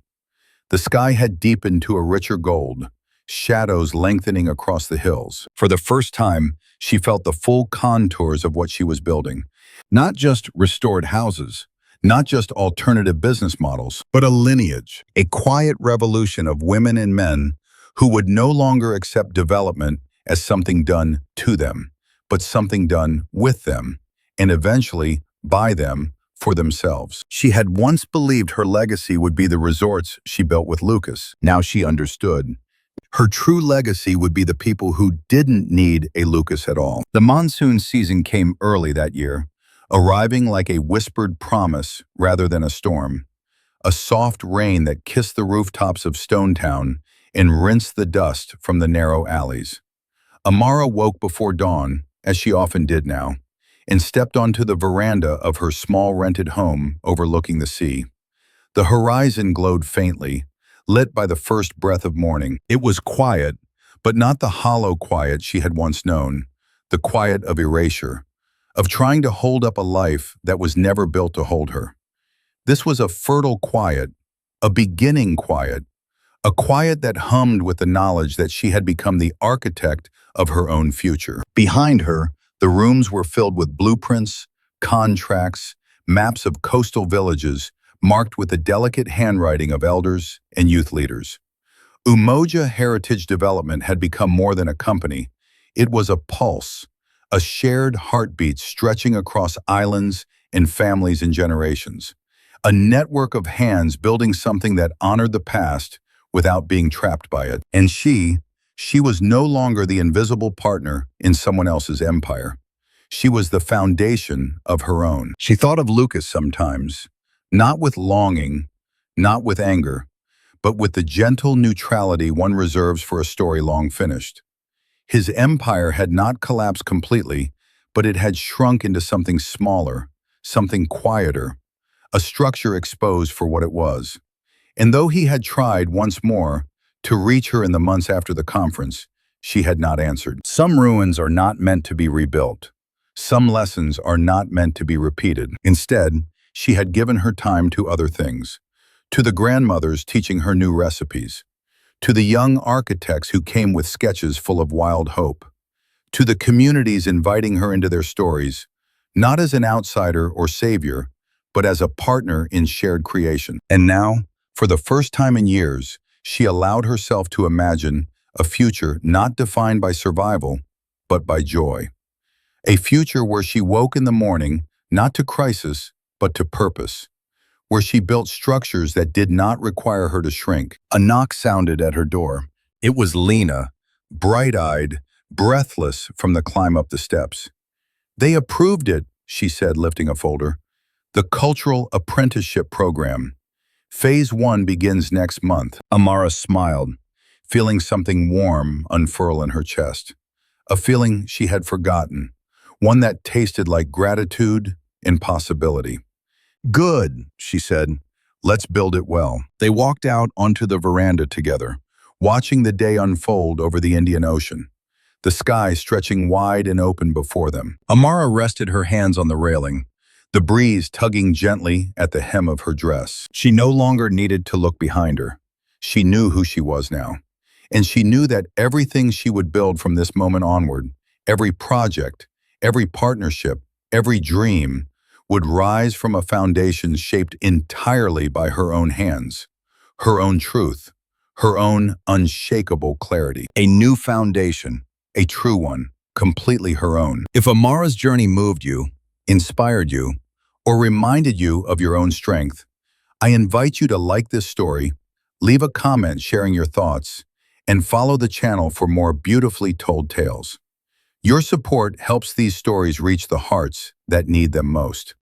Speaker 1: The sky had deepened to a richer gold, shadows lengthening across the hills. For the first time, she felt the full contours of what she was building. Not just restored houses, not just alternative business models, but a lineage, a quiet revolution of women and men who would no longer accept development as something done to them, but something done with them, and eventually by them, for themselves. She had once believed her legacy would be the resorts she built with Lucas. Now she understood. Her true legacy would be the people who didn't need a Lucas at all. The monsoon season came early that year, arriving like a whispered promise rather than a storm. A soft rain that kissed the rooftops of Stonetown and rinsed the dust from the narrow alleys. Amara woke before dawn, as she often did now, and stepped onto the veranda of her small rented home overlooking the sea. The horizon glowed faintly, lit by the first breath of morning. It was quiet, but not the hollow quiet she had once known, the quiet of erasure, of trying to hold up a life that was never built to hold her. This was a fertile quiet, a beginning quiet, a quiet that hummed with the knowledge that she had become the architect of her own future. Behind her, the rooms were filled with blueprints, contracts, maps of coastal villages, marked with the delicate handwriting of elders and youth leaders. Umoja Heritage Development had become more than a company. It was a pulse, a shared heartbeat stretching across islands and families and generations. A network of hands building something that honored the past without being trapped by it. And she was no longer the invisible partner in someone else's empire. She was the foundation of her own. She thought of Lucas sometimes, not with longing, not with anger, but with the gentle neutrality one reserves for a story long finished. His empire had not collapsed completely, but it had shrunk into something smaller, something quieter, a structure exposed for what it was. And though he had tried once more to reach her in the months after the conference, she had not answered. Some ruins are not meant to be rebuilt. Some lessons are not meant to be repeated. Instead, she had given her time to other things, to the grandmothers teaching her new recipes, to the young architects who came with sketches full of wild hope, to the communities inviting her into their stories, not as an outsider or savior, but as a partner in shared creation. And now, for the first time in years, she allowed herself to imagine a future not defined by survival, but by joy. A future where she woke in the morning, not to crisis, but to purpose, where she built structures that did not require her to shrink. A knock sounded at her door. It was Lena, bright-eyed, breathless from the climb up the steps. "They approved it," she said, lifting a folder. "The Cultural Apprenticeship Program. Phase 1 begins next month." Amara smiled, feeling something warm unfurl in her chest. A feeling she had forgotten, one that tasted like gratitude and possibility. "Good," she said. "Let's build it well." They walked out onto the veranda together, watching the day unfold over the Indian Ocean, the sky stretching wide and open before them. Amara rested her hands on the railing, the breeze tugging gently at the hem of her dress. She no longer needed to look behind her. She knew who she was now. And she knew that everything she would build from this moment onward, every project, every partnership, every dream, would rise from a foundation shaped entirely by her own hands, her own truth, her own unshakable clarity. A new foundation, a true one, completely her own. If Amara's journey moved you, inspired you, or reminded you of your own strength, I invite you to like this story, leave a comment sharing your thoughts, and follow the channel for more beautifully told tales. Your support helps these stories reach the hearts that need them most.